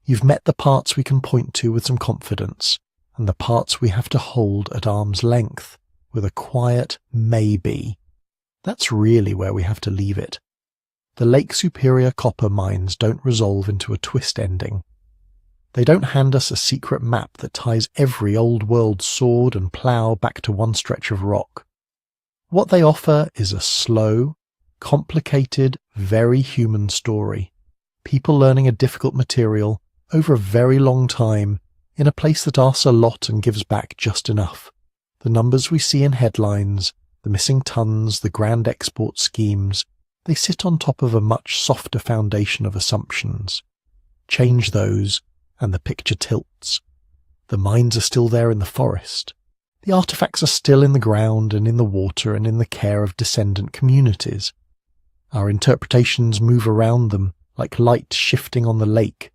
[SPEAKER 1] You've met the parts we can point to with some confidence, and the parts we have to hold at arm's length, with a quiet maybe. That's really where we have to leave it. The Lake Superior copper mines don't resolve into a twist ending. They don't hand us a secret map that ties every old world sword and plough back to one stretch of rock. What they offer is a slow, complicated, very human story. People learning a difficult material over a very long time in a place that asks a lot and gives back just enough. The numbers we see in headlines, the missing tons, the grand export schemes, they sit on top of a much softer foundation of assumptions. Change those, and the picture tilts. The mines are still there in the forest. The artifacts are still in the ground and in the water and in the care of descendant communities. Our interpretations move around them like light shifting on the lake.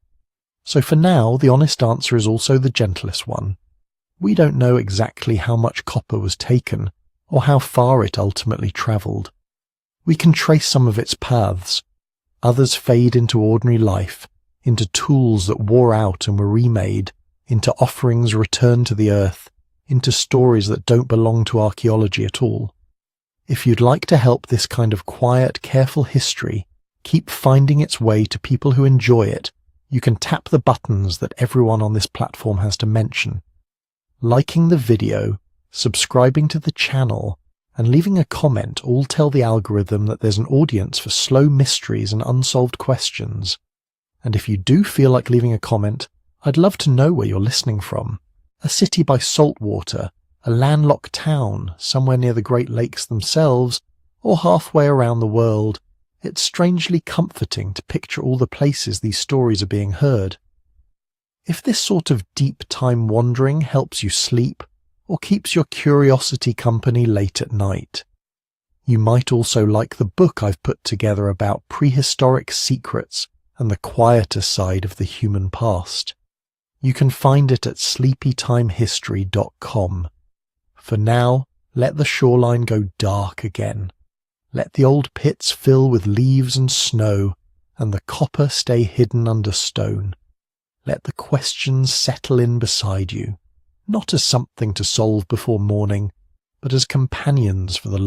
[SPEAKER 1] So for now, the honest answer is also the gentlest one. We don't know exactly how much copper was taken or how far it ultimately travelled. We can trace some of its paths. Others fade into ordinary life, into tools that wore out and were remade, into offerings returned to the earth, into stories that don't belong to archaeology at all. If you'd like to help this kind of quiet, careful history keep finding its way to people who enjoy it, you can tap the buttons that everyone on this platform has to mention. Liking the video, subscribing to the channel, and leaving a comment all tell the algorithm that there's an audience for slow mysteries and unsolved questions. And if you do feel like leaving a comment, I'd love to know where you're listening from. A city by salt water, a landlocked town somewhere near the Great Lakes themselves, or halfway around the world. It's strangely comforting to picture all the places these stories are being heard. If this sort of deep time wandering helps you sleep, or keeps your curiosity company late at night, you might also like the book I've put together about prehistoric secrets and the quieter side of the human past. You can find it at sleepytimehistory.com. For now, let the shoreline go dark again. Let the old pits fill with leaves and snow, and the copper stay hidden under stone. Let the questions settle in beside you, not as something to solve before morning, but as companions for the